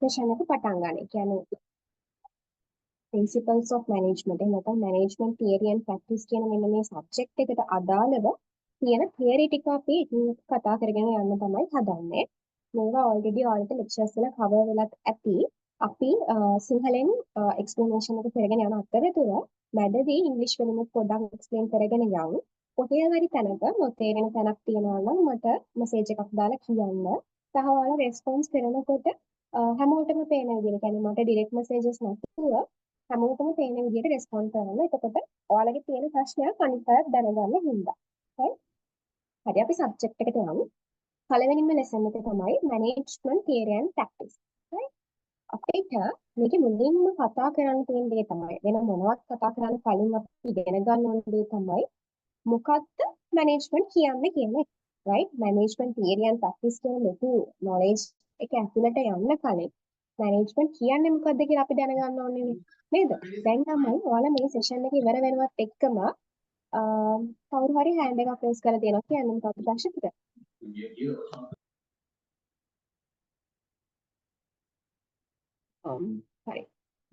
Session එක පටන් ගන්න. ඒ කියන්නේ principles of management එහෙම නැත්නම් management theory and practice කියන මෙන්න මේ subject එකට අදාළව තියෙන theory ටික අපි කතා කරගෙන යන්න තමයි හදන්නේ. මේවා already ඔයාලට lectures වල cover වෙලත් ඇති. අපි සිංහලෙන් explanation එක කරගෙන යන අතරතුර මැදදී English වලින් පොඩ්ඩක් explain කරගෙන යමු. කොහේ හරි තැනක නොතේරෙන තැනක් තියෙනවා නම් මට message එකක් දාලා කියන්න. සහ ඔයාලා response කරනකොට හැමෝටම පේන විදිහට කියන්නේ මට direct messages නැතුව හැමෝටම පේන විදිහට රෙස්පොන්ඩ් කරන්න. එතකොට ඔයාලගේ තියෙන ප්‍රශ්නයක් අනිත් අයත් දැනගන්න හින්දා. right? හරි අපි සබ්ජෙක්ට් එකට යමු. පළවෙනිම ලෙසන් එක තමයි management theory and practice. right? අපිට මේක මුලින්ම කතා කරන්න තියෙන දේ තමයි වෙන මොනවත් කතා කරන්න කලින් අපි ඉගෙන ගන්න ඕන දේ තමයි මොකක්ද management කියන්නේ කියන එක. right? management theory and practice කියන ලොකු knowledge එක ඇතුළට යන්න කලින් management කියන්නේ මොකක්ද කියලා අපි දැනගන්න ඕනේ නේද? දැන් තමයි ඔයාලා මේ සෙෂන් එක ඉවර වෙනවත් එක්කම කවුරු හරි හෑන්ඩ් එකක් රේස් කරලා තියෙනවා කියන්නේ මොකක්ද දක්ෂිත? හරි.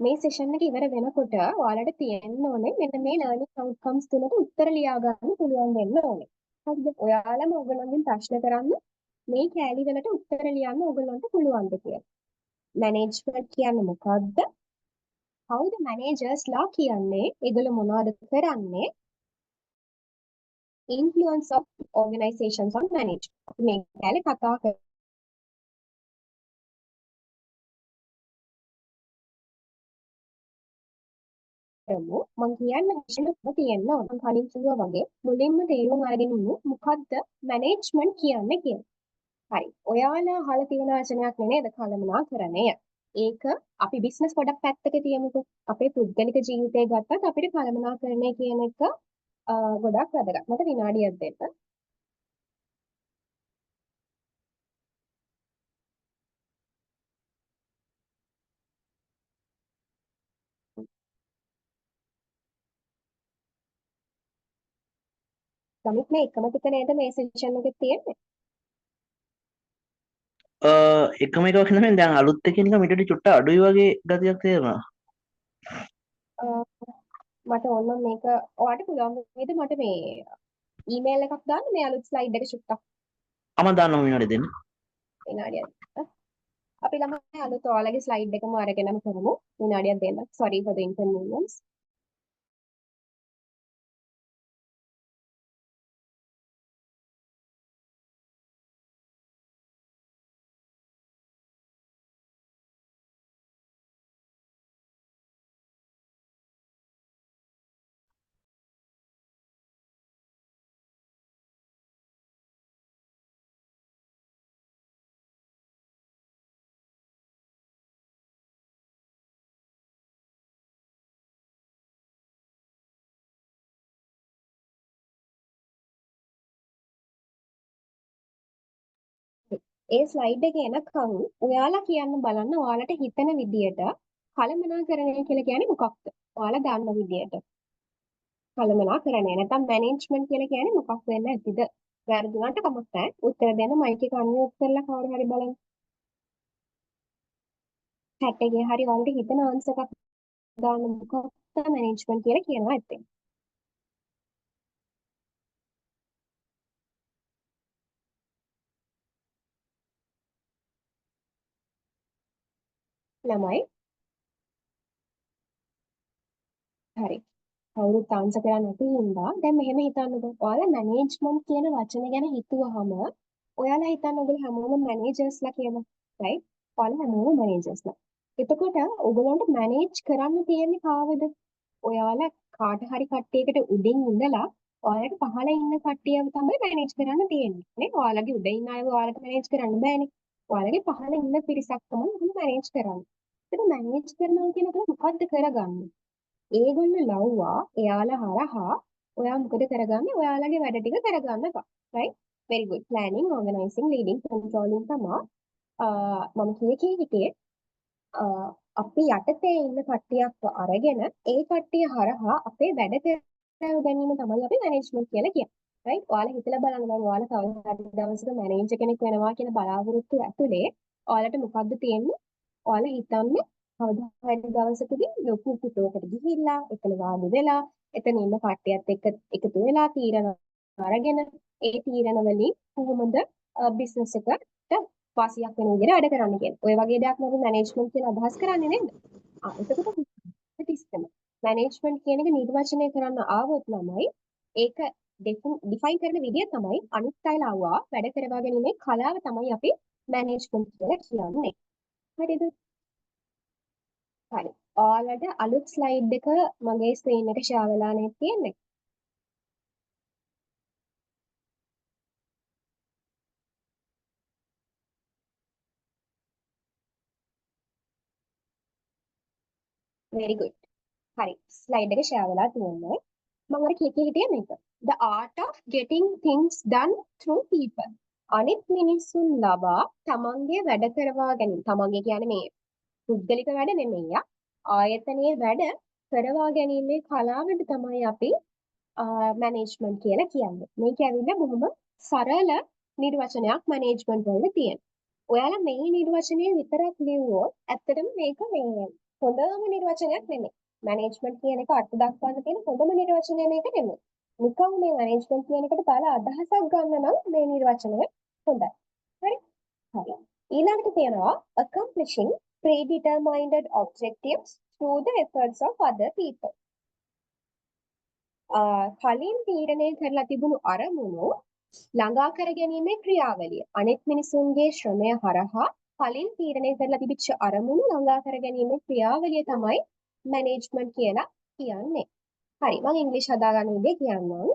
මේ සෙෂන් එක ඉවර වෙනකොට ඔයාලට තියෙන්න ඕනේ මෙන්න මේ learning outcomes තුනට උත්තර ලියා ගන්න පුළුවන් වෙන්න ඕනේ. හරිද? ඔයාලම ඔයගොල්ලන්ගෙන් ප්‍රශ්න කරන්න මේ කෑලි වලට උත්තර ලියන්න ඔයගොල්ලන්ට පුළුවන්ද කියලා. management කියන්නේ මොකක්ද? කවුද managers-ලා කියන්නේ? ඒගොල්ලෝ මොනවද කරන්නේ? influence of organizations on management. අපි මේ කෑලි කතා කරමු. මම කියන්න විශේෂම තියෙන්න ඕන. මම කලින් කිව්වා වගේ මුලින්ම තේරුම් අරගෙන ඉන්න මොකද්ද management කියන්නේ කියලා. හරි. ඔයාලා අහලා තියෙන වචනයක් නේද කළමනාකරණය. ඒක අපි බිස්නස් පොඩක් පැත්තක තියමුකෝ. අපේ පුද්ගලික ජීවිතය ගත්තත් අපිට කළමනාකරණය කියන එක ගොඩක් වැදගත්. මට විනාඩියක් දෙන්න. සමිත් මේ එකම ටික නේද මේ සෙෂන් එකේ තියෙන්නේ? එකම එකක් නෙමෙයි දැන් අලුත් එකේ නිකන් මීට වඩා චුට්ට අඩුයි වගේ ගතියක් තේරෙනවා. මට ඕන මේක ඔයාලට පුළුවන් වේද මට මේ ඊමේල් එකක් දාන්න මේ අලුත් ස්ලයිඩ් එක චුට්ටක් මම දාන්නම් විනාඩි දෙන්න. විනාඩියක්. අපි ළමයි අලුත් ඔයාලගේ ස්ලයිඩ් එකම අරගෙනම කරමු. විනාඩියක් දෙන්න. sorry for the inconvenience. A slide එක එනකන් ඔයාලා කියන්න බලන්න ඔයාලට හිතන විදියට කළමනාකරණය කියලා කියන්නේ මොකක්ද? ඔයාලා දන්න විදියට. කළමනාකරණය නැත්නම් මැනේජ්මන්ට් කියලා කියන්නේ මොකක් වෙන්න ඇතිද? වැරදුනට කමක් නැහැ. උත්තර දෙන්න මයික් එක අන්මියුට් කරලා කවුරු හරි බලන්න. chat එකේ හරි ඔයාලට හිතන ආන්සර් එකක් දාන්න මොකක්ද මැනේජ්මන්ට් කියලා කියනවා ඇත්තේ. ළමයි හරි. කවුරුත් ආන්සර් කරන්නේ නැති හින්දා දැන් මෙහෙම හිතන්නකෝ. ඔයාලා මැනේජ්මන්ට් කියන වචන ගැන හිතුවහම ඔයාලා හිතන්න ඔයගොල්ලෝ හැමෝම මැනේජර්ස්ලා කියලා. right? ඔයාලා හැමෝම මැනේජර්ස්ලා. එතකොට ඔයගොල්ලන්ට මැනේජ් කරන්න තියෙන්නේ කාවද? ඔයාලා කාට හරි කට්ටියකට උඩින් ඉඳලා ඔයාලට පහළ ඉන්න කට්ටියව තමයි මැනේජ් කරන්න තියෙන්නේ. නේ? ඔයාලගේ උඩ ඉන්න අයව ඔයාලට මැනේජ් කරන්න බෑනේ. ඔයාලගේ පහළ ඉන්න පිරිසක් තමයි ඔයාලා මැනේජ් කරන්නේ. ඒක මැනේජ් කරනවා කියන එක මොකද්ද කරගන්නේ? ඒගොල්ලෝ ලව්වා එයාලා හරහා ඔයා මොකද කරගන්නේ? ඔයාලගේ වැඩ ටික කරගන්න බා. right? very good. planning, organizing, leading, controlling තමයි මම කියේ හිටියේ අපි යටතේ ඉන්න කට්ටියක් අරගෙන ඒ කට්ටිය හරහා අපේ වැඩ කරව ගැනීම තමයි අපි මැනේජ්මන්ට් කියලා කියන්නේ. right? ඔයාලා හිතලා බලන්න දැන් ඔයාලා කවදා හරි දවසක මැනේජර් කෙනෙක් වෙනවා කියන බලාපොරොත්තු ඇතුලේ ඔයාලට මොකද්ද තියෙන්නේ? ඔයාලා හිතන්නේ කවදා හරි දවසකදී ලොකු පුටුවකට ගිහිල්ලා එතන වාඩි වෙලා එතන ඉන්න කට්ටියත් එක්ක එකතු වෙලා තීරණ අරගෙන ඒ තීරණ වලින් කොහොමද බිස්නස් එකට වාසියක් වෙන විදිහට වැඩ කරන්න කියන්නේ. ඔය වගේ දෙයක් නේද මැනේජ්මන්ට් කියලා අදහස් කරන්නේ නේද? එතකොට ඉස්සෙම මැනේජ්මන්ට් කියන එක නිර්වචනය කරන්න ආවොත් ළමයි ඒක ඩිෆයින් කරන විදිය තමයි අනිත් අය ලව්වා වැඩ කරවා ගැනීමේ කලාව තමයි අපි මැනේජ්මන්ට් කියලා කියන්නේ. හරිද? හරි. ඔයාලට අලුත් ස්ලයිඩ් එක මගේ ස්ක්‍රීන් එක ෂෙයා වෙලා නේ තියෙන්නේ. very good. හරි. ස්ලයිඩ් එක ෂෙයා වෙලා තියෙනවා. මම අර කිය හිටියේ මේක. The art of getting things done through people. අනිත් මිනිස්සුන් ලවා තමන්ගේ වැඩ කරවා ගැනීම. තමන්ගේ කියන්නේ මේ පුද්ගලික වැඩ නෙමෙයි. ආයතනයේ වැඩ කරවා ගැනීමේ කලාවට තමයි අපි මැනේජ්මන්ට් කියලා කියන්නේ. මේක ඇවිල්ලා බොහොම සරල නිර්වචනයක් මැනේජ්මන්ට් වල තියෙන. ඔයාලා මේ නිර්වචනය විතරක් ලියුවොත් ඇත්තටම මේක මේ හොඳම නිර්වචනයක් නෙමෙයි. මැනේජ්මන්ට් කියන එක අර්ථ දක්වන්න තියෙන හොඳම නිර්වචනය මේක නෙමෙයි. නිකම් මේ මැනේජ්මන්ට් කියන එකට දාලා අදහසක් ගන්න නම් මේ නිර්වචනය හොඳයි. හරි? හරි. ඊළඟට තියෙනවා accomplishing predetermined objectives through the efforts of other people. කලින් තීරණය කරලා තිබුණු අරමුණු ළඟා කර ගැනීමේ ක්‍රියාවලිය. අනෙක් මිනිසුන්ගේ ශ්‍රමය හරහා කලින් තීරණය කරලා තිබිච්ච අරමුණු ළඟා කර ගැනීමේ ක්‍රියාවලිය තමයි මැනේජ්මන්ට් කියලා කියන්නේ. හරි මම ඉංග්‍රීසි හදාගන්න විදිහ කියන්නම්.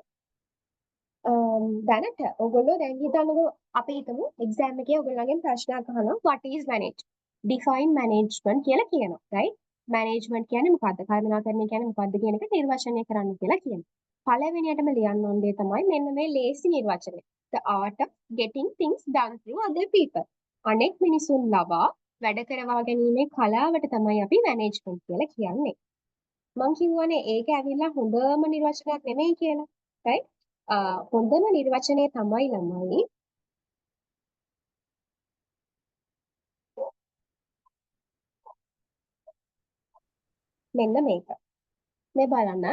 දැනට ඔයගොල්ලෝ දැන් හිතන්නකෝ අපි හිතමු එක්සෑම් එකේ ඔයගොල්ලන්ගෙන් ප්‍රශ්නයක් අහනවා what is manage? define management කියලා කියනවා. right? management කියන්නේ මොකද්ද? කළමනාකරණය කියන්නේ මොකද්ද කියන එක නිර්වචනය කරන්න කියලා කියනවා. පළවෙනියටම ලියන්න ඕන දේ තමයි මෙන්න මේ ලේසි නිර්වචනය. The art of getting things done through other people. අනෙක් මිනිසුන් ලවා වැඩ කරවා ගැනීමේ කලාවට තමයි අපි මැනේජ්මන්ට් කියලා කියන්නේ. මං කියවනේ ඒක ඇවිල්ලා හොඳම නිර්වචනයක් නෙමෙයි කියලා. right? හොඳම නිර්වචනය තමයි ළමයි මෙන්න මේක. මේ බලන්න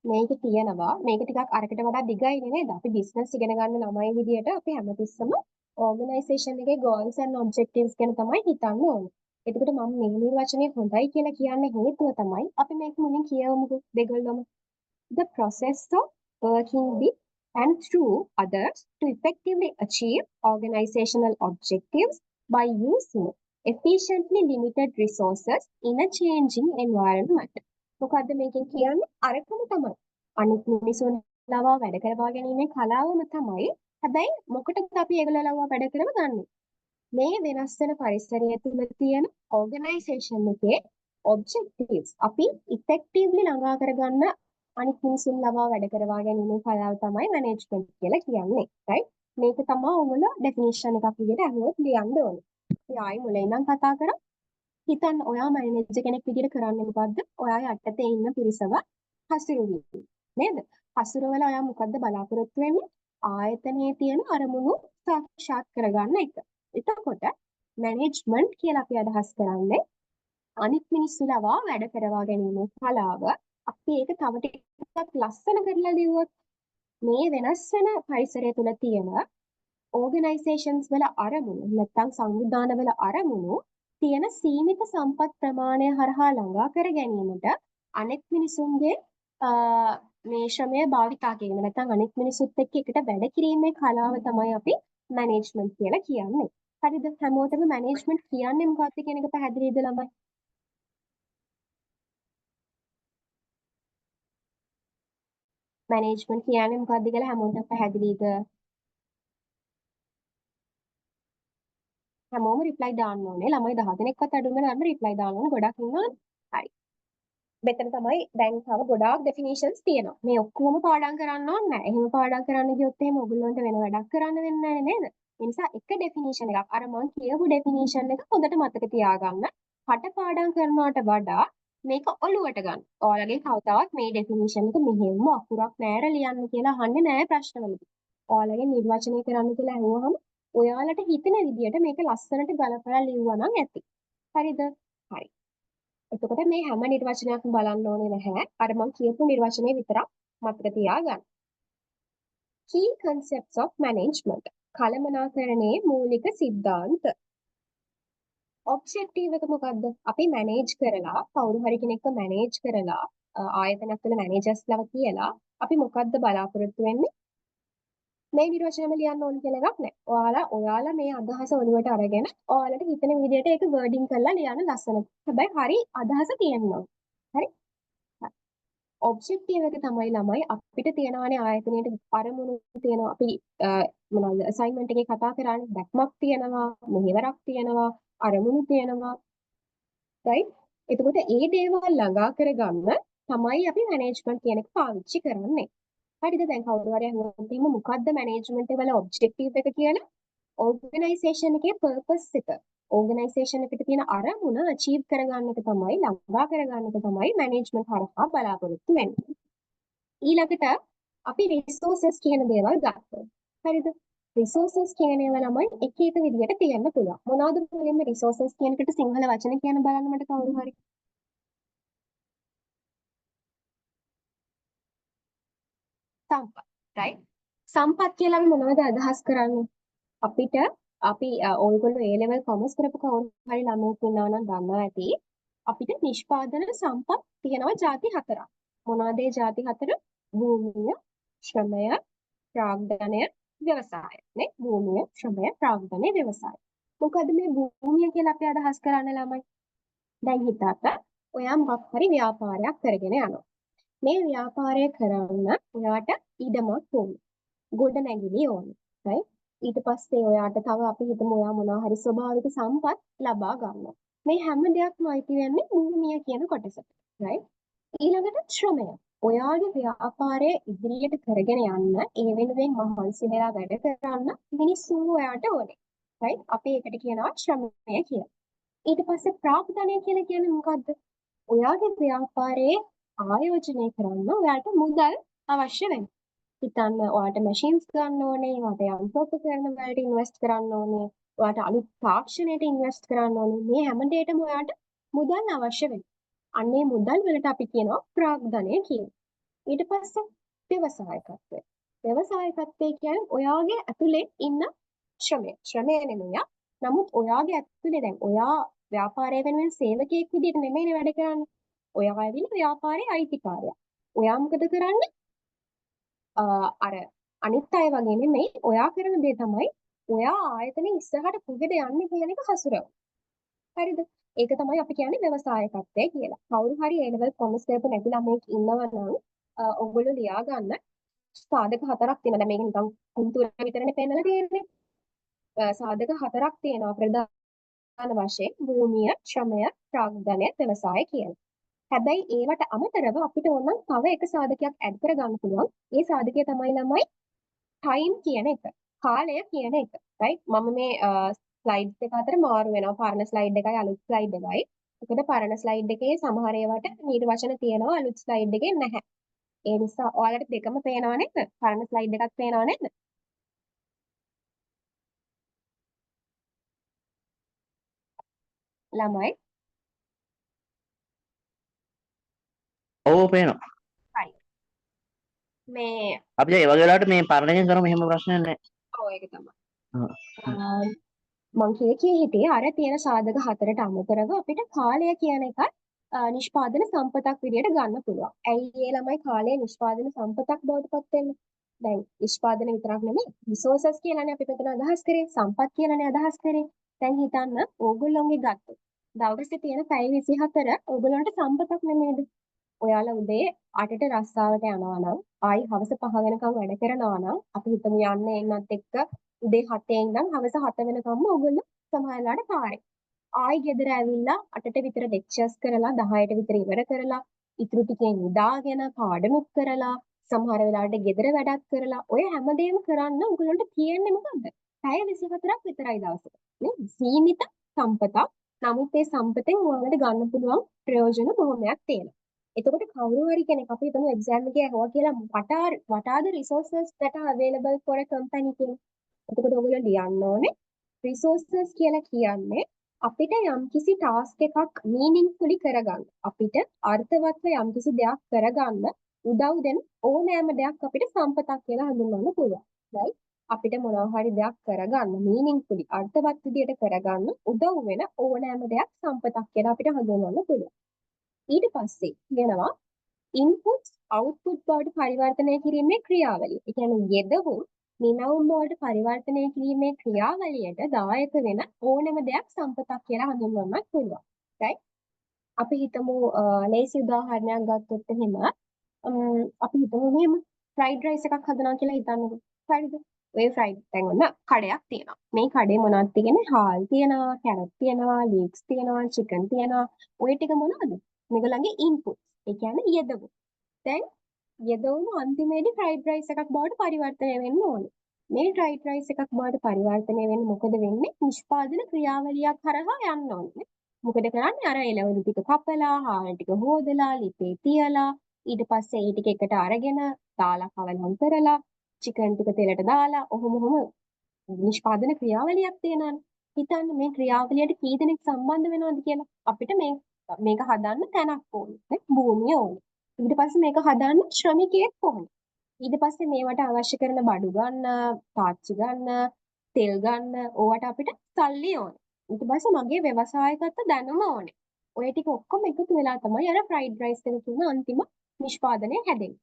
මේකේ තියෙනවා මේක ටිකක් අරකට වඩා දිගයි නේද? අපි බිස්නස් ඉගෙන ගන්න ළමයි විදියට අපි හැමතිස්සම ඕගනයිසේෂන් එකේ goals and objectives ගැන තමයි හිතන්න ඕනේ. එතකොට මම මේ නිර්වචනය හොඳයි කියලා කියන්න හේතුව තමයි අපි මේක මුලින් කියවමුකෝ දෙගොල්ලම. The process of working with and through others to effectively achieve organizational objectives by using efficiently limited resources in a changing environment. මොකද්ද මේකෙන් කියන්නේ? අරකම තමයි. අනිත් මිනිසුන් ලවා වැඩ කරවා ගැනීමේ කලාවම තමයි. හැබැයි මොකටද අපි ඒගොල්ලෝ ලවා වැඩ කරවගන්නේ? මේ වෙනස් වෙන පරිසරය තුළ තියෙන ඕගනයිසේෂන් එකේ objectives අපි effectively ළඟා කරගන්න අනිත් මිනිසුන් ලවා වැඩ කරවා ගැනීමේ කලාව තමයි මැනේජ්මන්ට් කියලා කියන්නේ. right? මේක තමයි ඔයගොල්ලෝ ඩෙෆිනිෂන් එකක් විදිහට අහුවොත් ලියන්න ඕනේ. අපි ආයි මුලින් ඉඳන් කතා කරා. හිතන්න ඔයා මැනේජර් කෙනෙක් විදිහට කරන්නේ මොකද්ද? ඔයා යටතේ ඉන්න පිරිසව හසුරුවීම. නේද? හසුරවලා ඔයා මොකද්ද බලාපොරොත්තු වෙන්නේ? ආයතනයේ තියෙන අරමුණු සාක්ෂාත් කරගන්න එක. එතකොට මැනේජ්මන්ට් කියලා අපි අදහස් කරන්නේ අනිත් මිනිස්සු ලවා වැඩ කරවා ගැනීමේ කලාව. අපි ඒක තව ටිකක් ලස්සන කරලා ලියුවොත් මේ වෙනස් වෙන පරිසරය තුළ තියෙන ඕගනයිසේෂන්ස් වල අරමුණු නැත්නම් සංවිධාන වල අරමුණු තියෙන සීමිත සම්පත් ප්‍රමාණය හරහා ළඟා කර ගැනීමට අනෙක් මිනිසුන්ගේ මේ ශ්‍රමය භාවිතා කිරීම නැත්නම් අනෙක් මිනිසුත් එක්ක එකට වැඩ කිරීමේ කලාව තමයි අපි මැනේජ්මන්ට් කියලා කියන්නේ. හරිද? හැමෝටම මැනේජ්මන්ට් කියන්නේ මොකක්ද කියන එක පැහැදිලිද ළමයි? මැනේජ්මන්ට් කියන්නේ මොකක්ද කියලා හැමෝටම පැහැදිලිද? හැමෝම රිප්ලයි දාන්න ඕනේ. ළමයි 10 දෙනෙක්වත් අඩුම ගන්න රිප්ලයි දාන්න ඕනේ. ගොඩක් ඉන්නවා. හරි. මෙතන තමයි දැන් තව ගොඩාක් ඩෙෆිනිෂන්ස් තියෙනවා. මේ ඔක්කොම පාඩම් කරන්න ඕනේ නැහැ. එහෙම පාඩම් කරන්න ගියොත් එහෙම ඔයගොල්ලන්ට වෙන වැඩක් කරන්න වෙන්නේ නැහැ නේද? ඒ නිසා එක ඩෙෆිනිෂන් එකක් අර මම කියපු ඩෙෆිනිෂන් එක හොඳට මතක තියාගන්න. කට පාඩම් කරනවට වඩා මේක ඔලුවට ගන්න. ඔයාලගේ කවදාවත් මේ ඩෙෆිනිෂන් එක මෙහෙම අකුරක් නෑර ලියන්න කියලා අහන්නේ නෑ ප්‍රශ්නවලදී. ඔයාලගේ නිර්වචනය කරන්න කියලා අහුවහම ඔයාලට හිතෙන විදියට මේක ලස්සනට ගලපලා ලිව්වා නම් ඇති. හරිද? හරි. එතකොට මේ හැම නිර්වචනයක්ම බලන්න ඕනේ නැහැ. අර මම කියපු නිර්වචනය විතරක් මතක තියාගන්න. Key concepts of management. කළමනාකරණයේ මූලික සිද්ධාන්ත. ඔබ්ජෙක්ටිව් එක මොකද්ද? අපි මැනේජ් කරලා කවුරු හරි කෙනෙක්ව මැනේජ් කරලා ආයතනයක් වල මැනේජර්ස්ලව කියලා අපි මොකද්ද බලාපොරොත්තු වෙන්නේ? මේ නිර්වචනම ලියන්න ඕන කියලා එකක් නැහැ. ඔයාලා මේ අදහස ඔළුවට අරගෙන ඔයාලට හිතෙන විදිහට ඒක වර්ඩින් කරලා ලියන්න ලස්සනට. හැබැයි හරි අදහස තියෙනවා. හරි? ඔබ්ජෙක්ටිව් එක තමයි ළමයි අපිට තියනවානේ ආයතනයේ අරමුණු තියෙනවා. අපි මොනවද අසයින්මන්ට් එකේ කතා කරන්නේ දැක්මක් තියෙනවා, මෙහෙවරක් තියෙනවා, අරමුණු තියෙනවා. right? එතකොට ඒ දේවල් ළඟා කරගන්න තමයි අපි මැනේජ්මන්ට් කියන එක පාවිච්චි කරන්නේ. හරිද? දැන් කවුරු හරි අහුවොත් මොකද්ද මැනේජ්මන්ට් වල ඔබ්ජෙක්ටිව් එක කියලා? ඕගනයිසේෂන් එකේ පර්පස් එක. ඕගනයිසේෂන් එකට තියෙන අරමුණ අචීව් කරගන්න එක තමයි ළඟා කරගන්න එක තමයි මැනේජ්මන්ට් හරහා බලාපොරොත්තු වෙන්නේ. ඊළඟට අපි රිසෝසස් කියන දේවල් ගත්තා. හරිද? රිසෝසස් කියන ඒවා ළමයි එක එක විදිහට කියන්න පුළුවන්. මොනවද මුලින්ම රිසෝසස් කියන එකට සිංහල වචන කියන බලන්න මට කවුරු හරි. සම්පත්. right? සම්පත් කියලා අපි මොනවද අදහස් කරන්නේ? අපිට අපි ඕගොල්ලෝ A level කොමර්ස් කරපු කවුරු හරි ළමයෙක් ඉන්නවා නම් දන්නවා ඇති. අපිට නිෂ්පාදන සම්පත් තියෙනවා ಜಾති හතරක්. මොනවද ඒ ಜಾති හතර? භූමිය, ශ්‍රමය, ප්‍රාග්ධනය, ව්‍යවසාය. නේ? භූමිය, ශ්‍රමය, ප්‍රාග්ධනය, ව්‍යවසාය. මොකද මේ භූමිය කියලා අපි අදහස් කරන්නේ ළමයි? දැන් හිතන්න ඔයා මොකක් හරි ව්‍යාපාරයක් කරගෙන යනවා. මේ ව්‍යාපාරය කරන්න ඔයාට ඉඩමක් ඕනේ. ගොඩනැගිලි ඕනේ. right? ඊට පස්සේ ඔයාට තව අපි හිතමු ඔයා මොනවා හරි ස්වභාවික සම්පත් ලබා ගන්නවා. මේ හැම දෙයක්ම අයිති වෙන්නේ භූමිය කියන කොටසට. right? ඊළඟට ශ්‍රමය. ඔයාගේ ව්‍යාපාරය ඉදිරියට කරගෙන යන්න ඒ වෙනුවෙන් මහන්සි වෙලා වැඩ කරන්න මිනිස්සු ඔයාට ඕනේ. right? අපි ඒකට කියනවා ශ්‍රමය කියලා. ඊට පස්සේ ප්‍රාග්ධනය කියලා කියන්නේ මොකද්ද? ඔයාගේ ව්‍යාපාරයේ ආයෝජනය කරන්න ඔයාට මුදල් අවශ්‍ය වෙනවා. හිතන්න ඔයාට මැෂින්ස් ගන්න ඕනේ, ඔයාට යන්ත්‍රෝපකරණ වලට ඉන්වෙස්ට් කරන්න ඕනේ, ඔයාට අලුත් තාක්ෂණයට ඉන්වෙස්ට් කරන්න ඕනේ. මේ හැම දෙයකටම ඔයාට මුදල් අවශ්‍ය වෙනවා. අන්නේ මුදල් වලට අපි කියනවා ප්‍රාග්ධනය කියලා. ඊට පස්සේ ව්‍යවසායකත්වය. ව්‍යවසායකත්වය කියන්නේ ඔයාගේ ඇතුලේ ඉන්න ශ්‍රමය. ශ්‍රමය නෙමෙයි. නමුත් ඔයාගේ ඇතුලේ දැන් ඔයා ව්‍යාපාරය වෙනුවෙන් සේවකයෙක් විදිහට නෙමෙයි වැඩ කරන්නේ. ඔයා ඇවිල්ලා ව්‍යාපාරයේ අයිතිකාරයා. ඔයා මොකද කරන්නේ? අර අනිත් අය වගේ නෙමෙයි ඔයා කරන දේ තමයි ඔයා ආයතනේ ඉස්සරහට කොහෙද යන්නේ කියන එක හසුරවන. හරිද? ඒක තමයි අපි කියන්නේ ව්‍යවසායකත්වය කියලා. කවුරු හරි A level කොමර්ස් කරපු නැති ළමයෙක් ඉන්නවා නම් ඔයගොල්ලෝ ලියා ගන්න සාධක හතරක් තියෙනවා. දැන් මේක නිකන් කුන්තුර විතරනේ පෙන්නලා තියෙන්නේ. සාධක හතරක් තියෙනවා ප්‍රධාන වශයෙන් භූමිය, ශ්‍රමය, ප්‍රාග්ධනය, ව්‍යවසාය කියලා. හැබැයි ඒවට අමතරව අපිට ඕන තව එක සාධකයක් ඇඩ් කරගන්න පුළුවන්. ඒ සාධකය තමයි ළමයි ටයිම් කියන එක. කාලය කියන එක. right? මම මේ ස්ලයිඩ්ස් දෙක අතර මාරු වෙනවා. පරණ ස්ලයිඩ් එකයි අලුත් ස්ලයිඩ් එකයි. මොකද පරණ ස්ලයිඩ් එකේ සමහර ඒවාට නිර්වචන තියෙනවා අලුත් ස්ලයිඩ් එකේ නැහැ. ඒ නිසා ඔයාලට දෙකම පේනව නේද? පරණ ස්ලයිඩ් එකක් පේනව නේද? ළමයි. ඕ පේනවා. හරි. මේ අපි ඒ වගේ වෙලාවට මේ පරණයෙන් කරමු එහෙම ප්‍රශ්නයක් නැහැ. ඔව් ඒක තමයි. මං කියේ හිතේ අර තියෙන සාධක හතරට අමතරව අපිට කාලය කියන එකත් නිෂ්පාදන සම්පතක් විදියට ගන්න පුළුවන්. ඇයි ඒ ළමයි කාලය නිෂ්පාදන සම්පතක් බවට පත් වෙන්නේ? දැන් නිෂ්පාදන විතරක් නෙමෙයි රිසෝසස් කියලානේ අපි මෙතන අදහස් කරේ. සම්පත් කියලානේ අදහස් කරේ. දැන් හිතන්න ඕගොල්ලෝගේ ගත්තොත් දවසේ තියෙන පැය 24 ඕගොල්ලන්ට සම්පතක් නෙමෙයිද? ඔයාලා උදේ 8ට රස්සාවට යනවා නම් ආයි හවස 5 වෙනකම් වැඩ කරනවා නම් අපි හිතමු යන්නේ එන්නත් එක්ක උදේ 7 ඉඳන් හවස 7 වෙනකම්ම ඔයගොල්ලෝ සමහරලාට පාරේ. ආයි ගෙදර ඇවිල්ලා 8ට විතර ලෙක්චර්ස් කරලා 10ට විතර ඉවර කරලා ඉතුරු ටිකෙන් නිදාගෙන පාඩමුත් කරලා සමහර වෙලාවට ගෙදර වැඩක් කරලා ඔය හැමදේම කරන්න ඔයගොල්ලන්ට තියෙන්නේ මොකද්ද? පැය 24ක් විතරයි දවසට. නේ? සීමිත සම්පතක්. නමුත් ඒ සම්පතෙන් ඔයාලට ගන්න පුළුවන් ප්‍රයෝජන බොහොමයක් තියෙනවා. එතකොට කවුරු හරි කෙනෙක් අපි හිතමු එක්සෑම් එකේ ඇහුවා කියලා what are the resources that are available for a company කියලා. එතකොට ඔයගොල්ලෝ ලියන්න ඕනේ resources කියලා කියන්නේ අපිට යම්කිසි task එකක් meaningfully කරගන්න. අපිට අර්ථවත්ව යම්කිසි දෙයක් කරගන්න උදව් දෙන ඕනෑම දෙයක් අපිට සම්පතක් කියලා හඳුන්වන්න පුළුවන්. right? අපිට මොනවා හරි දෙයක් කරගන්න meaningfully අර්ථවත් විදියට කරගන්න උදව් වෙන ඕනෑම දෙයක් සම්පතක් කියලා අපිට හඳුන්වන්න පුළුවන්. ඊට පස්සේ කියනවා inputs output බවට පරිවර්තනය කිරීමේ ක්‍රියාවලිය. ඒ කියන්නේ යෙදවුම් නිනවුම් බවට පරිවර්තනය කිරීමේ ක්‍රියාවලියට දායක වෙන ඕනෑම දෙයක් සම්පතක් කියලා හඳුන්වන්නත් පුළුවන්. right? අපි හිතමු ලේසි උදාහරණයක් ගත්තොත් එහෙම අපි හිතමු මෙහෙම ෆ්‍රයිඩ් රයිස් එකක් හදනවා කියලා හිතන්නකෝ. හරිද? ඔය ෆ්‍රයිඩ් දැන් ඔන්න කඩයක් තියෙනවා. මේ කඩේ මොනවද තියෙන්නේ? හාල් තියෙනවා, කැරට් තියෙනවා, ලීක්ස් තියෙනවා, චිකන් තියෙනවා. ඔය ටික මොනවද? මේගොල්ලන්ගේ ඉන්පුට්. ඒ කියන්නේ යෙදවුම්. දැන් යෙදවුම අන්තිමේදී ෆ්‍රයිඩ් රයිස් එකක් බවට පරිවර්තනය වෙන්න ඕනේ. මේ ෆ්‍රයිඩ් රයිස් එකක් බවට පරිවර්තනය වෙන්න මොකද වෙන්නේ? නිෂ්පාදන ක්‍රියාවලියක් හරහා යන්න ඕනේ. මොකද කරන්නේ? අර එළවලු ටික කපලා, හාල් ටික හොදලා, ලිපේ තියලා, ඊට පස්සේ ඒ ටික එකට අරගෙන දාලා කවලම් කරලා, චිකන් ටික තෙලට දාලා, ඔහොම නිෂ්පාදන ක්‍රියාවලියක් තියෙනවානේ. හිතන්න මේ ක්‍රියාවලියට කී දෙනෙක් සම්බන්ධ වෙනවද කියලා. අපිට මේක හදන්න තැනක් ඕනේ. භූමිය ඕනේ. ඊට පස්සේ මේක හදන්න ශ්‍රමිකයෙක් ඕනේ. ඊට පස්සේ මේවට අවශ්‍ය කරන බඩු ගන්න, තාච්චි ගන්න, තෙල් ගන්න, ඕවට අපිට සල්ලි ඕනේ. ඊට පස්සේ මගේ ව්‍යවසායගත දැනුම ඕනේ. ඔය ටික ඔක්කොම එකතු වෙලා තමයි අර ෆ්‍රයිඩ් රයිස් එක කියන අන්තිම නිෂ්පාදනය හැදෙන්නේ.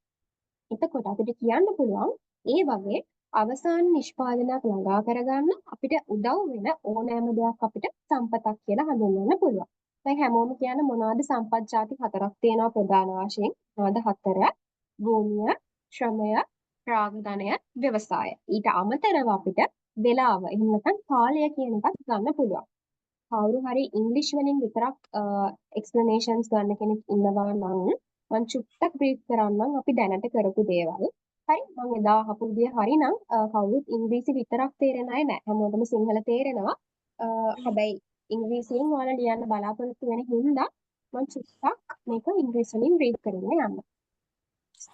එතකොට අපිට කියන්න පුළුවන් ඒ වගේ අවසාන නිෂ්පාදනයක් ළඟා කරගන්න අපිට උදව් වෙන ඕනෑම දෙයක් අපිට සම්පතක් කියලා හඳුන්වන්න පුළුවන්. දැන් හැමෝම කියන්නේ මොනවද සම්පත් ಜಾති හතරක් තියෙනවා ප්‍රධාන වශයෙන්. මොනවද හතර? භූමිය, ශ්‍රමය, ප්‍රාග්ධනය, ව්‍යවසාය. ඊට අමතරව අපිට වෙලාව, එහෙම නැත්නම් කාලය කියන එකත් ගන්න පුළුවන්. කවුරු හරි ඉංග්‍රීසි වලින් විතරක් එක්ස්ප්ලනේෂන්ස් ගන්න කෙනෙක් ඉන්නවා නම් මම චුට්ටක් බ්‍රීෆ් කරන්නම් අපි දැනට කරපු දේවල්. හරි මම එදා අහපු විදිය හරිනම් කවුරුත් ඉංග්‍රීසි විතරක් තේරෙන අය නැහැ. හැමෝටම සිංහල තේරෙනවා. හැබැයි ඉංග්‍රීසියෙන් ඔයාලා ලියන්න බලාපොරොත්තු වෙන හින්දා මම චුට්ටක් මේක ඉංග්‍රීසි වලින් බ්‍රීෆ් කරගෙන යන්න.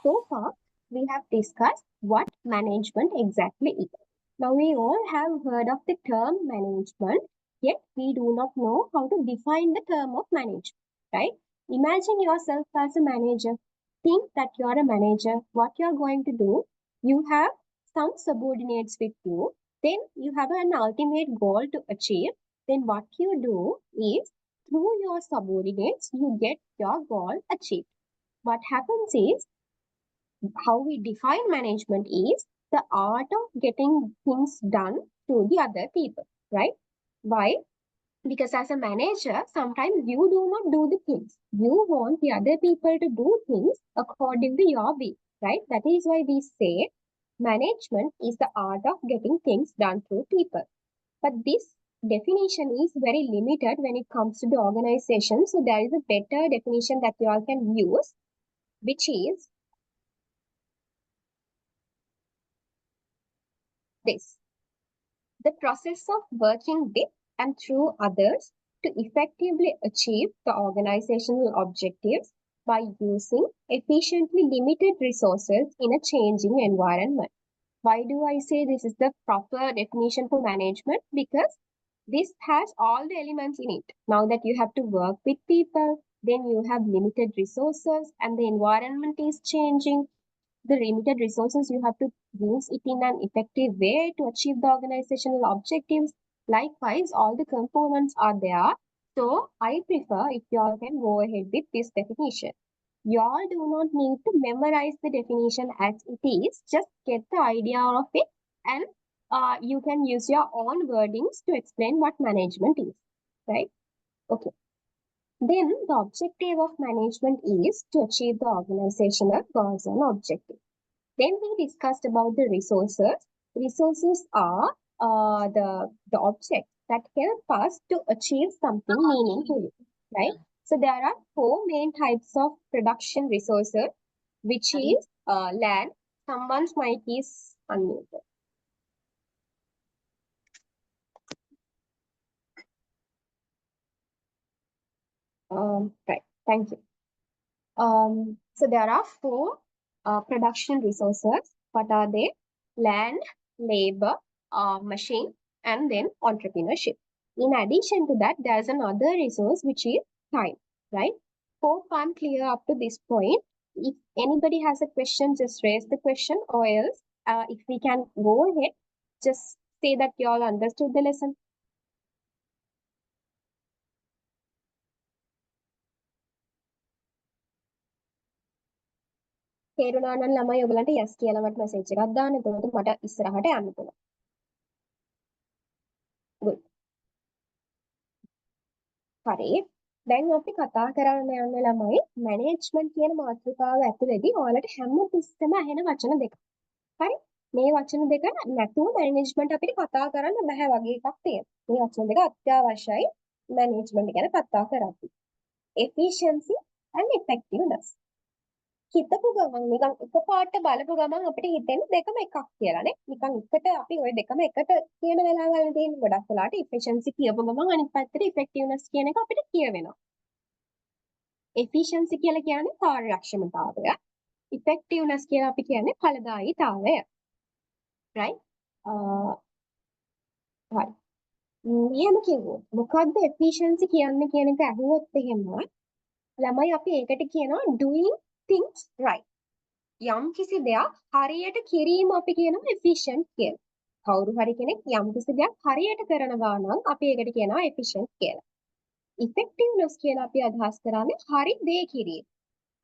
So far we have discussed what management exactly is. Now we all have heard of the term management, yet we do not know how to define the term of management, right? Imagine yourself as a manager. Think that you are a manager. What you are going to do, you have some subordinates with you. Then you have an ultimate goal to achieve. Then what you do is, through your subordinates, you get your goal achieved. What happens is, how we define management is the art of getting things done to the other people, right? Why? Because as a manager, sometimes you do not do the things. You want the other people to do things according to your way, right? That is why we say management is the art of getting things done through people. But this definition is very limited when it comes to the organization. So there is a better definition that you all can use, which is this: the process of working with and through others to effectively achieve the organizational objectives by using efficiently limited resources in a changing environment. Why do I say this is the proper definition for management? Because this has all the elements in it. Now that you have to work with people, then you have limited resources and the environment is changing. The limited resources, you have to use it in an effective way to achieve the organizational objectives. Likewise, all the components are there. So I prefer if you all can go ahead with this definition. You all do not need to memorize the definition as it is. Just get the idea of it and you can use your own wordings to explain what management is, right? Okay. Then the objective of management is to achieve the organizational goals and objectives. Then we discussed about the resources. Resources are the objects that help us to achieve something meaningful, right? So there are 4 main types of production resources, which is land. Someone's mic is unmuted. Right, thank you. So there are 4 production resources. What are they? Land, labor, machine, and then entrepreneurship. In addition to that, there's another resource which is time, right? Hope I'm clear up to this point. If anybody has a question, just raise the question, or else if we can go ahead, just say that you all understood the lesson. තේරුණා නම් ළමයි ඔයගලන්ට yes කියලා මට message එකක් දාන්න. එතකොට මට ඉස්සරහට යන්න පුළුවන්. good. හරි. දැන් අපි කතා කරන්න යන ළමයි management කියන මාතෘකාව ඇතුළේදී ඔයාලට හැම තිස්සෙම ඇහෙන වචන දෙක. හරි? මේ වචන දෙක නැතුව management අපිට කතා කරන්න බෑ වගේ එකක් තියෙනවා. මේ වචන දෙක අත්‍යවශ්‍යයි management ගැන කතා කරද්දී. efficiency and effectiveness. හිතපු ගමන් නිකන් එකපාරට බලපු ගමන් අපිට හිතෙන්නේ දෙකම එකක් කියලා නේ. නිකන් එකට අපි ওই දෙකම එකට කියන වෙලාවල් තියෙන ගොඩක් වෙලාට efficiency කියපු ගමන් අනිත් පැත්තට effectiveness කියන එක අපිට කියවෙනවා. efficiency කියලා කියන්නේ කාර්යක්ෂමතාවය. effectiveness කියලා අපි කියන්නේ ඵලදායීතාවය. right? හරි. මෙහෙම කිව්වොත් මොකද්ද efficiency කියන්නේ කියන එක අහුවොත් එහෙම ළමයි අපි ඒකට කියනවා doing things right. යම් කිසි දෙයක් හරියට කිරීම අපි කියනවා efficient කියලා. කවුරු හරි කෙනෙක් යම් කිසි දෙයක් හරියට කරනවා නම් අපි ඒකට කියනවා efficient කියලා. effectiveness කියලා අපි අදහස් කරන්නේ හරි දේ කිරීම.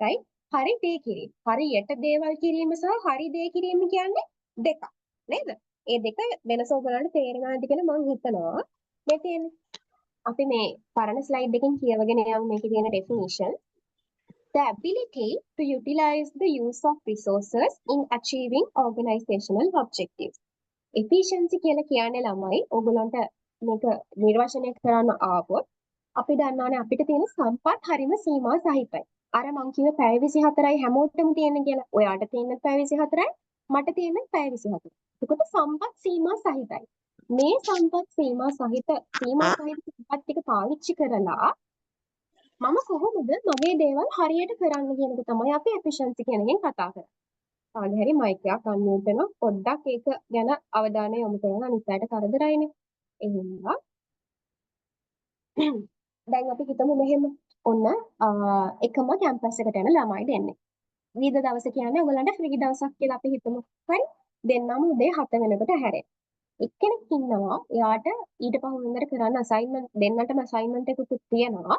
right? හරි දේ කිරීම. හරියට දේවල් කිරීම සහ හරි දේ කිරීම කියන්නේ දෙකක්. නේද? ඒ දෙක වෙනස ඔයගලන්ට තේරෙනවද කියලා මම හිතනවා. මේ තියෙන්නේ අපි මේ පරණ ස්ලයිඩ් එකෙන් කියවගෙන යමු මේකේ තියෙන definition. The ability to utilize the use of resources in achieving organizational objectives. Efficiency කියලා කියන්නේ ළමයි ඔයගලන්ට මේක නිර්වචනය කරන්න ආවොත් අපි දන්නවනේ අපිට තියෙන සම්පත් හරිම සීමා සහිතයි. අර මං කිව්ව පැය 24යි හැමෝටම තියෙන කියලා. ඔයාට තියෙන පැය 24යි මට තියෙන පැය 24යි. ඒකට සම්පත් සීමා සහිතයි. මේ සම්පත් සීමා සහිත සම්පත් ටික පාවිච්චි කරලා මම කොහොමද මගේ දේවල් හරියට කරන්න කියන එක තමයි අපි efficiency කියන එකෙන් කතා කරන්නේ. කාගේ හරි මයික් එකක් අන්මියුට් වෙනවා. පොඩ්ඩක් ඒක ගැන අවධානය යොමු කරන්න අනිත් පැයට කරදරයිනේ. එහෙනම් දැන් අපි හිතමු මෙහෙම ඔන්න එකම කැම්පස් එකට යන ළමයි දෙන්නේ. විවිධ දවස කියන්නේ ඔයගලන්ට ෆ්‍රී දවසක් කියලා අපි හිතමු. හරි? දෙන්නම උදේ 7 වෙනකොට හැරෙන්න. එක්කෙනෙක් ඉන්නවා එයාට ඊට පහුවෙන්දට කරන්න අසයින්මන්ට් දෙන්නටම අසයින්මන්ට් එකකුත් තියෙනවා.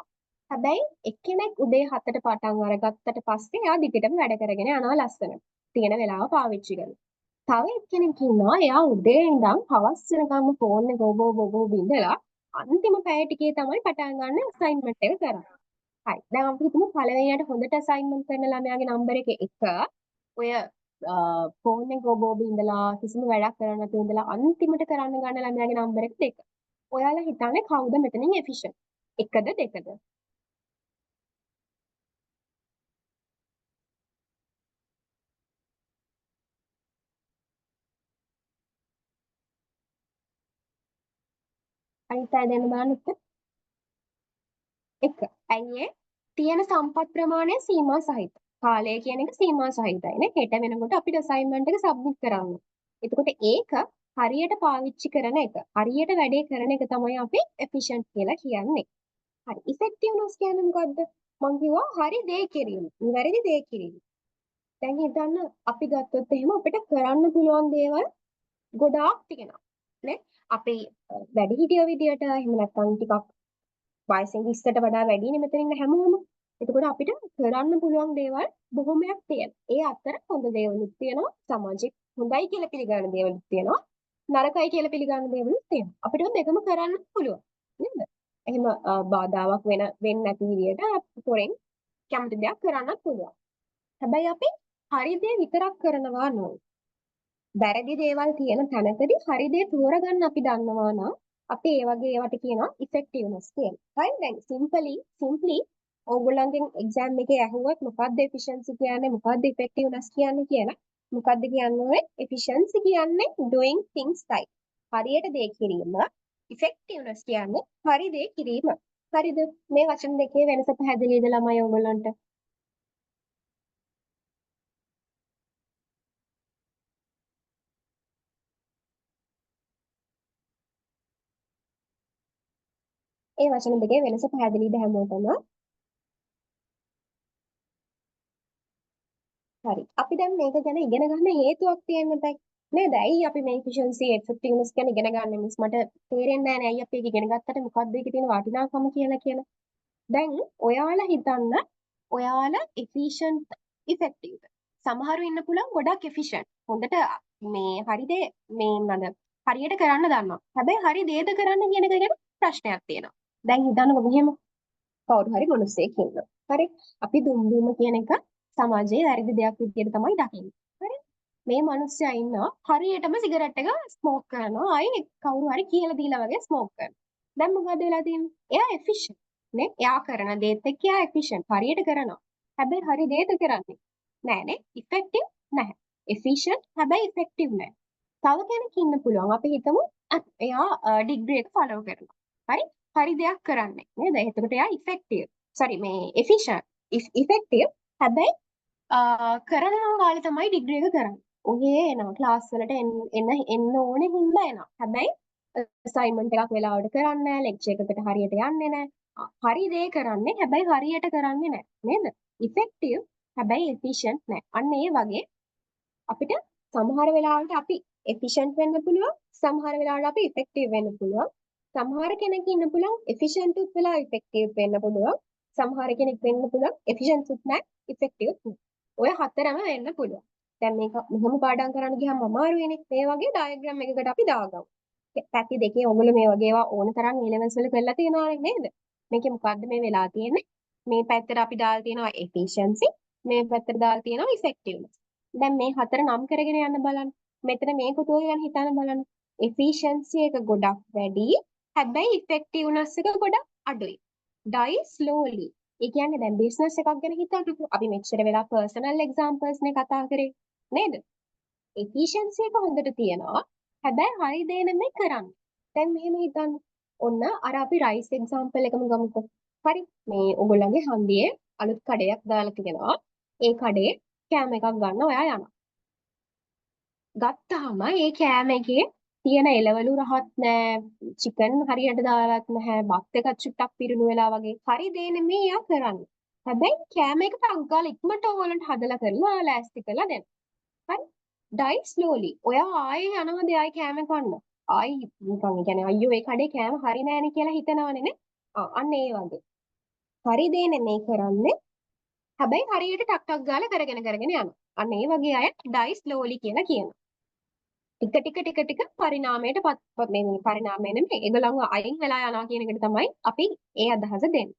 හැබැයි එක්කෙනෙක් උදේ 7ට පටන් අරගත්තට පස්සේ එයා දිගටම වැඩ කරගෙන යනවා ලස්සනට. තියෙන වෙලාව පාවිච්චි කරලා. තව එක්කෙනෙක් ඉන්නවා එයා උදේ ඉඳන් හවස් වෙනකම් ෆෝන් එක ඔබ ඉඳලා අන්තිම පැය ටිකේ තමයි පටන් ගන්න අසයින්මන්ට් එක කරන්නේ. හරි. දැන් අපි හිතමු පළවෙනියට හොඳට අසයින්මන්ට් කරන ළමයාගේ නම්බර එක 1. ඔය ෆෝන් එක ඔබ ඉඳලා කිසිම වැඩක් කරන්නේ නැතුව ඉඳලා අන්තිමට කරන්න ගන්න ළමයාගේ නම්බර එක 2. ඔයාලා හිතන්නේ කවුද මෙතනින් efficient? 1ද 2ද? අනිත් අය දෙන්න බලන්න උත්තර. 1. ඇයි ඒ? තියෙන සම්පත් ප්‍රමාණය සීමා සහිතයි. කාලය කියන එක සීමා සහිතයි නේ. හෙට වෙනකොට අපිට අසයින්මන්ට් එක සබ්මිට් කරන්න. එතකොට ඒක හරියට පාවිච්චි කරන එක, හරියට වැඩේ කරන එක තමයි අපි efficient කියලා කියන්නේ. හරි. effectiveness කියන්නේ මොකද්ද? මම කිව්වා හරි දේ කිරීම. නිවැරදි දේ කිරීම. දැන් හිතන්න අපි ගත්තොත් එහෙම අපිට කරන්න පුළුවන් දේවල් ගොඩාක් තියෙනවා. නේ? අපි වැඩිහිටියෝ විදියට එහෙම නැත්නම් ටිකක් වයසෙන් 20ට වඩා වැඩිනේ මෙතන ඉන්න හැමෝම. එතකොට අපිට කරන්න පුළුවන් දේවල් බොහොමයක් තියෙනවා. ඒ අතර හොඳ දේවලුත් තියෙනවා. සමාජෙ හොඳයි කියලා පිළිගන්න දේවලුත් තියෙනවා. නරකයි කියලා පිළිගන්න දේවලුත් තියෙනවා. අපිට දෙකම කරන්න පුළුවන්. නේද? එහෙම බාධාවක් වෙන්නේ නැති විදියට පොරෙන් කැමති දෙයක් කරන්නත් පුළුවන්. හැබැයි අපි හරි දේ විතරක් කරනවා නෙවෙයි. වැරදි දේවල් තියෙන තැනකදී හරි දේ තෝරගන්න අපි දන්නවා නම් අපි ඒ වගේ ඒවට කියනවා effectiveness කියලා. right? දැන් simply ඕගොල්ලන්ගෙන් exam එකේ අහුවත් මොකක්ද efficiency කියන්නේ මොකක්ද effectiveness කියන්නේ කියලා. මොකක්ද කියන්නේ? efficiency කියන්නේ doing things right. හරියට දේ කිරීම. effectiveness කියන්නේ හරි දේ කිරීම. හරිද? මේ වචන දෙකේ වෙනස පැහැදිලිද ළමයි ඕගොල්ලන්ට? ඒ වචන දෙකේ වෙනස පැහැදිලිද හැමෝටම? හරි. අපි දැන් මේක ගැන ඉගෙන ගන්න හේතුවක් තියෙන්න බෑ. නේද? ඇයි අපි මේ efficiency effectiveness ගැන ඉගෙන ගන්න මිස් මට තේරෙන්නේ නැහැ නේ ඇයි අපි ඒක ඉගෙන ගත්තට මොකක්ද ඒකේ තියෙන වටිනාකම කියලා. දැන් ඔයාලා හිතන්න ඔයාලා efficient effective. සමහරු ඉන්න පුළුවන් ගොඩක් efficient. හොඳට මේ හරි දේ මේ නේද? හරියට කරන්න දන්නවා. හැබැයි හරි දේද කරන්න කියන එක ගැන ප්‍රශ්නයක් තියෙනවා. දැන් හිතන්නකො මෙහෙම කවුරු හරි මිනිස්සෙක් ඉන්නවා. හරි. අපි දුම්බීම කියන එක සමාජයේ වැරදි දෙයක් විදියට තමයි දකින්නේ. හරි. මේ මිනිස්සයා ඉන්නවා හරියටම සිගරට් එක ස්මෝක් කරනවා. ආයි කවුරු හරි කියලා දීලා වගේ ස්මෝක් කරනවා. දැන් මොකද වෙලා තියෙන්නේ? එයා efficient නේ. එයා කරන දේත් එක්ක එයා efficient. හරියට කරනවා. හැබැයි හරි දේද කරන්නේ නෑනේ. effective නැහැ. efficient හැබැයි effective නැහැ. තව කෙනෙක් ඉන්න පුළුවන්. අපි හිතමු එයා ඩිග්‍රී එක ෆලෝ කරනවා. හරි? හරි දෙයක් කරන්නේ නේද? එතකොට එයා effective. sorry මේ efficient. effective හැබැයි කරනවා කාලේ තමයි ඩිග්‍රී එක කරන්නේ. ඔහේ එනවා ක්ලාස් වලට එන්න ඕනේ හින්දා එනවා. හැබැයි අසයින්මන්ට් එකක් වෙලාවට කරන්නේ නැහැ. ලෙක්චර් එකකට හරියට යන්නේ නැහැ. හරි දේ කරන්නේ හැබැයි හරියට කරන්නේ නැහැ. නේද? effective හැබැයි efficient නැහැ. අන්න ඒ වගේ අපිට සමහර වෙලාවට අපි efficient වෙන්න පුළුවන්. සමහර වෙලාවට අපි effective වෙන්න පුළුවන්. සමහර කෙනෙක් ඉන්න පුළුවන් efficient උත් වෙලා effective වෙන්න පුළුවන්. සමහර කෙනෙක් වෙන්න පුළුවන් efficient උත් නැහැ effective උත් නැහැ. ඔය හතරම වෙන්න පුළුවන්. දැන් මේක මෙහෙම පාඩම් කරන්න ගියාම අමාරුයිනේ. මේ වගේ ඩයග්‍රෑම් එකකට අපි දාගමු. පැති දෙකේ ඔයගොල්ලෝ මේ වගේ ඒවා ඕන තරම් A levels වල කරලා තියෙනවානේ නේද? මේකේ මොකද්ද මේ වෙලා තියෙන්නේ? මේ පැත්තට අපි දාලා තියෙනවා efficiency, මේ පැත්තට දාලා තියෙනවා effectiveness. දැන් මේ හතර නම් කරගෙන යන්න බලන්න. මෙතන මේ කොටුව ගැන හිතන්න බලන්න. efficiency එක ගොඩක් වැඩි. හැබැයි effectiveness එක ගොඩක් අඩුයි. die slowly. ඒ කියන්නේ දැන් බිස්නස් එකක් ගැන හිතන්නකෝ. අපි මෙච්චර වෙලා personal examples නේ කතා කරේ. නේද? efficiency එක හොඳට තියෙනවා. හැබැයි හරි දේ නෙමෙයි කරන්නේ. දැන් මෙහෙම හිතන්න. ඔන්න අර අපි rice example එකම ගමුකෝ. හරි. මේ ඔයගොල්ලන්ගේ හන්දියේ අලුත් කඩයක් දාලා තියෙනවා. ඒ කඩේ කෑම එකක් ගන්න ඔයා යනවා. ගත්තාම ඒ කෑම එකේ තියෙන එළවලු රහත් නෑ, චිකන් හරියට දාලත් නැහැ, බත් එකත් චුට්ටක් පිරුණු වෙලා වගේ. හරි දේ නෙමෙයි එයා කරන්නේ. හැබැයි කෑම එක ටක් ගාලා ඉක්මනට ඕගොල්ලන්ට හදලා කරලා ලෑස්ති කරලා දෙන්න. හරි? die slowly. ඔයා ආයේ යනවද ආයේ කෑම කන්න? ආයි නිකන් ඒ කියන්නේ අයියෝ ඒ කඩේ කෑම හරි නෑනේ කියලා හිතනවනේ නේ. අන්න ඒ වගේ. හරි දේ නෙමෙයි කරන්නේ. හැබැයි හරියට ටක් ටක් ගාලා කරගෙන යනවා. අන්න ඒ වගේ අය die slowly කියලා කියනවා. ටික පරිණාමයට මේ පරිණාමය නෙමෙයි ඒගොල්ලන්ව අයින් වෙලා යනවා කියන එකට තමයි අපි ඒ අදහස දෙන්නේ.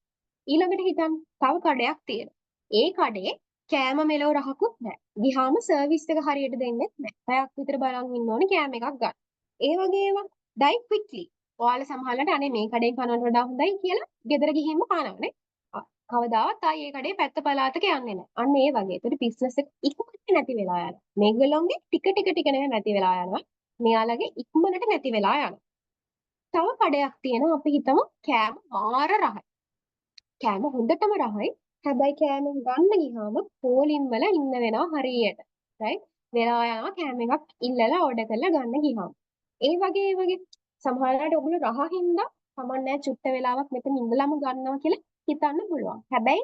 ඊළඟට හිතන්න තව කඩයක් තියෙනවා. ඒ කඩේ කෑම මෙලෝ රහකුත් නැහැ. ගිහාම සර්විස් එක හරියට දෙන්නෙත් නැහැ. පැයක් විතර බලන් ඉන්න ඕනේ කෑම එකක් ගන්න. ඒ වගේ ඒවා die quickly. ඔයාලා සමහරවිට අනේ මේ කඩේ කනවට වඩා හොඳයි කියලා ගෙදර ගිහින්ම කනවනේ. කවදාවත් ආයේ ඒ කඩේ පැත්ත පළාතක යන්නේ නැහැ. අන්න ඒ වගේ. ඒතර බිස්නස් එක ඉක්මනට නැති වෙලා යනවා. මේගොල්ලෝගේ ටික නෙවෙයි නැති වෙලා යනවා. මෙයාලගේ ඉක්මනට නැති වෙලා යනවා. තව කඩයක් තියෙනවා අපි හිතමු කෑම මාර රහයි. කෑම හොඳටම රහයි. හැබැයි කෑම ගන්න ගියාම පෝලිම් වල ඉන්න වෙනවා හරියට. right? වෙලා යනවා කෑම එකක් ඉල්ලලා ඕඩර් කරලා ගන්න ගියාම. ඒ වගේ සමහරවිට ඔයගොල්ලෝ රහින්දා කමන්නේ චුට්ට වෙලාවක් මෙතන ඉඳලාම ගන්නවා කියලා හිතන්න පුළුවන්. හැබැයි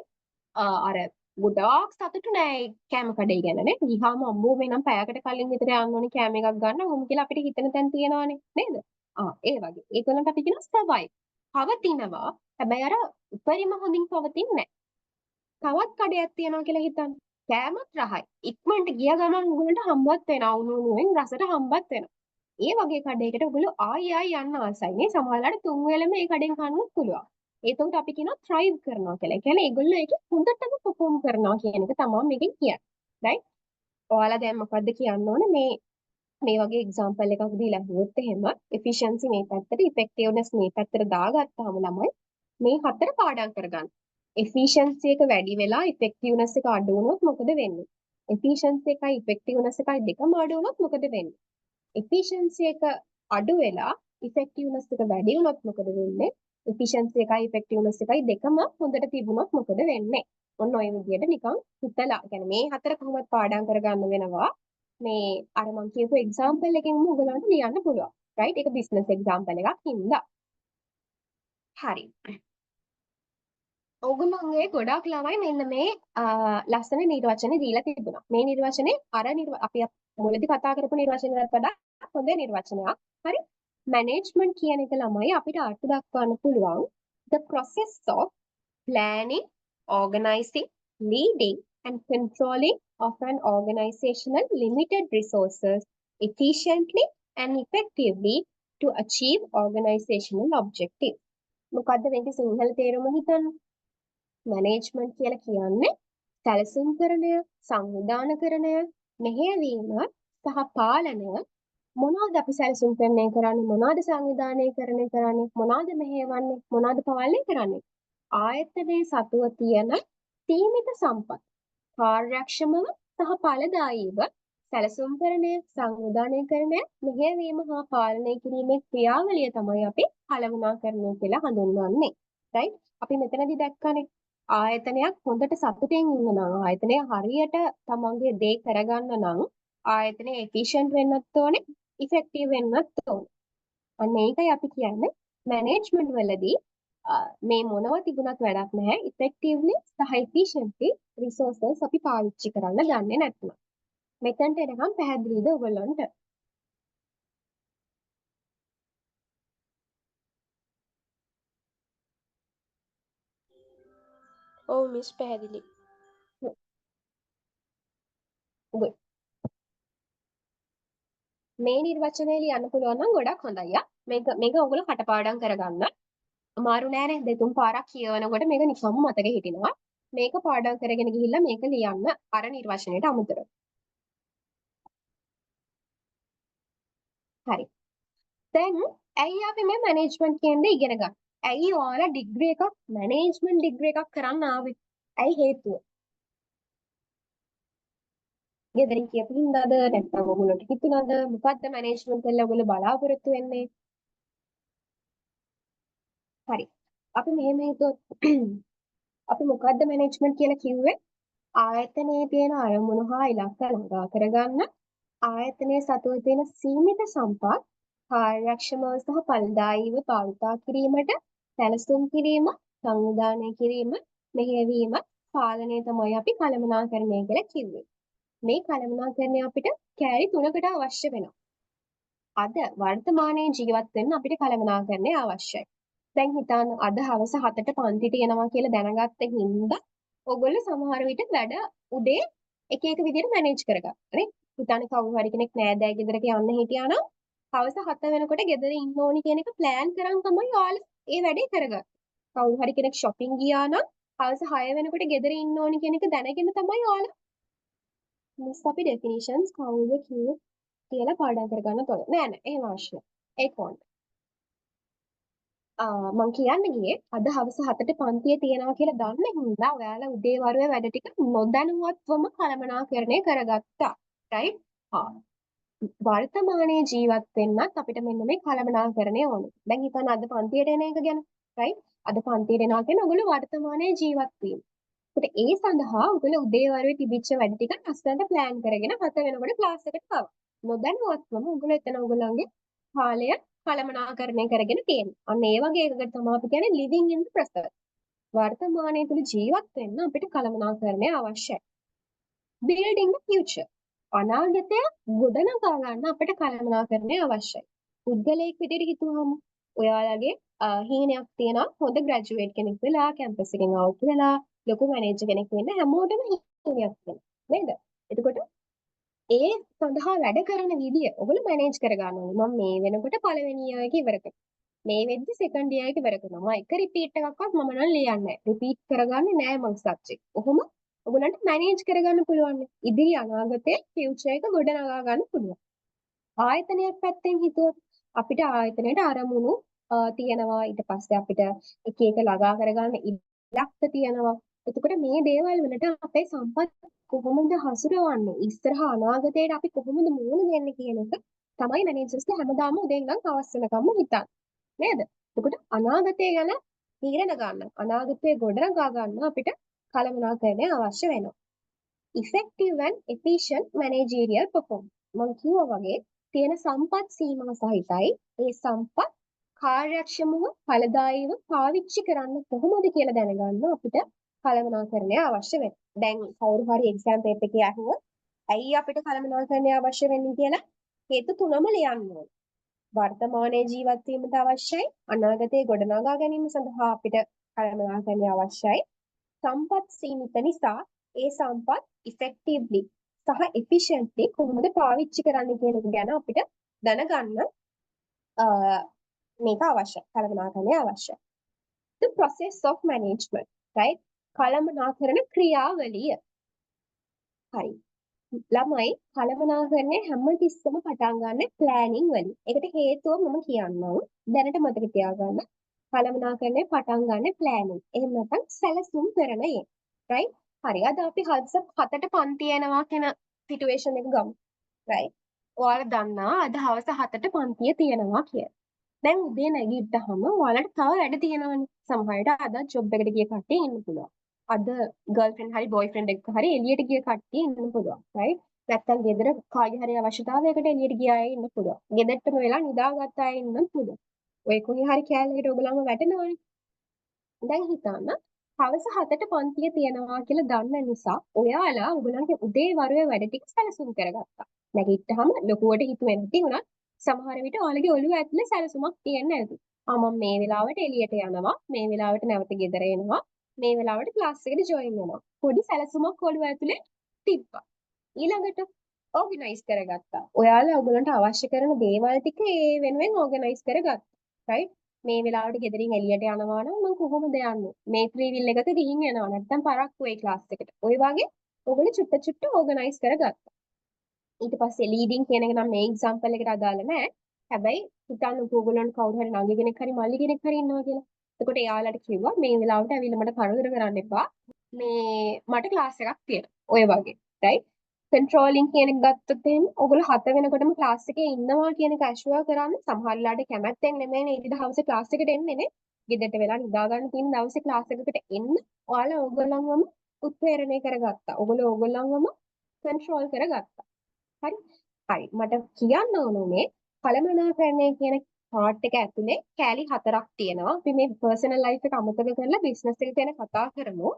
අර ගොඩාක් සතුටු නෑ ඒ කෑම කඩේ ගැන නේ. ගිහාම අම්මෝ වෙනම් පැයකට කලින් විතර යන්න ඕනේ කෑම එකක් ගන්න. ඔහොම කියලා අපිට හිතෙන තැන් තියෙනවානේ නේද? ඒ වගේ. ඒගොල්ලන්ට අපි කියන survive. පවතිනවා. හැබැයි අර උපරිම හොඳින් පවතින්නේ නෑ. තවත් කඩයක් තියෙනවා කියලා හිතන්න. කෑමත් රහයි. ඉක්මනට ගිය ගමන් උගලන්ට හම්බවත් වෙනවා. උණුවෙන් රසට හම්බවත් වෙනවා. ඒ වගේ කඩේකට ඔයගොල්ලෝ ආයි යන්න ආසයි නේ. සමහරවිට තුන් වෙලම ඒ කඩෙන් කන්නත් පුළුවන්. ඒකට අපි කියනවා thrive කරනවා කියලා. ඒ කියන්නේ ඒගොල්ලෝ ඒකේ හොඳටම perform කරනවා කියන එක තමයි මේකෙන් කියන්නේ. right? ඔයාලා දැන් මොකද්ද කියන්න ඕනේ මේ වගේ example එකක් දීලා හුවොත් එහෙම efficiency මේ පැත්තට effectiveness මේ පැත්තට දාගත්තාම ළමයි මේ හතර පාඩම් කරගන්න. efficiency එක වැඩි වෙලා effectiveness එක අඩු වුණොත් මොකද වෙන්නේ? efficiency එකයි effectiveness එකයි දෙකම අඩු වුණොත් මොකද වෙන්නේ? efficiency එක අඩු වෙලා effectiveness එක වැඩි වුණොත් මොකද වෙන්නේ? efficiency එකයි effectiveness එකයි දෙකම හොඳට තිබුණොත් මොකද වෙන්නේ? ඔන්න ඔය විදිහට නිකන් හිතලා, يعني මේ හතර කොහොමද පාඩම් කරගන්න වෙනවා. මේ අර මම කියපු example එකෙන්ම ඔයගලන්ට ලියන්න පුළුවන්. right? ඒක business example එකක් හින්දා. හරි. ඔයගොල්ලන්ගේ ගොඩාක් ළමයි මෙන්න මේ ලස්සන නිර්වචන දීලා තිබුණා. මේ නිර්වචනේ අපි මුලදී කතා කරපු නිර්වචනයට වඩා හොඳ නිර්වචනයක්. හරි. මැනේජ්මන්ට් කියන එක ළමයි අපිට අර්ථ දක්වන්න පුළුවන් the process of planning, organizing, leading and controlling of an organizational limited resources efficiently and effectively to achieve organizational objectives. මොකද්ද මේකේ සිංහල තේරුම හිතන්න? මැනේජ්මන්ට් කියලා කියන්නේ සැලසුම්කරණය, සංවිධානකරණය, මෙහෙයවීම සහ පාලනය. මොනවද අපි සැලසුම්කරණය කරන්නේ? මොනවද සංවිධානය කරන්නේ? මොනවද මෙහෙයවන්නේ? මොනවද පාලනය කරන්නේ? ආයතනයේ සතුව තියෙන සීමිත සම්පත් කාර්යක්ෂමව සහ ඵලදායීව සැලසුම්කරණය, සංවිධානයකරණය, මෙහෙයවීම හා පාලනය කිරීමේ ක්‍රියාවලිය තමයි අපි කළමනාකරණය කියලා හඳුන්වන්නේ. right? අපි මෙතනදී දැක්කනේ ආයතනයක් හොඳට සතුටින් ඉන්න නම් ආයතනය හරියට තමන්ගේ දේ කරගන්න නම් ආයතනය efficient වෙන්නත් ඕනේ, effective වෙන්නත් ඕනේ. අන්න ඒකයි අපි කියන්නේ මැනේජ්මන්ට් වලදී මේ මොනවා තිබුණත් වැඩක් නැහැ. effectively සහ efficiently resources අපි පාවිච්චි කරන්න දන්නේ නැත්නම්. මෙතනට එනකම් පැහැදිලිද ඔයගොල්ලන්ට? ඔව් මිස් පැහැදිලි. good. මේ නිර්වචනය ලියන්න පුළුවන් නම් ගොඩක් හොඳයි. මේක ඔයගොල්ලෝ කටපාඩම් කරගන්න. අමාරු නෑනේ දෙතුන් පාරක් කියවනකොට මේක නිකම්ම මතක හිටිනවා. මේක පාඩම් කරගෙන ගිහිල්ලා මේක ලියන්න අර නිර්වචනයට අමතරව. හරි. දැන් ඇයි අපි මේ මැනේජ්මන්ට් කියන දේ ඉගෙන ගන්න? ඇයි ඔයාලා ඩිග්‍රී එකක් මැනේජ්මන්ට් ඩිග්‍රී එකක් කරන්න ආවේ? ඇයි හේතුව? ගෙදරින් කියපු හින්දාද නැත්නම් ඔයගොල්ලෝට හිතුණාද මොකද්ද මැනේජ්මන්ට් කරලා ඔයගොල්ලෝ බලාපොරොත්තු වෙන්නේ? හරි. අපි මෙහෙම හිතුවොත් අපි මොකද්ද මැනේජ්මන්ට් කියලා කිව්වේ? ආයතනයේ තියෙන අරමුණු හා ඉලක්ක ළඟා කරගන්න ආයතනයේ සතුව තියෙන සීමිත සම්පත් කාර්යක්ෂමව සහ ඵලදායීව භාවිතා කිරීමට සැලසුම් කිරීම, සංවිධානය කිරීම, මෙහෙයවීම, පාලනය තමයි අපි කළමනාකරණය කියලා කිව්වේ. මේ කළමනාකරණය අපිට කෑලි 3කට අවශ්‍ය වෙනවා. අද වර්තමානයේ ජීවත් වෙන්න අපිට කළමනාකරණය අවශ්‍යයි. දැන් හිතන්න අද හවස 7ට පන්තිට එනවා කියලා දැනගත්ත හින්දා ඔයගොල්ලෝ සමහර විට වැඩ උදේ එක එක විදිහට මැනේජ් කරගන්න. නේ? හිතන්න කවුරු හරි කෙනෙක් නෑදෑ ගෙදරට යන්න හිටියා නම් හවස 7 වෙනකොට ගෙදර ඉන්න ඕනි කියන එක ප්ලෑන් කරන් තමයි ඔයාලා ඒ වැඩේ කරගන්නේ. කවුරු හරි කෙනෙක් shopping ගියා නම් හවස 6 වෙනකොට ගෙදර ඉන්න ඕනි කියන එක දැනගෙන තමයි ඔයාලා මිස් අපි definitions කවුද කිව්වේ කියලා පාඩම් කරගන්න ඕනේ. නෑ එහෙම අවශ්‍ය නෑ. ඒක ඕනේ. මං කියන්න ගියේ අද හවස 7ට පන්තිය තියනවා කියලා දන්න හින්දා ඔයාලා උදේ වරුවේ වැඩ ටික නොදැනුවත්වම කළමනාකරණය කරගත්තා. right? වර්තමානයේ ජීවත් වෙන්නත් අපිට මෙන්න මේ කළමනාකරණය ඕනේ. දැන් හිතන්න අද පන්තියට එන එක ගැන. right? අද පන්තියට එනවා කියන්නේ ඔයගොල්ලෝ වර්තමානයේ ජීවත් වීම. ඒකට ඒ සඳහා ඔයගොල්ලෝ උදේ වරුවේ තිබිච්ච වැඩ ටික අස්සන්ට ප්ලෑන් කරගෙන 7 වෙනකොට ක්ලාස් එකට ආවා. නොදැනුවත්වම ඔයගොල්ලෝ එතන ඔයගොල්ලන්ගේ කාලය කළමනාකරණය කරගෙන තියෙනවා. අන්න ඒ වගේ එකකට තමයි අපි කියන්නේ living in the present. වර්තමානයේ තුල ජීවත් වෙන්න අපිට කළමනාකරණය අවශ්‍යයි. building the future. අනාගතය ගොඩනගා ගන්න අපිට කළමනාකරණය අවශ්‍යයි. පුද්ගලයෙක් විදිහට හිතුවාම ඔයාලගේ හීනයක් තියෙනවා හොඳ ග්‍රැජුවේට් කෙනෙක් වෙලා කැම්පස් එකෙන් අවුට් වෙලා ලොකු මැනේජර් කෙනෙක් වෙන්න හැමෝටම හීනයක් තියෙනවා නේද? එතකොට ඒ සඳහා වැඩ කරන විදිය ඔයගොල්ලෝ මැනේජ් කරගන්න ඕනේ. මම මේ වෙනකොට පළවෙනි ඉයර් එක ඉවර කරනවා. මේ වෙද්දි සෙකන්ඩ් ඉයර් එක ඉවර කරනවා. මම එක රිපීට් එකක්වත් මම නම් ලියන්නේ නැහැ. රිපීට් කරගන්නේ නැහැ මම සබ්ජෙක්ට්. කොහොම ඔයගොල්ලන්ට මැනේජ් කරගන්න පුළුවන්. ඉදිරි අනාගතයේ ෆියුචර් එක ගොඩනගා ගන්න පුළුවන්. ආයතනයක් පැත්තෙන් හිතුවොත් අපිට ආයතනයට අරමුණු තියෙනවා. ඊට පස්සේ අපිට එක එක ළඟා කරගන්න ඉලක්ක තියෙනවා. එතකොට මේ දේවල් වලට අපේ සම්පත් කොහොමද හසුරවන්නේ? ඉස්සරහා අනාගතයට අපි කොහොමද මුහුණ දෙන්නේ කියන එක තමයි මැනේජර්ස්ලා හැමදාම උදේ ඉඳන් හවස වෙනකම්ම හිතන්නේ. නේද? එතකොට අනාගතය ගැන තීරණ ගන්න. අනාගතය ගොඩනගා ගන්න අපිට කළමනාකරණය අවශ්‍ය වෙනවා. effective and efficient managerial performance. මම කිව්වා වගේ තියෙන සම්පත් සීමා සහිතයි. ඒ සම්පත් කාර්යක්ෂමව ඵලදායීව පාවිච්චි කරන්න කොහොමද කියලා දැනගන්න අපිට කළමනාකරණය අවශ්‍ය වෙනවා. දැන් කවුරු හරි එක්සෑම් පේපර් එකේ අහුවොත් ඇයි අපිට කළමනාකරණය අවශ්‍ය වෙන්නේ කියලා හේතු තුනම ලියන්න ඕනේ. වර්තමානයේ ජීවත් වීමට අවශ්‍යයි, අනාගතයේ ගොඩනගා ගැනීම සඳහා අපිට කළමනාකරණය අවශ්‍යයි. සම්පත් සීමිත නිසා ඒ සම්පත් effectively සහ efficiently කොහොමද පාවිච්චි කරන්න කියන එක ගැන අපිට දැනගන්න මේක අවශ්‍යයි. කළමනාකරණය අවශ්‍යයි. The process of management, right? කළමනාකරණ ක්‍රියාවලිය. හරි. ළමයි කළමනාකරණය හැමතිස්සම පටන් ගන්න ප්ලෑනින් වලින්. ඒකට හේතුව මම කියන්නම්. දැනට මතක තියාගන්න. කළමනාකරණය පටන් ගන්න ප්ලෑනින්. එහෙම නැත්නම් සැලසුම් කරනයෙන්. right? හරි. අද අපි හදස 7ට පන්ති යනවා කියන සිටුේෂන් එක ගමු. right? ඔයාලා දන්නා අද හවස 7ට පන්තිය තියෙනවා කියලා. දැන් උදේ නැගිට්ටහම ඔයාලට තව වැඩ තියෙනවනේ. සමහර විට අද ජොබ් එකට ගිය කට්ටිය ඉන්න පුළුවන්. අද ගර්ල්ෆ්‍රෙන්ඩ් හරි බොයිෆ්‍රෙන්ඩ් එක්ක හරි එළියට ගිය කට්ටිය ඉන්න පුළුවන්. right? නැත්තම් ගෙදර කාගේ හරි අවශ්‍යතාවයකට එළියට ගිය අය ඉන්න පුළුවන්. ගෙදරටම වෙලා නිදාගත් අය ඉන්න පුළුවන්. ඔය කොහේ හරි කෑල්ලකට ඔයගොල්ලන්ව වැටෙනවනේ. දැන් හිතන්න හවස 7ට පන්තිය තියෙනවා කියලා දන්න නිසා ඔයාලා ඔයගොල්ලන්ගේ උදේ වරුවේ වැඩ ටික සැලසුම් කරගත්තා. නැගිට්ටහම ලොකුවට හිතුවේ නැති වුණත් සමහර විට ඔයාලගේ ඔළුව ඇතුලේ සැලසුමක් තියෙන්න ඇති. මම මේ වෙලාවට එළියට යනවා, මේ වෙලාවට නැවත ගෙදර එනවා, මේ වෙලාවට ක්ලාස් එකට ජොයින් වෙනවා. පොඩි සැලසුමක් ඔළුව ඇතුලේ තිබ්බා. ඊළඟට ඕගනයිස් කරගත්තා. ඔයාලා ඔයගොල්ලන්ට අවශ්‍ය කරන දේවල් ටික ඒ වෙනුවෙන් ඕගනයිස් කරගත්තා. right? මේ වෙලාවට ගෙදරින් එළියට යනවා නම් මම කොහොමද යන්නේ? මේ ත්‍රිවිල් එකක ගිහින් යනවා නැත්නම් පරක්කු වෙයි ක්ලාස් එකට. ඔය වගේ ඔයගොල්ලෝ චුට්ට චුට්ට ඕගනයිස් කරගත්තා. ඊට පස්සේ ලීඩින් කියන එක නම් මේ එක්සැම්පල් එකට අදාළ නැහැ. හැබැයි හිතන්නකෝ ඔයගොල්ලන්ට කවුරු හරි නංගි කෙනෙක් හරි මල්ලි කෙනෙක් හරි ඉන්නවා කියලා. එතකොට එයාලට කිව්වා මේ වෙලාවට ඇවිල්ලා මට කරදර කරන්න එපා. මේ මට ක්ලාස් එකක් තියෙනවා. ඔය වගේ. right? කන්ට්‍රෝලින් කියන එක ගත්තොත් එහෙනම් ඔයගොල්ලෝ 7 වෙනකොටම ක්ලාස් එකේ ඉන්නවා කියන එක ඇෂුවර් කරන්න සමහරලාට කැමැත්තෙන් නෙමෙයිනේ ඊට දවසේ ක්ලාස් එකට එන්නේ නේ. ගෙදරට වෙලා නිදා ගන්න තියෙන දවසේ ක්ලාස් එකකට එන්න ඔයාලා ඕගොල්ලන්වම උත්ප්‍රේරණය කරගත්තා. ඔයගොල්ලෝ ඕගොල්ලන්වම කන්ට්‍රෝල් කරගත්තා. හරි? හරි. මට කියන්න ඕනේ කළමනාකරණය කියන පාර්ට් එක ඇතුලේ කෑලි 4ක් තියෙනවා. අපි මේ පර්සනල් ලයිෆ් එක අමතක කරලා බිස්නස් එක ගැන කතා කරමු.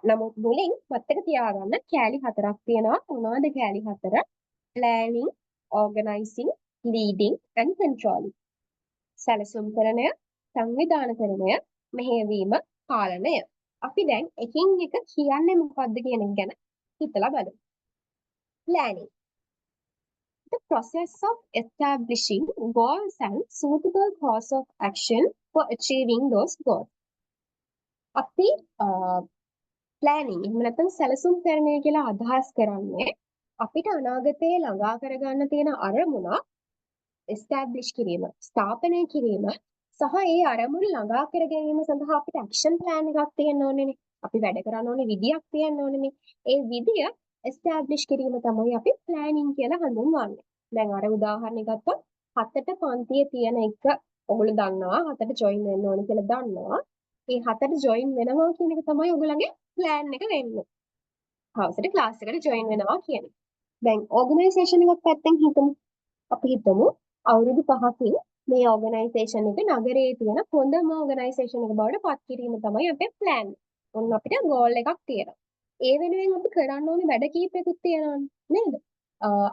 නමුත් මුලින් මතක තියාගන්න කෑලි 4ක් තියෙනවා. මොනවද කෑලි 4? planning, organizing, leading and controlling. සැලසුම්කරණය, සංවිධානකරණය, මෙහෙයවීම, පාලනය. අපි දැන් එකින් එක කියන්නේ මොකක්ද කියන එක ගැන හිතලා බලමු. planning. The process of establishing goals and suitable course of action for achieving those goals. අපි planning එහෙම නැත්නම් සැලසුම්කරණය කියලා අදහස් කරන්නේ අපිට අනාගතයේ ළඟා කරගන්න තියෙන අරමුණ establish කිරීම, ස්ථාපනය කිරීම සහ ඒ අරමුණ ළඟා කර ගැනීම සඳහා අපිට action plan එකක් තියෙන්න ඕනේනේ. අපි වැඩ කරන්න ඕනේ විදියක් තියෙන්න ඕනේනේ. ඒ විදිය establish කිරීම තමයි අපි planning කියලා හඳුන්වන්නේ. දැන් අර උදාහරණයක් ගත්තොත් 7ට පන්තිය තියෙන එක ඔයගොල්ලෝ දන්නවා 7ට join වෙන්න ඕනේ කියලා දන්නවා. ඒ 7ට join වෙනවා කියන එක තමයි ඔයගොල්ලන්ගේ plan එක වෙන්නේ. හවසට ක්ලාස් එකට join වෙනවා කියන එක. දැන් organisation එකක් පැත්තෙන් හිතමු. අපි හිතමු අවුරුදු 5කින් මේ organisation එක නගරයේ තියෙන හොඳම organisation එක බවට පත් කිරීම තමයි අපේ plan. ඔන්න අපිට goal එකක් තියෙනවා. ඒ වෙනුවෙන් අපි කරන්න ඕනේ වැඩ කීපයකුත් තියෙනවානේ නේද?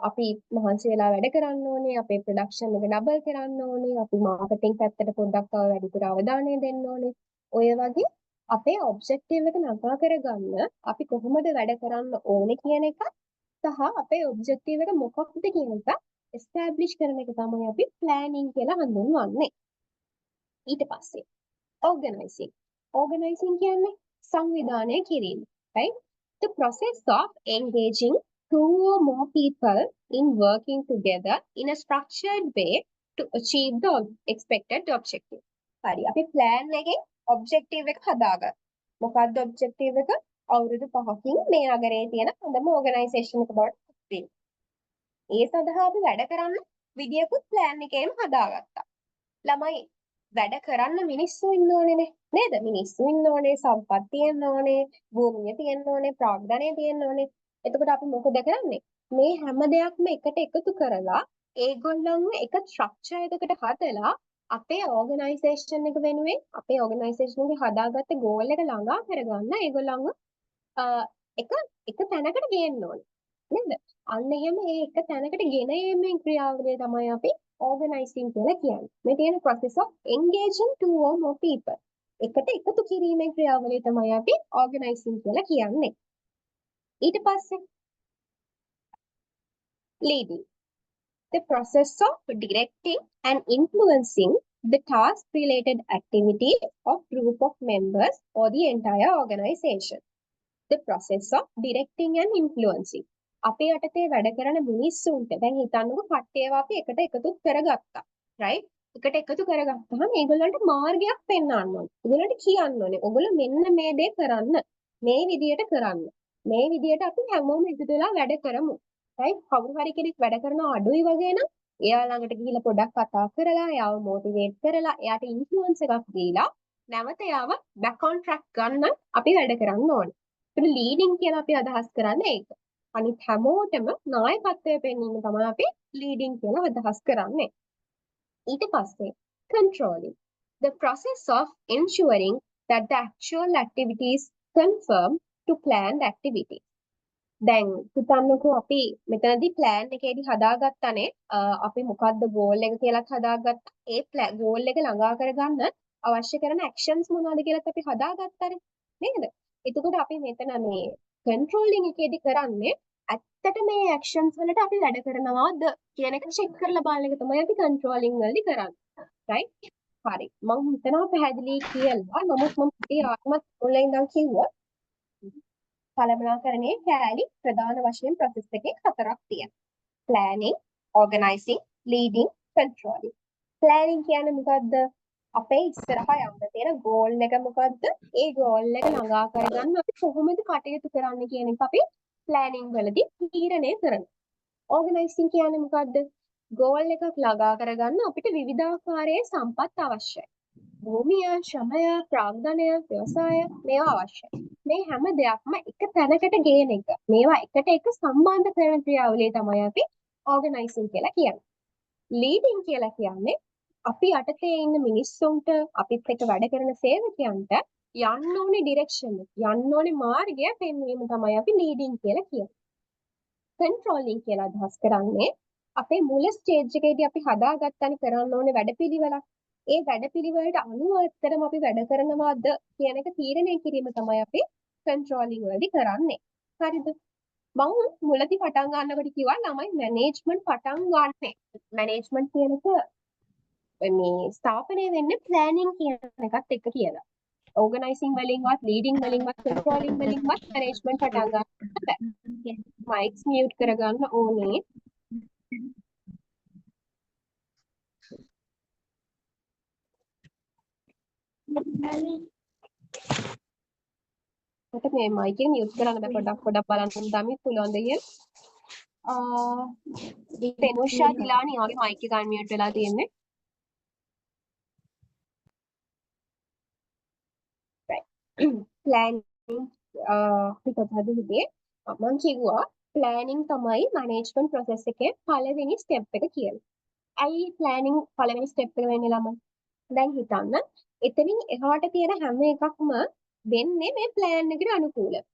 අපි මහන්සි වෙලා වැඩ කරන්න ඕනේ, අපේ production එක double කරන්න ඕනේ, අපි marketing පැත්තට පොඩ්ඩක් තව වැඩිපුර අවධානය දෙන්න ඕනේ. ඔය වගේ අපේ ඔබ්ජෙක්ටිව් එක නගා කරගන්න අපි කොහොමද වැඩ කරන්න ඕනේ කියන එක සහ අපේ ඔබ්ජෙක්ටිව් එක මොකක්ද කියන එක එස්ටැබ්ලිෂ් කරන එක තමයි අපි ප්ලෑනින් කියලා හඳුන්වන්නේ. ඊට පස්සේ organizing කියන්නේ සංවිධානය කිරීම. right? The process of engaging two or more people in working together in a structured way to achieve the expected objective. හරි අපි plan එකේ ඔබ්ජෙක්ටිව් එක හදාගන්න. මොකක්ද ඔබ්ජෙක්ටිව් එක? අවුරුදු 5කින් මේ නගරයේ තියෙන හොඳම ඕගනයිසේෂන් එක බවට පත් වීම. ඒ සඳහා අපි වැඩ කරන්න විදියකුත් plan එකේම හදාගත්තා. ළමයි වැඩ කරන්න මිනිස්සු ඉන්න ඕනේනේ නේද? මිනිස්සු ඉන්න ඕනේ, සම්පත් තියෙන්න ඕනේ, භූමිය තියෙන්න ඕනේ, ප්‍රාග්ධනය තියෙන්න ඕනේ. එතකොට අපි මොකද කරන්නේ? මේ හැම දෙයක්ම එකට එකතු කරලා ඒගොල්ලන්ව එක ස්ට්‍රක්චර් එකකට හදලා අපේ ඕගනයිසේෂන් එක වෙනුවෙන් අපේ ඕගනයිසේෂන් එකේ හදාගත්ත ගෝල් එක ළඟා කරගන්න ඒගොල්ලන්ව එක එක තැනකට ගේන්න ඕනේ. නේද? අන්න එහෙම ඒ එක තැනකට ගෙන ඒමේ ක්‍රියාවලිය තමයි අපි organizing කියලා කියන්නේ. මේ තියෙන process of engaging two or more people. එකට එකතු කිරීමේ ක්‍රියාවලිය තමයි අපි organizing කියලා කියන්නේ. ඊට පස්සේ leading. The process of directing and influencing the task-related activity of group of members or the entire organization. The process of directing and influencing. අපේ යටතේ වැඩ කරන මිනිස්සුන්ට දැන් හිතන්නකො කට්ටියව අපි එකට එකතු කරගත්තා. right? එකට එකතු කරගත්තාම ඒගොල්ලන්ට මාර්ගයක් පෙන්වන්න ඕනේ. ඒගොල්ලන්ට කියන්න ඕනේ. ඔයගොල්ලෝ මෙන්න මේ දේ කරන්න. මේ විදියට කරන්න. මේ විදියට අපි හැමෝම එකතු වෙලා වැඩ කරමු. right? කවුරු හරි කෙනෙක් වැඩ කරන අඩුයි වගේ නම් එයා ළඟට ගිහිල්ලා පොඩ්ඩක් කතා කරලා එයාව මොටිවේට් කරලා එයාට ඉන්ෆ්ලුවන්ස් එකක් දීලා නැවත එයාව back on track ගන්න අපි වැඩ කරන්න ඕනේ. ඒක ලීඩින් කියලා අපි අදහස් කරන්නේ ඒක. අනිත් හැමෝටම නායකත්වය පෙන්වීම තමයි අපි ලීඩින් කියලා අදහස් කරන්නේ. ඊට පස්සේ controlling. The process of ensuring that the actual activities conform to planned activity. දැන් හිතන්නකෝ අපි මෙතනදී plan එකේදී හදාගත්තානේ අපි මොකද්ද goal එක කියලාත් හදාගත්තා. ඒ goal එක ළඟා කරගන්න අවශ්‍ය කරන actions මොනවද කියලාත් අපි හදාගත්තානේ. නේද? එතකොට අපි මෙතන මේ controlling එකේදී කරන්නේ ඇත්තට මේ actions වලට අපි වැඩ කරනවාද කියන එක check කරලා බලන එක තමයි අපි controlling වලදී කරන්නේ. right? හරි. මම හිතනවා පැහැදිලි කියලා. නමුත් මම ඒ ආත්මත් මුලින් ඉඳන් කිව්වා. කළමනාකරණයේ කෑලි ප්‍රධාන වශයෙන් process එකේ හතරක් තියෙනවා. planning, organizing, leading, controlling. planning කියන්නේ මොකද්ද? අපේ ඉස්සරහා යන්න තියෙන goal එක මොකද්ද? ඒ goal එක ළඟා කරගන්න අපි කොහොමද කටයුතු කරන්න කියන එක අපි planning වලදී තීරණය කරනවා. organizing කියන්නේ මොකද්ද? goal එකක් ළඟා කරගන්න අපිට විවිධාකාරයේ සම්පත් අවශ්‍යයි. භූමිය, ශ්‍රමය, ප්‍රාග්ධනය, ව්‍යවසාය මේවා අවශ්‍යයි. මේ හැම දෙයක්ම එක තැනකට ගේන එක. මේවා එකට එක සම්බන්ධ කරන ක්‍රියාවලිය තමයි අපි organizing කියලා කියන්නේ. leading කියලා කියන්නේ අපි යටතේ ඉන්න මිනිස්සුන්ට අපිත් එක්ක වැඩ කරන සේවකයන්ට යන්න ඕනේ ඩිරෙක්ෂන් එක, යන්න ඕනේ මාර්ගය පෙන්වීම තමයි අපි leading කියලා කියන්නේ. controlling කියලා අදහස් කරන්නේ අපේ මුල ස්ටේජ් එකේදී අපි හදාගත්තනේ කරන්න ඕනේ වැඩපිළිවෙලක්. ඒ වැඩපිළිවෙලට අනුව ඇත්තටම අපි වැඩ කරනවාද කියන එක තීරණය කිරීම තමයි අපි controlling වලදී කරන්නේ. හරිද? මම මුලදී පටන් ගන්නකොට කිව්වා ළමයි මැනේජ්මන්ට් පටන් ගන්නනේ. මැනේජ්මන්ට් කියන එක මේ ස්ථාපනය වෙන්නේ planning කියන එකත් එක්ක කියලා. organizing වලින්වත් leading වලින්වත් controlling වලින්වත් management පටන් ගන්න බෑ. mics mute කරගන්න ඕනේ. මට මේ mic එක mute කරන්න බෑ. පොඩක් බලන්න දමිත් පුළුවන් දෙය. තෙනුෂා දිලානි ඔයාගේ mic එක unmute වෙලා තියෙන්නේ. planning පිටතද විදිහේ මම කිව්වා planning තමයි management process එකේ පළවෙනි step එක කියලා. ඇයි planning පළවෙනි step එක වෙන්නේ ළමයි? දැන් හිතන්න එතනින් එහාට තියෙන හැම එකක්ම වෙන්නේ මේ plan එකට අනුකූලව.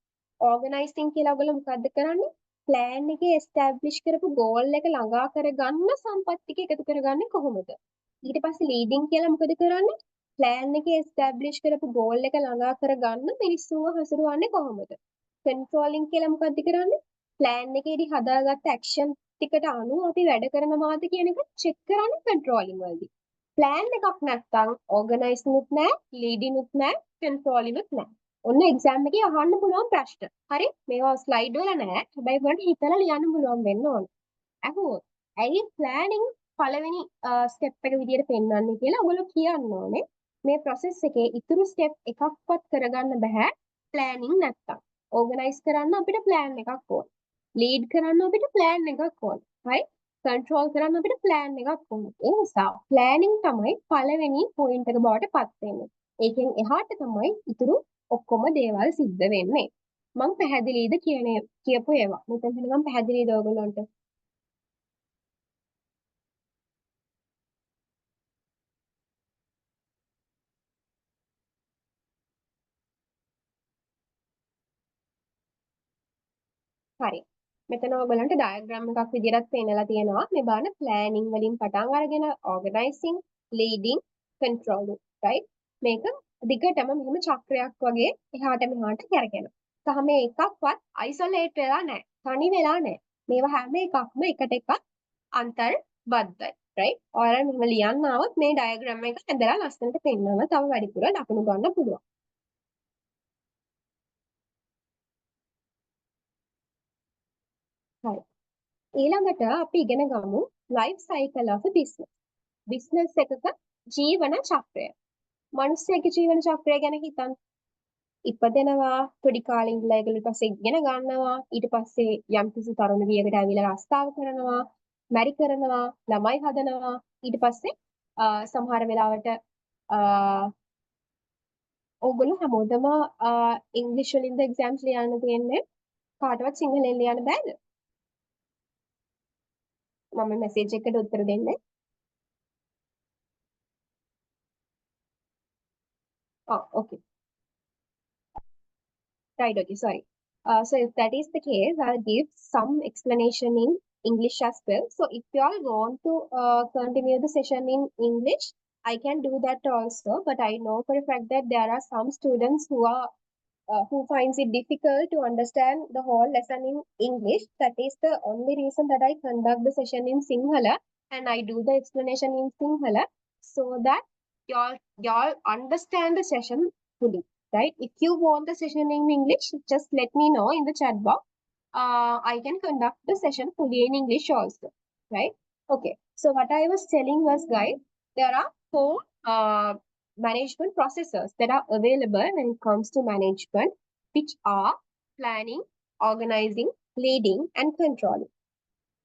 organizing කියලා ඔයගොල්ලෝ මොකද්ද කරන්නේ? plan එකේ establish කරපු goal එක ළඟා කරගන්න සම්පත් ටික එකතු කරගන්නේ කොහොමද? ඊට පස්සේ leading කියලා මොකද කරන්නේ? plan එකේ establish කරපු goal එක ළඟා කරගන්න මිනිස්සුන්ව හසුරුවන්නේ කොහොමද? controlling කියලා මොකද්ද කරන්නේ? plan එකේදී හදාගත්ත action ටිකට අනුව අපි වැඩ කරනවාද කියන එක check කරන්නේ controlling වලදී. plan එකක් නැත්නම් organizing උත් නැහැ, leading උත් නැහැ, controlling උත් නැහැ. ඔන්න exam එකේ අහන්න පුළුවන් ප්‍රශ්න. හරි? මේවා slide වල නැහැ. හැබැයි ඔයාලට හිතලා ලියන්න පුළුවන් වෙන්න ඕන. අහුවොත් ඇයි planning පළවෙනි step එක විදියට පෙන්වන්නේ කියලා ඔයගොල්ලෝ කියන්න ඕනේ. මේ process එකේ ඉතුරු step එකක්වත් කරගන්න බෑ planning නැත්තම්. organize කරන්න අපිට plan එකක් ඕන. lead කරන්න අපිට plan එකක් ඕන. right? control කරන්න අපිට plan එකක් ඕන. ඒ නිසා planning තමයි පළවෙනි point එක බවට පත් වෙන්නේ. ඒකෙන් එහාට තමයි ඉතුරු ඔක්කොම දේවල් සිද්ධ වෙන්නේ. මම පැහැදිලිද කියපු ඒවා. මෙතන නිකන් පැහැදිලිද ඔයගොල්ලන්ට? හරි. මෙතන ඔයගලන්ට ඩයග්‍රෑම් එකක් විදිහට පේනලා තියෙනවා. මේ බලන්න ප්ලෑනින් වලින් පටන් අරගෙන ඕගනයිසිං, ලීඩින්, කන්ට්‍රෝලින්, right? මේක දිගටම මෙහෙම චක්‍රයක් වගේ එහාට මෙහාට කරගෙනවා. සහ මේ එකක්වත් අයිසොලේට් වෙලා නැහැ. තනි වෙලා නැහැ. මේවා හැම එකක්ම එකට එකක් අන්තර්බද්ධයි. right? ඔයාලා මෙහෙම ලියන්න આવොත් මේ ඩයග්‍රෑම් එක ඇඳලා ලස්සනට පෙන්නනවා. තව වැඩිපුර ලකුණු ගන්න පුළුවන්. හරි. ඊළඟට අපි ඉගෙන ගමු life cycle of a business. business එකක ජීවන චක්‍රය. මිනිස්සෙගේ ජීවන චක්‍රය ගැන හිතන්න. ඉපදෙනවා, පොඩි කාලේ ඉඳලා ඒගොල්ලෝ ඊට පස්සේ ඉගෙන ගන්නවා, ඊට පස්සේ යම්කිසි තරුණ වියකට ඇවිල්ලා රස්තාව කරනවා, මැරි කරනවා, ළමයි හදනවා, ඊට පස්සේ සමහර වෙලාවට ඕගොල්ලෝ හැමෝටම ඉංග්‍රීසි වලින්ද එක්සෑම්ස් ලියන්න තියෙන්නේ. කාටවත් සිංහලෙන් ලියන්න බෑද? මම මෙසේජ් එකට උත්තර දෙන්නේ. Okay. Right, okay, sorry. So if that is the case, I'll give some explanation in English as well. So if you all want to continue the session in English, I can do that also. But I know for a fact that there are some students who finds it difficult to understand the whole lesson in English. That is the only reason that I conduct the session in Sinhala and I do the explanation in Sinhala so that y'all understand the session fully, right? If you want the session in English, just let me know in the chat box. I can conduct the session fully in English also, right? Okay. So what I was telling was, guys, there are 4 management processes that are available when it comes to management, which are planning, organizing, leading, and controlling.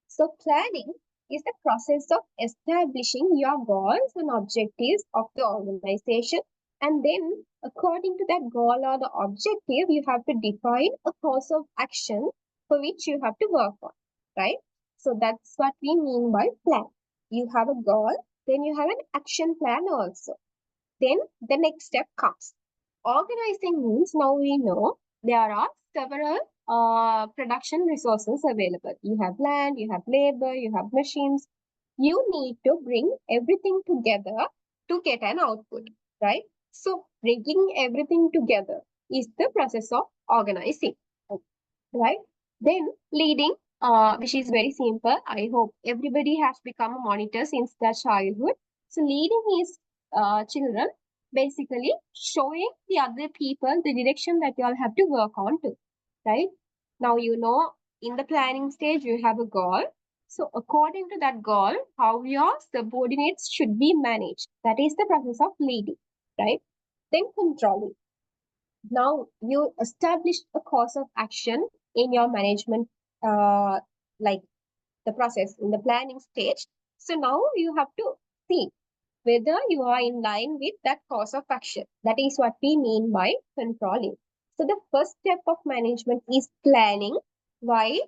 So planning is the process of establishing your goals and objectives of the organization. And then according to that goal or the objective, you have to define a course of action for which you have to work on, right? So that's what we mean by plan. You have a goal, then you have an action plan also. Then the next step comes. Organizing means now we know there are several production resources available. You have land, you have labor, you have machines. You need to bring everything together to get an output, right? So bringing everything together is the process of organizing, right? Then leading, which is very simple. I hope everybody has become a monitor since their childhood. So leading is children basically showing the other people the direction that you all have to work on to, right? Now you know in the planning stage you have a goal. So according to that goal, how your subordinates should be managed. That is the process of leading, right? Then controlling. Now you established a course of action in your management, like the process in the planning stage. So now you have to see whether you are in line with that course of action. That is what we mean by controlling. So the first step of management is planning. Why?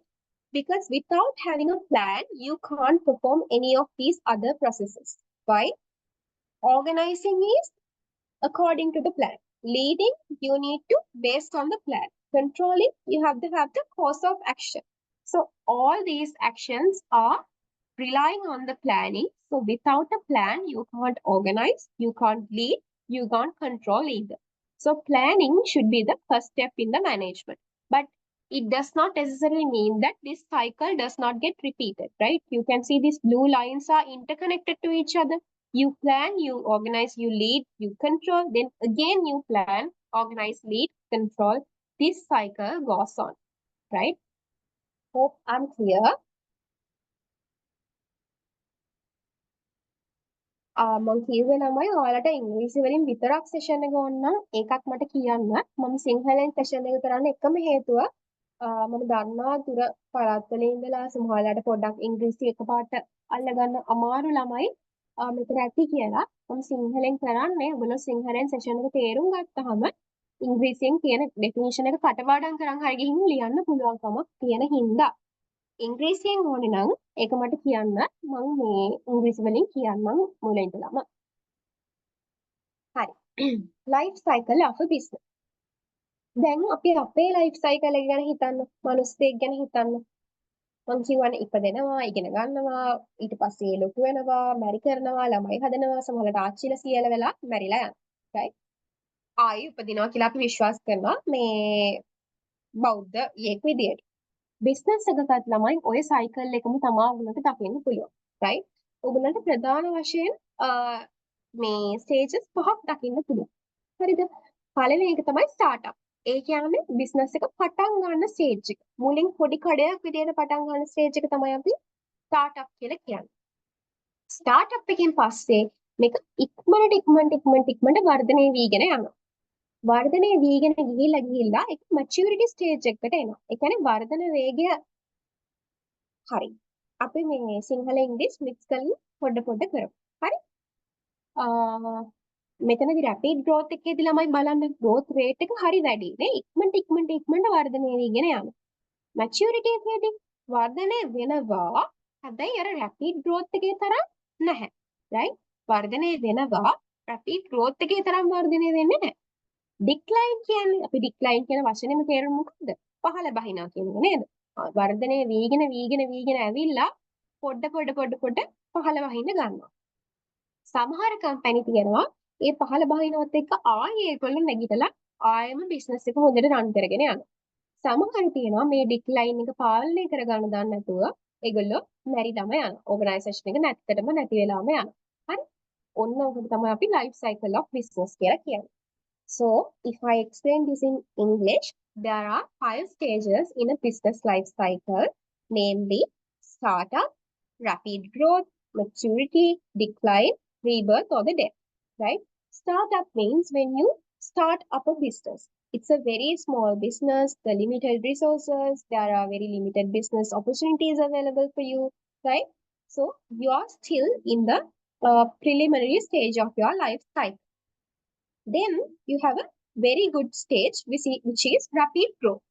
Because without having a plan, you can't perform any of these other processes. Why? Organizing is according to the plan. Leading, you need to based on the plan. Controlling, you have to have the course of action. So all these actions are relying on the planning. So without a plan, you can't organize, you can't lead, you can't control either. So planning should be the first step in the management. But it does not necessarily mean that this cycle does not get repeated, right? You can see these blue lines are interconnected to each other. You plan, you organize, you lead, you control, then again you plan, organize, lead, control. This cycle goes on, right? Hope I'm clear. මම කිව්වේ ළමයි ඔයාලට ඉංග්‍රීසි වලින් විතරක් session එක ඕන නම් ඒකත් මට කියන්න. මම සිංහලෙන් සෙෂන් එක කරන්න එකම හේතුව මම දන්නවා දුර පළාත්වල ඉඳලා සමහරවිට පොඩ්ඩක් ඉංග්‍රීසි එකපාරට අල්ලගන්න අමාරු ළමයි මෙතන ඇති කියලා. මම සිංහලෙන් කරන්නේ. ඔයගොල්ලෝ සිංහලෙන් සෙෂන් එක තේරුම් ගත්තාම ඉංග්‍රීසියෙන් කියන ඩෙෆිනිෂන් එක කටපාඩම් කරන් හරි ගිහින් ලියන්න පුළුවන්කමක් තියෙන හින්දා. ඉංග්‍රීසියෙන් ඕනේ නම් ඒක මට කියන්න. මම මේ ඉංග්‍රීසි වලින් කියන්නම් මුල ඉඳලම. හරි. Life cycle of a business. දැන් අපි අපේ ලයිෆ් සයිකල් එක ගැන හිතන්න, මනුස්සයෙක් ගැන හිතන්න. මං කියවනේ ඉපදෙනවා, ඉගෙන ගන්නවා, ඊට පස්සේ ලොකු වෙනවා, මැරි කරනවා, ළමයි හදනවා, සමහරවිට ආච්චිලා සීයලා වෙලා මැරිලා යනවා. right? ආයි උපදිනවා කියලා අපි විශ්වාස කරනවා මේ බෞද්ධයෙක් විදියට. බිස්නස් එකකත් ළමයි ඔය සයිකල් එකම තමා උගලට දකින්න පුළුවන්. right? උගලන්ට ප්‍රධාන වශයෙන් මේ ස්ටේජස් පහක් දකින්න පුළුවන්. හරිද? පළවෙනි එක තමයි ස්ටාර්ට්අප්. ඒ කියන්නේ බිස්නස් එක පටන් ගන්න ස්ටේජ් එක. මුලින් පොඩි කඩයක් විදියට පටන් ගන්න ස්ටේජ් එක තමයි අපි ස්ටාර්ට්අප් කියලා කියන්නේ. ස්ටාර්ට්අප් එකෙන් පස්සේ මේක ඉක්මනට වර්ධනය වීගෙන යනවා. වර්ධනය වීගෙන ගිහිල්ලා ඒක මැචියුරිටි ස්ටේජ් එකකට එනවා. ඒ කියන්නේ වර්ධන වේගය හරි. අපි මේ සිංහල ඉංග්‍රීසි මික්ස් කරලා පොඩ කරමු. හරි? මෙතනදී රැපිඩ් growth එකේදී ළමයි බලන්න growth rate එක හරි වැඩි නේ. ඉක්මනට වර්ධනය වීගෙන යනවා. maturity එකේදී වර්ධනය වෙනවා. හැබැයි අර රැපිඩ් growth එකේ තරම් නැහැ. right? වර්ධනය වෙනවා. රැපිඩ් growth එකේ තරම් වර්ධනය වෙන්නේ නැහැ. decline කියන්නේ අපි decline කියන වචනේම තේරුම මොකද්ද? පහළ බහිනවා කියන එක නේද? වර්ධනය වීගෙන ඇවිල්ලා පොඩ පහළ බහින්න ගන්නවා. සමහර කම්පැනි තියෙනවා ඒ පහළ බහිනවත් එක්ක ආයේ ඒගොල්ලෝ නැගිටලා ආයෙම බිස්නස් එක හොඳට රන් කරගෙන යනවා. සමහර තියෙනවා මේ ඩික්ලයින් එක පාලනය කරගන්න දන්නේ නැතුව ඒගොල්ලෝ මැරිලාම යනවා. ඕගනයිසේෂන් එක නැත්තටම නැති වෙලාම යනවා. හරි? ඔන්න ඔකට තමයි අපි life cycle of business කියලා කියන්නේ. So, if I explain this in English, there are 5 stages in a business life cycle, namely startup, rapid growth, maturity, decline, rebirth, or the death. Right? Startup means when you start up a business. It's a very small business, the limited resources, there are very limited business opportunities available for you, right? So you are still in the preliminary stage of your life cycle. Then you have a very good stage, which is rapid growth,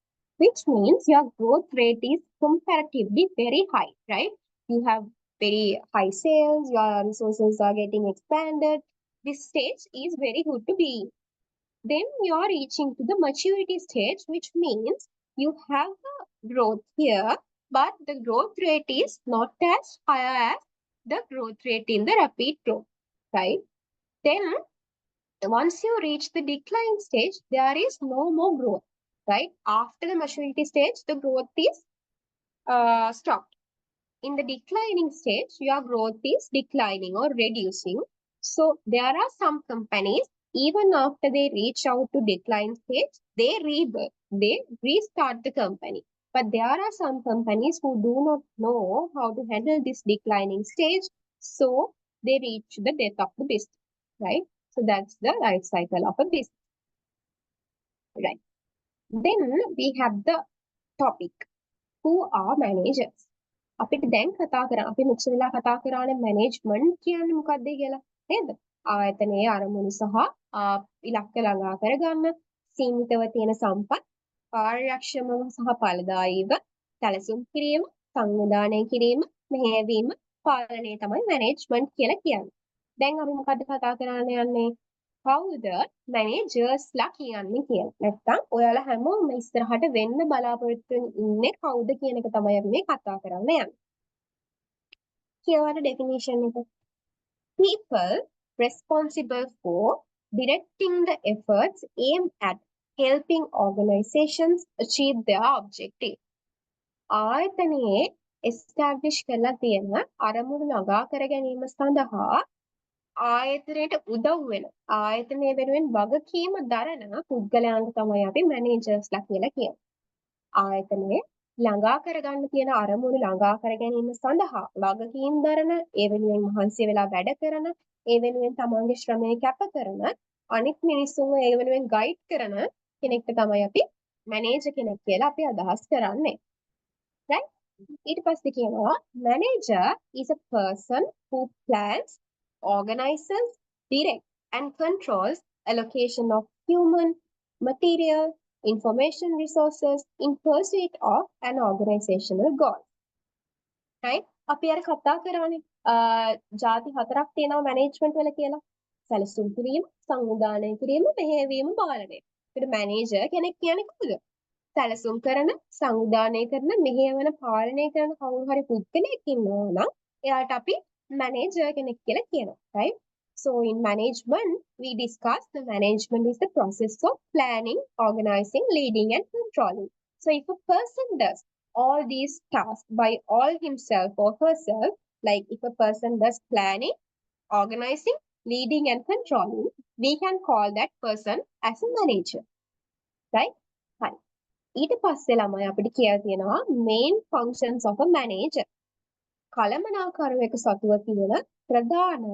which means your growth rate is comparatively very high, right? You have very high sales, your resources are getting expanded. This stage is very good to be in. Then you are reaching to the maturity stage, which means you have the growth here, but the growth rate is not as high as the growth rate in the rapid growth, right? Then once you reach the decline stage, there is no more growth, right? After the maturity stage, the growth is stopped. In the declining stage, your growth is declining or reducing. So there are some companies, even after they reach out to decline stage, they rebirth, they restart the company. But there are some companies who do not know how to handle this declining stage, so they reach the death of the business, right? So that's the life cycle of a business, right? Then we have the topic, who are managers? අපිට දැන් කතා කරා අපි මෙච්චර වෙලා කතා කරානේ management කියන්නේ මොකක්ද කියලා නේද? ආයතනයේ අරමුණු සහ ඉලක්ක ළඟා කරගන්න සීමිතව තියෙන සම්පත් කාර්යක්ෂමව සහ ඵලදායීව සැලසුම් කිරීම සංවිධානය කිරීම මෙහෙයවීම පාලනය තමයි මැනේජ්මන්ට් කියලා කියන්නේ. දැන් අපි මොකද්ද කතා කරන්න යන්නේ? කවුද මැනේජර්ස්ලා කියන්නේ කියලා. නැත්තම් ඔයාලා හැමෝම ඉස්සරහට වෙන්න බලාපොරොත්තු ඉන්නේ කවුද කියන එක තමයි අපි මේ කතා කරන්න යන්නේ. කියවන definition එක. People responsible for directing the efforts aimed at helping organizations achieve their objective. ආයතනයේ establish කරලා තියෙන අරමුණු ළඟා කර ගැනීම සඳහා ආයතනයට උදව් වෙන ආයතනය වෙනුවෙන් වගකීම දරන පුද්ගලයන්ට තමයි අපි මැනේජර්ස්ලා කියලා කියන්නේ. ආයතනයේ ළඟා කරගන්න තියෙන අරමුණු ළඟා කර ගැනීම සඳහා වගකීම් දරන, ඒ වෙනුවෙන් මහන්සි වෙලා වැඩ කරන, ඒ වෙනුවෙන් තමන්ගේ ශ්‍රමය කැප කරන, අනිත් මිනිස්සුන්ව ඒ වෙනුවෙන් ගයිඩ් කරන කෙනෙක්ට තමයි අපි මැනේජර් කෙනෙක් කියලා අපි අදහස් කරන්නේ. right? ඊට පස්සේ කියනවා manager is a person who plans, organizes, directs and controls allocation of human, material, information resources in pursuit of an organizational goal. right? අපි අර කතා කරානේ ಜಾති හතරක් තියෙනවා මැනේජ්මන්ට් වල කියලා. සැලසුම් කිරීම, සංවිධානය කිරීම, මෙහෙයවීම, පාලනය. ඒකට මැනේජර් කෙනෙක් කියන්නේ කවුද? සැලසුම් කරන, සංවිධානය කරන, මෙහෙයවන, පාලනය කරන කවුරු හරි පුද්ගලයෙක් ඉන්නවා නම් එයාට අපි manager කෙනෙක් කියලා කියනවා. Right? So in management, we discuss the management is the process of planning, organizing, leading and controlling. So if a person does all these tasks by all himself or herself, like if a person does planning, organizing, leading and controlling, we can call that person as a manager. Right? Fine. ඊට පස්සේ ළමයි අපිට කියලා තියෙනවා main functions of a manager. කළමනාකරුවෙකු සතුව තියෙන ප්‍රධාන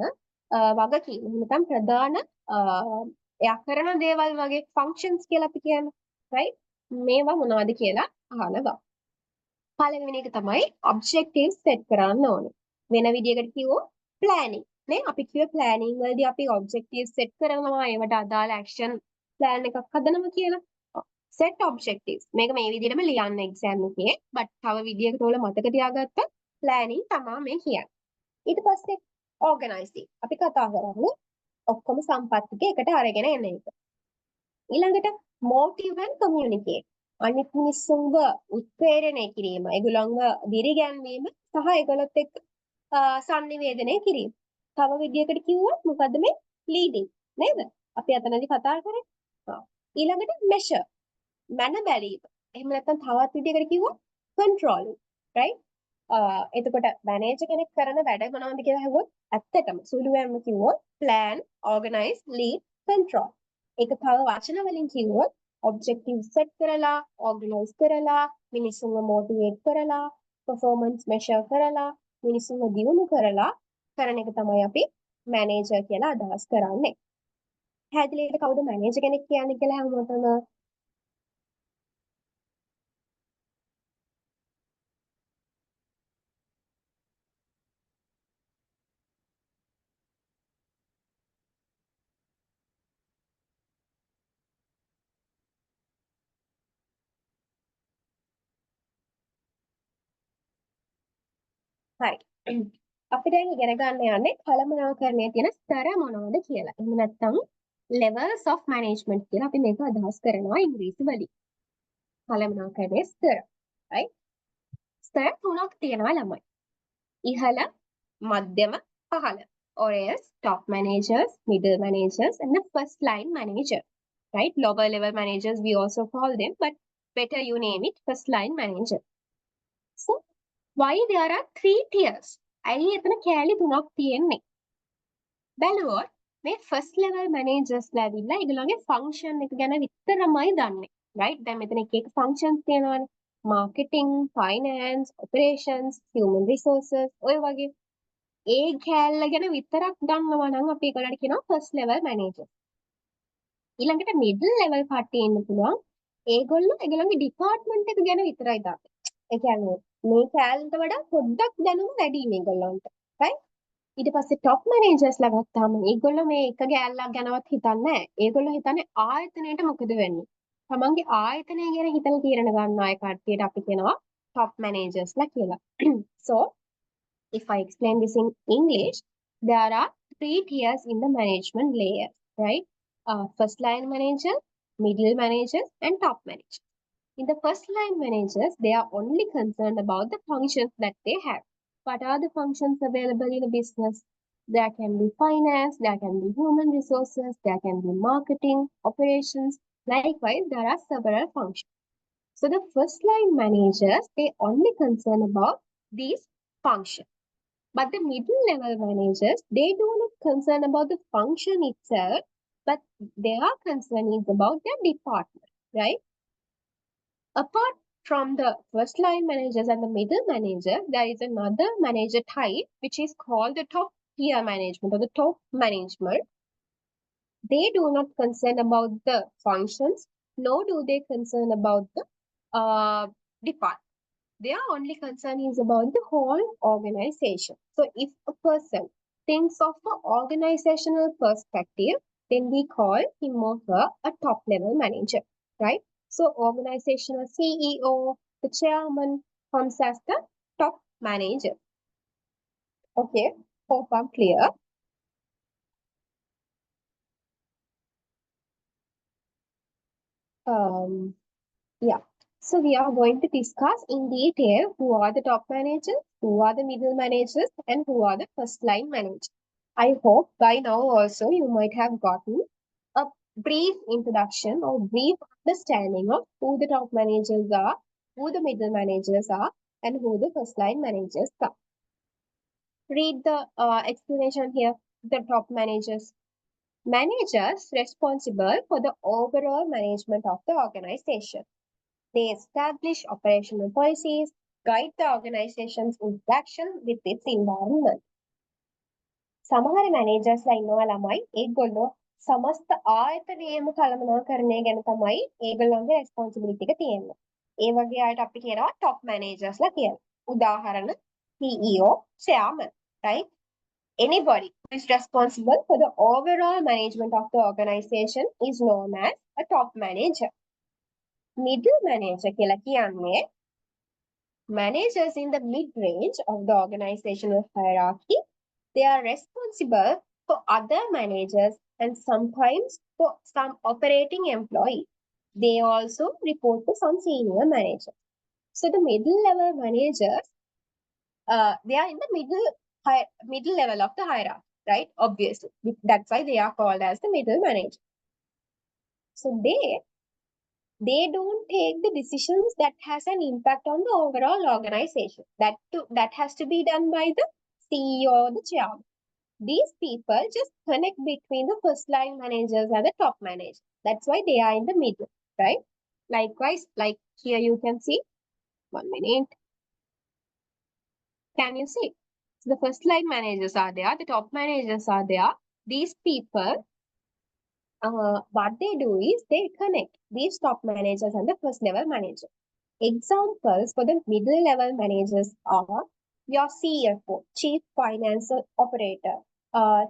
වගකීම් නැත්නම් ප්‍රධාන එයා කරන දේවල් වගේ functions කියලා අපි කියන්නේ. right? මේවා මොනවද කියලා අහනවා. පළවෙනි එක තමයි objectives set කරන්න ඕනේ. වෙන විදිහකට කිව්වොත් planning. නේ අපි කිව්වේ planning වලදී අපි objectives set කරනවා ඒවට අදාළ action plan එකක් හදනවා කියලා. set objectives. මේක මේ විදිහටම ලියන්න exam එකේ. but තව විදිහකට ඔයාලා මතක තියාගත්තොත් planning තමයි මේ කියන්නේ. ඊට පස්සේ organizing. අපි කතා කරන්නේ ඔක්කොම සම්පත් ටික එකට අරගෙන එන එක. ඊළඟට motive and communicate. අනිත් මිනිස්සුන්ව උත්ප්‍රේරණය කිරීම, ඒගොල්ලන්ව දිරිගැන්වීම සහ ඒගොල්ලොත් එක්ක සංනිවේදනය කිරීම. තව විදිහකට කිව්වොත් මොකද්ද මේ leading නේද? අපි අතනදී කතා කරේ. ඊළඟට measure මන බැලීම. එහෙම නැත්නම් තවත් විදිහකට කිව්වොත් controlling. right? එතකොට මැනේජර් කෙනෙක් කරන වැඩ මොනවද කියලා අහුවොත් ඇත්තටම සුළුවෙන්ම කිව්වොත් plan, organize, lead, control. ඒක තව වචන වලින් කිව්වොත් objective set කරලා, organize කරලා, මිනිස්සුන්ව motivate කරලා, performance measure කරලා, මිනිස්සුන්ව දියුණු කරලා කරන එක තමයි අපි මැනේජර් කියලා අදහස් කරන්නේ. හැදලියට කවුද මැනේජර් කෙනෙක් කියන්නේ කියලා අහුවොතම හරි. අපි දැන් ඉගෙන ගන්න යන්නේ කළමනාකරණයේ තියෙන ස්තර මොනවද කියලා. එහෙම නැත්නම් levels of management කියලා අපි මේක අදහස් කරනවා ඉංග්‍රීසි වලින්. කළමනාකරණයේ ස්තර. right? ස්තර තුනක් තියෙනවා ළමයි. ඉහළ, මධ්‍යම, පහළ. or else top managers, middle managers and the first line manager. Right? Lower level managers we also call them, but better you name it first line manager. So why there are 3 tiers? ඇයි එතන කෑලි තුනක් තියෙන්නේ? බැලුවොත් මේ first level managers ලාවිලා ඒගොල්ලන්ගේ function එක ගැන විතරමයි දන්නේ. right? දැන් මෙතන එක එක functions තියෙනවානේ. marketing, finance, operations, human resources ඔය වගේ ඒ කෑල්ල ගැන විතරක් දන්නවා නම් අපි ඒගොල්ලන්ට කියනවා first level manager. ඊළඟට middle level කට්ටිය ඉන්න පුළුවන්. ඒගොල්ලෝ ඒගොල්ලන්ගේ department එක ගැන විතරයි දන්නේ. ඒ කියන්නේ මේ කෑල්ලට වඩා පොඩ්ඩක් දැනුම වැඩි මේගොල්ලන්ට. right? ඊට පස්සේ top managers ලා ගත්තාම ඒගොල්ලෝ මේ එක කෑල්ලක් ගැනවත් හිතන්නේ නැහැ. ඒගොල්ලෝ හිතන්නේ ආයතනයට මොකද වෙන්නේ? තමන්ගේ ආයතනය ගැන හිතලා තීරණ ගන්න අය කට්ටියට අපි කියනවා top managers ලා කියලා. So if I explain this in English, there are 3 tiers in the management layer, right? First line manager, middle managers, and top managers. In the first line managers, they are only concerned about the functions that they have. What are the functions available in a business? There can be finance, there can be human resources, there can be marketing, operations. Likewise, there are several functions. So the first line managers, they only concern about these functions. But the middle level managers, they do not concern about the function itself, but their concern is about their department, right? Apart from the first line managers and the middle manager, there is another manager type which is called the top tier management or the top management. They do not concern about the functions, nor do they concern about the department. Their only concern is about the whole organization. So if a person thinks of the organizational perspective, then we call him or her a top level manager, right? So organizational CEO, the chairman comes as the top manager. Okay, hope I'm clear. Um, yeah. So we are going to discuss in detail who are the top managers, who are the middle managers, and who are the first line managers. I hope by now also you might have gotten a brief introduction or brief understanding of who the top managers are, who the middle managers are, and who the first line managers are. Read the explanation here. The top managers. Managers responsible for the overall management of the organization. They establish operational policies, guide the organization's interaction with its environment. සමහර මැනේජර්ස්ලා ඉන්නවා ළමයි ඒගොල්ලෝ සමස්ත ආයතනයේම කළමනාකරණය ගැන තමයි ඒගොල්ලන්ගේ responsibility එක තියෙන්නේ. ඒ වගේ අයට අපි කියනවා top managers ලා කියලා. උදාහරණ CEO, chairman, right? Anybody who is responsible for the overall management of the organization is known as a top manager. Middle manager කියලා කියන්නේ managers in the mid-range of the organizational hierarchy. They are responsible for other managers and sometimes for some operating employees. They also report to some senior manager. So the middle level managers, they are in the middle level of the hierarchy, right? Obviously, that's why they are called as the middle manager. So they don't take the decisions that has an impact on the overall organization. That has to be done by the CEO or the chairman. These people just connect between the first line managers and the top managers. That's why they are in the middle, right? Likewise, like here you can see, 1 minute. Can you see? So the first line managers are there, the top managers are there. These people, what they do is they connect these top managers and the first level manager. Examples for the middle level managers are your CFO, Chief Financial Operator,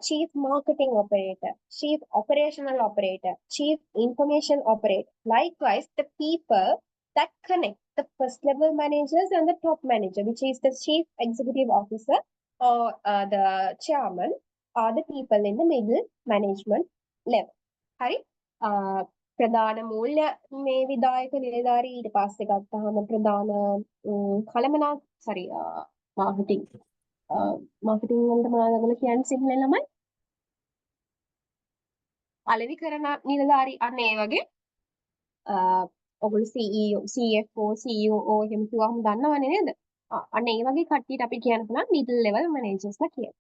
Chief Marketing Operator, Chief Operational Operator, Chief Information Operator. Likewise, the people that connect the first level managers and the top manager, which is the Chief Executive Officer or the Chairman, are the people in the middle management level. Hari? ප්‍රධාන මූල්‍ය මේ විදායක නිලධාරී ඊට පස්සේ ගත්තාම ප්‍රධාන marketing වලට මොනවද ඔයගොල්ලෝ කියන්නේ සිංහලෙන් ළමයි අලෙවි කරන නිලධාරී අන්න ඒ වගේ ඔයගොල්ලෝ CEO CFO COO එහෙම කිව්වම දන්නවනේ නේද අන්න ඒ වගේ කට්ටියට අපි කියන්න පුළුවන් middle level managers ලා කියලා.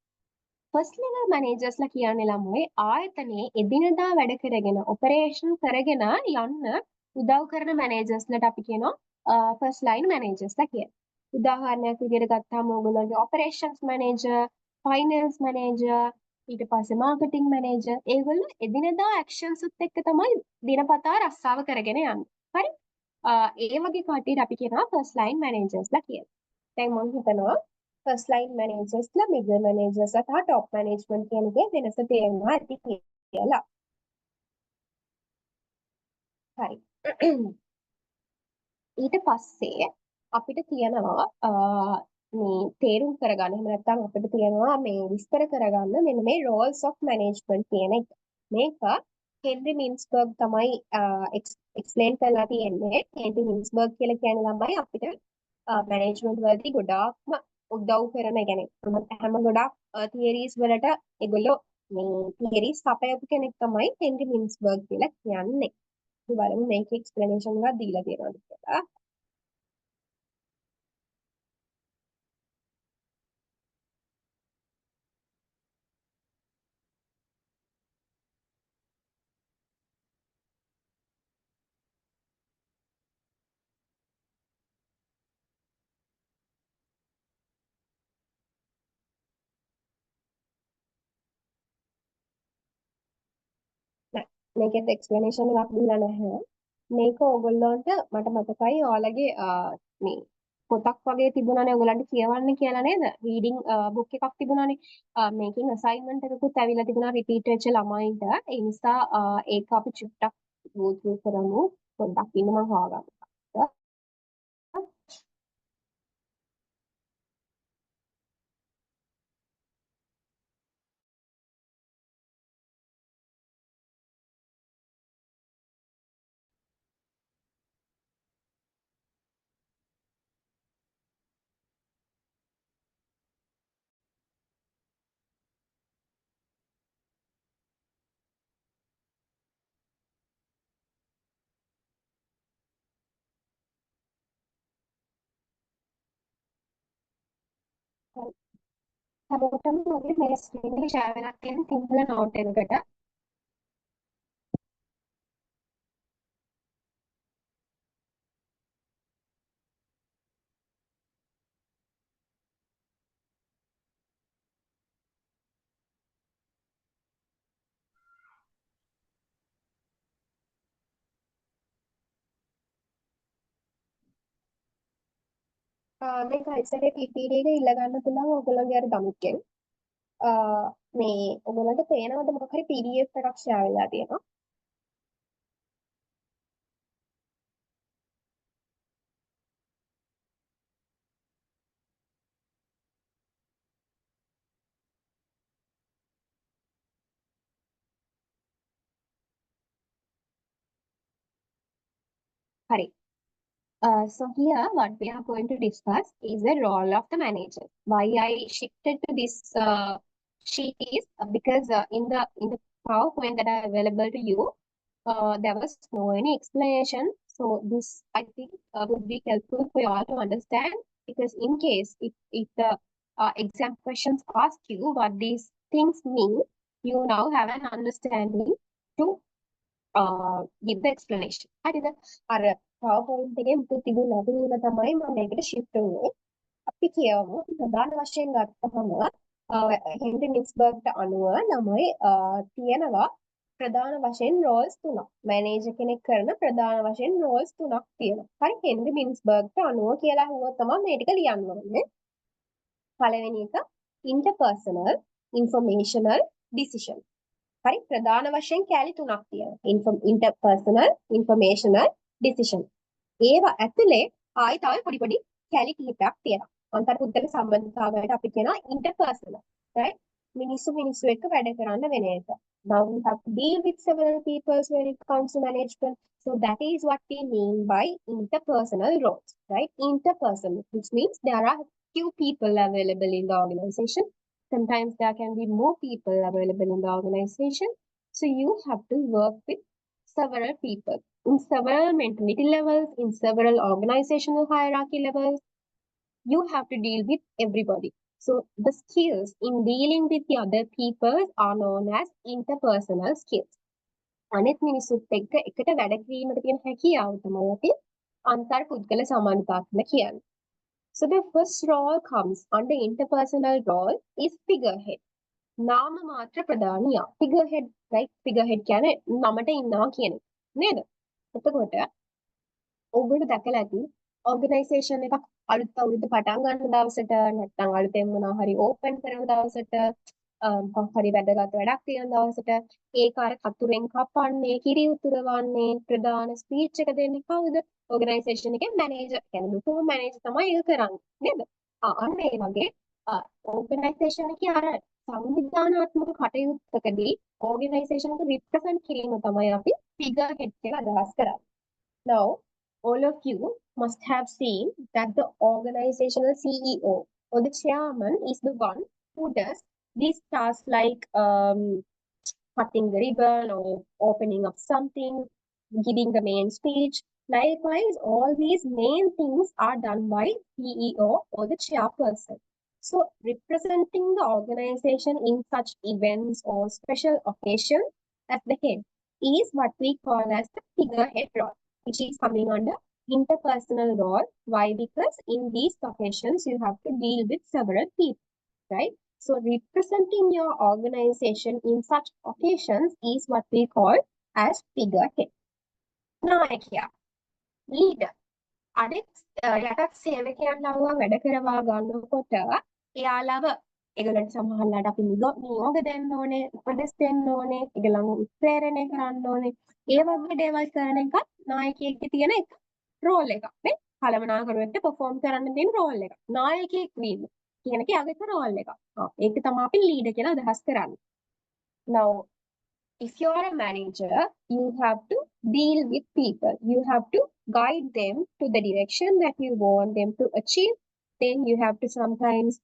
ෆස්ට් ලෙවල් මැනේජර්ස්ලා කියන්නේ ළමයි ආයතනයේ එදිනදා වැඩ කරගෙන ඔපරේෂන් කරගෙන යන්න උදව් කරන මැනේජර්ස්ලට අපි කියනවා ෆස්ට් ලයින් මැනේජර්ස්ලා කියලා. උදාහරණයක් විදිහට ගත්තාම ඕගොල්ලෝගේ ඔපරේෂන්ස් මැනේජර්, ෆයිනෑන්ස් මැනේජර්, ඊට පස්සේ මාකටිං මැනේජර් ඒගොල්ලෝ එදිනදා ඇක්ෂන්ස් උත් එක්ක තමයි දිනපතා රස්සාව කරගෙන යන්නේ. හරි? ඒ වගේ කට්ටියට අපි කියනවා ෆස්ට් ලයින් මැනේජර්ස්ලා කියලා. දැන් මම හිතනවා first line managers ලා middle managers ලා සහ top management කියන එකේ වෙනස තේරෙනවා ඇති කියලා. හරි. ඊට පස්සේ අපිට තියෙනවා මේ තේරුම් කරගන්න එහෙම නැත්නම් අපිට තියෙනවා මේ විස්තර කරගන්න මෙන්න මේ roles of management කියන එක. මේක හෙන්රි මින්ස්බර්ග් තමයි explain කරලා තියෙන්නේ. හෙන්රි මින්ස්බර්ග් කියලා කියන්නේ ළමයි අපිට management වලදී ගොඩාක්ම උදව් කරන කියන්නේ හැම ගොඩක් තියරිස් වලට ඒගොල්ලෝ මේ තියරිස් අපයපු කෙනෙක් තමයි හෙන්රි මින්ස්බර්ග් කියලා කියන්නේ. අපි බලමු මේකේ එක්ස්ප්ලනේෂන් එකක් දීලා තියෙනවද කියලා. මේකෙත් එක්ස්ප්ලනේෂන් එකක් දීලා නැහැ. මේක ඕගොල්ලන්ට මට මතකයි ඔයාලගේ මේ පොතක් වගේ තිබුණානේ ඔයගලන්ට කියවන්න කියලා නේද? රීඩින් බුක් එකක් තිබුණානේ. මේකෙන් අසයින්මන්ට් එකකුත් ඇවිල්ලා තිබුණා රිපීට් වෙච්ච ළමයින්ට. ඒ නිසා ඒක අපි චුට්ටක් go through කරමු. පොඩ්ඩක් ඉන්න මම හොයාගන්න. හැමෝටම මගේ මේ ස්ක්‍රීන් එක ෂෙයා වෙලා තියෙන සිම්පල් නෝට් එකකට. මේක ඉස්සරේ PPT එක ඉල්ල ගන්න පුළුවන් ඔයගොල්ලෝගේ අර ගමුක්කෙන්. මේ ඔයගොල්ලන්ට පේනවද මොකක් හරි PDF එකක් ෂෙයා වෙලා තියෙනවා. හරි. So here, what we are going to discuss is the role of the manager. Why I shifted to this sheet is because in the PowerPoint that are available to you, there was no any explanation. So this I think would be helpful for you all to understand, because in case if the exam questions ask you what these things mean, you now have an understanding to give the explanation. හරිද? අර PowerPoint එකේ මුකුත් තිබුණ නැති නිසා තමයි මම මේකට shift වුනේ. අපි කියමු ප්‍රධාන වශයෙන් ගත්තහම හෙන්රි නික්ස්බර්ග්ට අනුව ළමයි තියෙනවා ප්‍රධාන වශයෙන් roles තුනක්. මැනේජර් කෙනෙක් කරන ප්‍රධාන වශයෙන් roles තුනක් තියෙනවා. හරි, හෙන්රි නික්ස්බර්ග්ට අනුව කියලා අහුවොත් තමයි මේ ටික ලියන්න ඕනේ. පළවෙනි එක interpersonal, informational, decision. හරි, ප්‍රධාන වශයෙන් කැලි තුනක් තියෙනවා. interpersonal, informational, decision. ඒවා ඇතුලේ ආයි තව පොඩි පොඩි කැලි කිහිපයක් තියෙනවා. අන්තර්පුද්ගල සම්බන්ධතාවයට අපි කියනවා interpersonal, right? මිනිස්සු එක්ක වැඩ කරන්න වෙන එක. Now we have to deal with several people when it comes to management. So that is what we mean by interpersonal roles, right? Interpersonal, which means there are few people available in the organization. Sometimes there can be more people available in the organization. So you have to work with several people in several mentality levels, in several organizational hierarchy levels. You have to deal with everybody. So the skills in dealing with the other people are known as interpersonal skills. අනෙක් මිනිස්සුත් එක්ක එකට වැඩ කිරීමට තියෙන හැකියාව තමයි අපි අන්තර්පුද්ගල සමානතා කියලා කියන්නේ. So the first role comes under interpersonal role is figurehead. නාම මාත්‍ර ප්‍රධානියා. figurehead, right? figurehead කියන්නේ නමට ඉන්නවා කියන එක. නේද? එතකොට ඔයගොල්ලෝ දැකලා ඇති organization එකක් අලුත් අවුරුද්ද පටන් ගන්න දවසට නැත්නම් අලුතෙන් මොනවා හරි open කරන දවසට මොකක් හරි වැදගත් වැඩක් තියෙන දවසට ඒක අර කතුරෙන් කපන්නේ, කිරි උතුරවන්නේ, ප්‍රධාන ස්පීච් එක දෙන්නේ කවුද? organization එකේ manager. කියන්නේ ලොකුම manager තමයි ඒක කරන්නේ. නේද? අන්න ඒ වගේ organization එකේ අර සංවිධානාත්මක කටයුත්තකදී organization එක represent කිරීම තමයි අපි figurehead කියලා අදහස් කරන්නේ. Now, all of you must have seen that the organizational CEO or the chairman is the one who does these tasks like cutting the ribbon or opening up something, giving the main speech. Likewise, all these main things are done by CEO or the chairperson. So, representing the organization in such events or special occasions at the head is what we call as the figurehead role, which is coming under interpersonal role. Why? Because in these occasions, you have to deal with several people, right? So representing your organization in such occasions is what we call as figurehead. නායකයා, leader. අනෙක් යටත් සේවකයන්ව වැඩ කරවා ගන්නකොට එයාලව ඒගොල්ලන්ට සමහරවිට අපි නියෝග දෙන්න ඕනේ, උපදෙස් දෙන්න ඕනේ, ඒගොල්ලන්ව උත්ප්‍රේරණය කරන්න ඕනේ. ඒ වගේ දේවල් කරන එකත් නායකයෙක්ගේ තියෙන එක රෝල් එකක් නේ. කළමනාකරුවෙක්ට perform කරන්න දෙන රෝල් එකක්. නායකයෙක් වීම කියන එක යාගේ රෝල් එකක්. ඒක තමයි අපි ලීඩර් කියලා අදහස් කරන්නේ. Now, if you are a manager, you have to deal with people. You have to guide them to the direction that you want them to achieve. Then you have to sometimes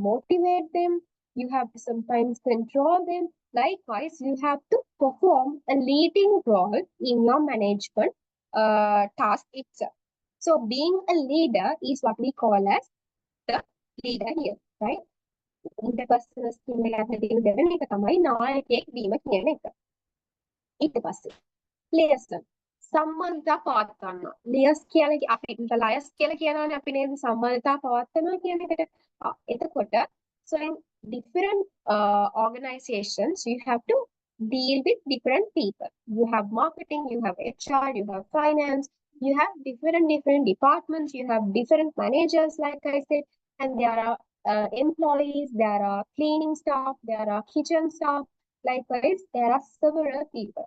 motivate them. You have to sometimes control them. Likewise, you have to perform a leading role in your management task itself. So being a leader is what we call as the leader here, right? interpersonal skill එක ඇතුළේ දෙන එක තමයි නායකයෙක් වීම කියන එක. ඊට පස්සේ liaison සම්බන්ධතා පවත්වන්න. ලියස් කියන්නේ අපි ලයස් කියලා කියනවානේ අපි නේද සම්බන්ධතා පවත්වනවා කියන එකට. එතකොට so in different organizations you have to deal with different people. You have marketing, you have HR, you have finance, you have different departments, you have different managers like I said, and there are employees, there are cleaning staff, there are kitchen staff. Likewise, there are several people.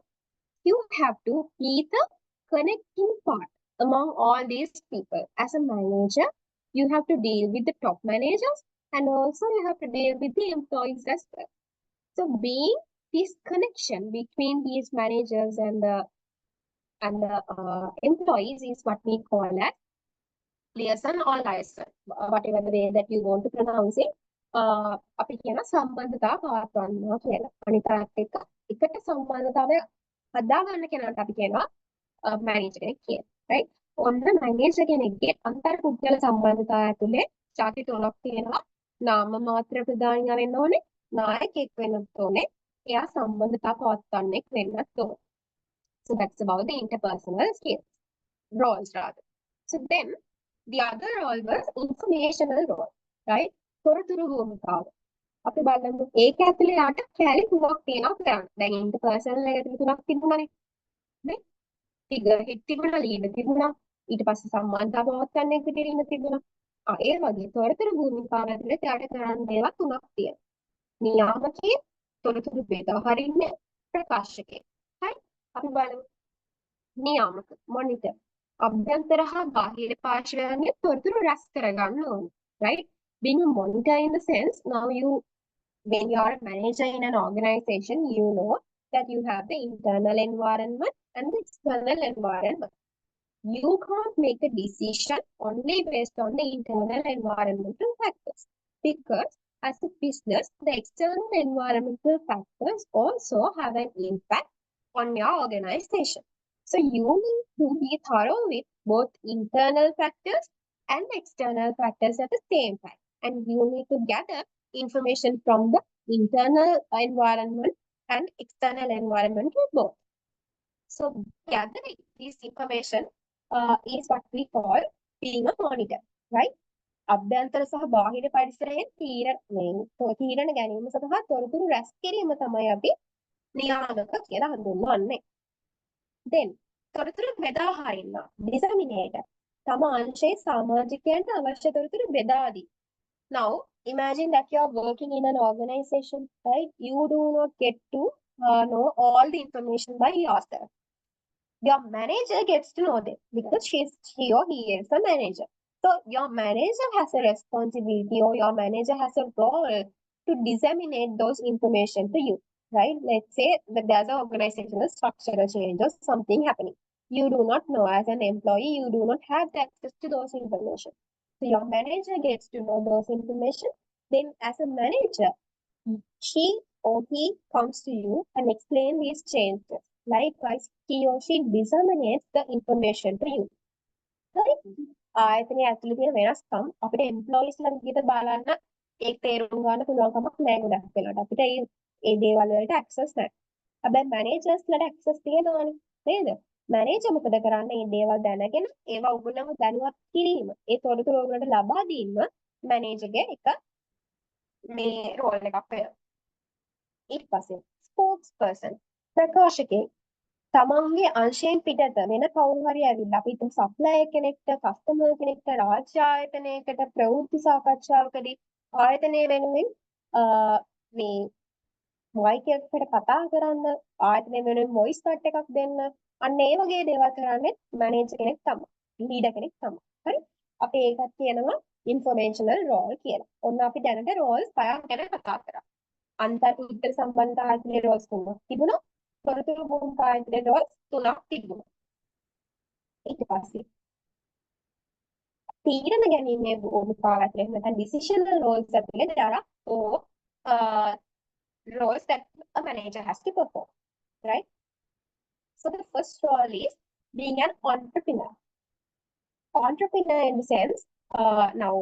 You have to be the connecting part among all these people. As a manager, you have to deal with the top managers and also you have to deal with the employees as well. So being this connection between these managers and the employees is what we call as liaison or liaison, whatever the way that you want to pronounce it. අපි කියන සම්බන්ධතා පවත්වනවා කියලා. අනිත් අයත් එක්ක එකට සම්බන්ධතාවය හදාගන්න කෙනාට අපි කියනවා මැනේජර් කෙනෙක් කියලා. right? ඔන්න මැනේජර් කෙනෙක්ගේ අන්තර් පුද්ගල සම්බන්ධතාවය ඇතුලේ ಜಾති තුනක් තියෙනවා. නාම මාත්‍ර ප්‍රධානියා වෙන්න ඕනේ, නායකයෙක් වෙන්න ඕනේ, එයා සම්බන්ධතා පවත්වන්නෙක් වෙන්නත් ඕනේ. So that's about the interpersonal skills, roles rather. So then the other role was informational role, right? තොරතුරු භූමිකාව. අපි බලමු ඒක ඇතුලේ යාට කැලි තුනක් තියෙනවා කරන්න. දැන් interpersonal එක ඇතුලේ තුනක් තිබුණානේ. නේ? figure head තිබුණා, leader තිබුණා, ඊට පස්සේ සම්බන්ධතා පවත්වන්න එක විදිහට ඉන්න තිබුණා. ඒ වගේ තොරතුරු භූමිකාව ඇතුලේ යාට කරන්න දේවල් තුනක් තියෙනවා. නියාමකයෙක්, තොරතුරු බෙදා හරින්නේ, ප්‍රකාශකයෙක්. හරි? අපි බලමු. නියාමක, monitor. අභ්‍යන්තර හා බාහිර පාර්ශ්වයන්ගේ තොරතුරු රැස් කරගන්න ඕනේ. right? Being a monitor in the sense, now when you are a manager in an organization, you know that you have the internal environment and the external environment. You can't make a decision only based on the internal environmental factors, because as a business, the external environmental factors also have an impact on your organization. So you need to be thorough with both internal factors and external factors at the same time. And you need to gather information from the internal environment and external environment both. So gathering this information is what we call being a monitor, right? අභ්‍යන්තර සහ බාහිර පරිසරයේ තීරණ ගැනීම සඳහා තොරතුරු රැස් කිරීම තමයි අපි නියාමක කියලා හඳුන්වන්නේ. Then තොරතුරු බෙදා හරින්න, disseminator. තම අංශයේ සමාජිකයන්ට අවශ්‍ය තොරතුරු බෙදා දී. Now, imagine that you are working in an organization, right? You do not get to know all the information by yourself. Your manager gets to know them because she or he is a manager. So your manager has a responsibility or your manager has a role to disseminate those information to you, right? Let's say that there's an organizational structural change or something happening. You do not know as an employee, you do not have the access to those information. So your manager gets to know those information. Then as a manager, she or he comes to you and explain these changes. Likewise, he or she disseminates the information to you. Right? ආයතනයේ ඇතුළේ තියෙන වෙනස්කම් අපිට employees ලා විදිහට බලන්න ඒක තේරුම් ගන්න පුළුවන්කමක් නැහැ ගොඩක් වෙලාවට. අපිට ඒ දේවල් වලට access නැහැ. හැබැයි managers ලාට access තියෙනවනේ. නේද? manager මොකද කරන්නේ? මේ දේවල් දැනගෙන ඒවා උගලම දැනුවත් කිරීම. ඒ තොරතුරු ඔයගොල්ලන්ට ලබා දීම manager ගේ එක මේ role එකක් වෙනවා. ඊට පස්සේ spokesperson ප්‍රකාශකයෙක්. තමන්ගේ අංශයෙන් පිටත වෙන කවුරු හරි ඇවිල්ලා අපි හිතමු සප්ලයර් කෙනෙක්ට, කස්ටමර් කෙනෙක්ට, රාජ්‍ය ආයතනයකට ප්‍රවෘත්ති සාකච්ඡාවකදී ආයතනය වෙනුවෙන් මේ මයික් එකකට කතා කරන්න, ආයතනය වෙනුවෙන් වොයිස් කට් එකක් දෙන්න, අන්න ඒ වගේ දේවල් කරන්නේ මැනේජර් කෙනෙක් තමයි, ලීඩර් කෙනෙක් තමයි. හරි? අපි ඒකත් කියනවා ඉන්ෆර්මේෂනල් රෝල් කියලා. ඔන්න අපි දැනට රෝල්ස් 5ක් ගැන කතා කරා. අන්තර් පුද්ගල සම්බන්ධතා ඇතුලේ රෝල්ස් 3ක් තිබුණා. තොරතුරු භූමිකාව ඇතුලේ රෝල්ස් 3ක් තිබුණා. ඊට පස්සේ තීරණ ගැනීමේ භූමිකාව ඇතුලේ නැත්නම් decisional roles ඇතුලේ there are four roles that a manager has to perform, right? So the first role is being an entrepreneur. Entrepreneur in the sense, now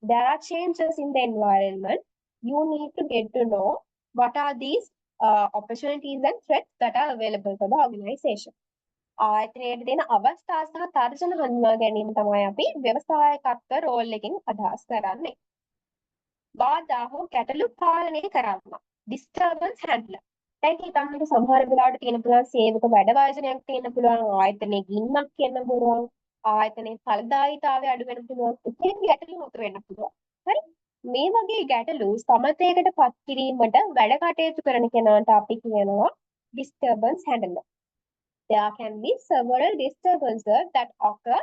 there are changes in the environment you need to get to know what are these opportunities and threats that are available for the organization. ආයතනයේ තියෙන අවස්ථා සහ තර්ජන හඳුනා ගැනීම තමයි අපි ව්‍යවසායකත්ව roll එකකින් අදහස් කරන්නේ. බාධා හෝ ගැටලු පාලනය කරන්න. disturbance handler. දැන් හිතන්නකෝ සමහර වෙලාවට තියෙන පුළුවන් සේවක වැඩ වාජනයක් තියෙන පුළුවන් ආයතනයේ ගින්නක් කියන්න පුළුවන් ආයතනයේ ඵලදායීතාවය අඩු වෙන්න පුළුවන් ඉතින් ගැටලු මතුවෙන්න පුළුවන්. හරි? මේ වගේ ගැටලු සමතයකට පත් කිරීමට වැඩ කටයුතු කරන කෙනාට අපි කියනවා disturbance handler. There can be several disturbances that occur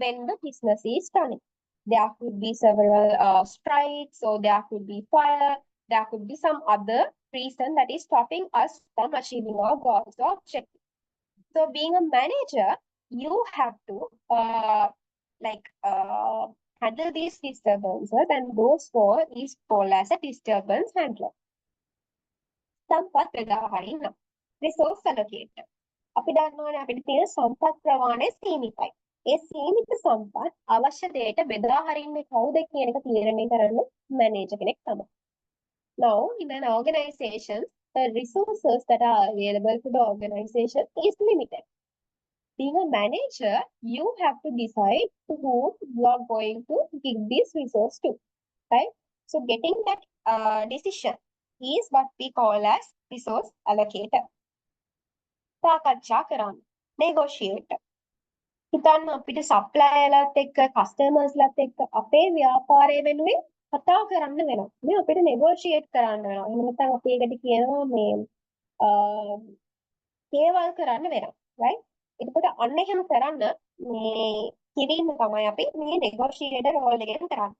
when the business is running. There could be several strikes, or there could be fire, there could be some other reason that is stopping us from achieving our goals or objectives. So being a manager, you have to handle these disturbances, and those four is called as a disturbance handler. සම්පත් බෙදාහරින්න. Resource allocator. අපි දන්නවනේ අපිට තියෙන සම්පත් ප්‍රමාණය සීමිතයි. ඒ සීමිත සම්පත් අවශ්‍ය දෙයට බෙදා හරින්නේ කවුද කියන එක තීරණය කරන්න මැනේජර් කෙනෙක් තමයි. Now, in an organization, the resources that are available to the organization is limited. Being a manager, you have to decide to whom you are going to give this resource to, right? So getting that decision is what we call as resource allocator. සාකච්ඡා කරන්න. negotiate. හිතන්න අපිට සප්ලයර්ලත් එක්ක කස්ටමර්ස්ලත් එක්ක අපේ ව්‍යාපාරය වෙනුවෙන් කතා කරන්න වෙනවා. මේ අපිට negotiate කරන්න වෙනවා. එහෙම නැත්නම් අපි ඒකට කියනවා මේ කේවල් කරන්න වෙනවා. right? එතකොට අන්න එහෙම කරන්න මේ කිරීම තමයි අපි මේ negotiator role එකෙන් කරන්නේ.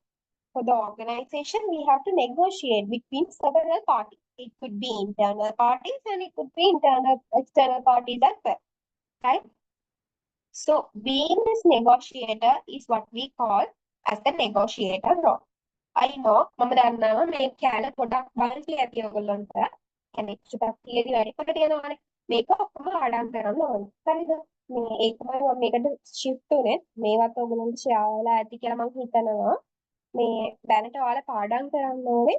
For the organization, we have to negotiate between several parties. It could be internal parties and it could be external parties as well, right? So being this negotiator is what we call as the negotiator role. I know, මම දන්නවා මේ කැල පොඩක් බලන්ටි ඇති ඔයගොල්ලන්ට. يعني චුට්ටක් තියදී වැඩි කොට තියෙනවානේ. මේක ඔක්කොම ආඩම් කරන්න ඕනේ. හරිද? මේ ඒකමයි මම මේකට shift උනේ. මේවත් ඔයගොල්ලන්ට share වෙලා ඇති කියලා මම හිතනවා. මේ දැනට ඔයාලා පාඩම් කරන්න ඕනේ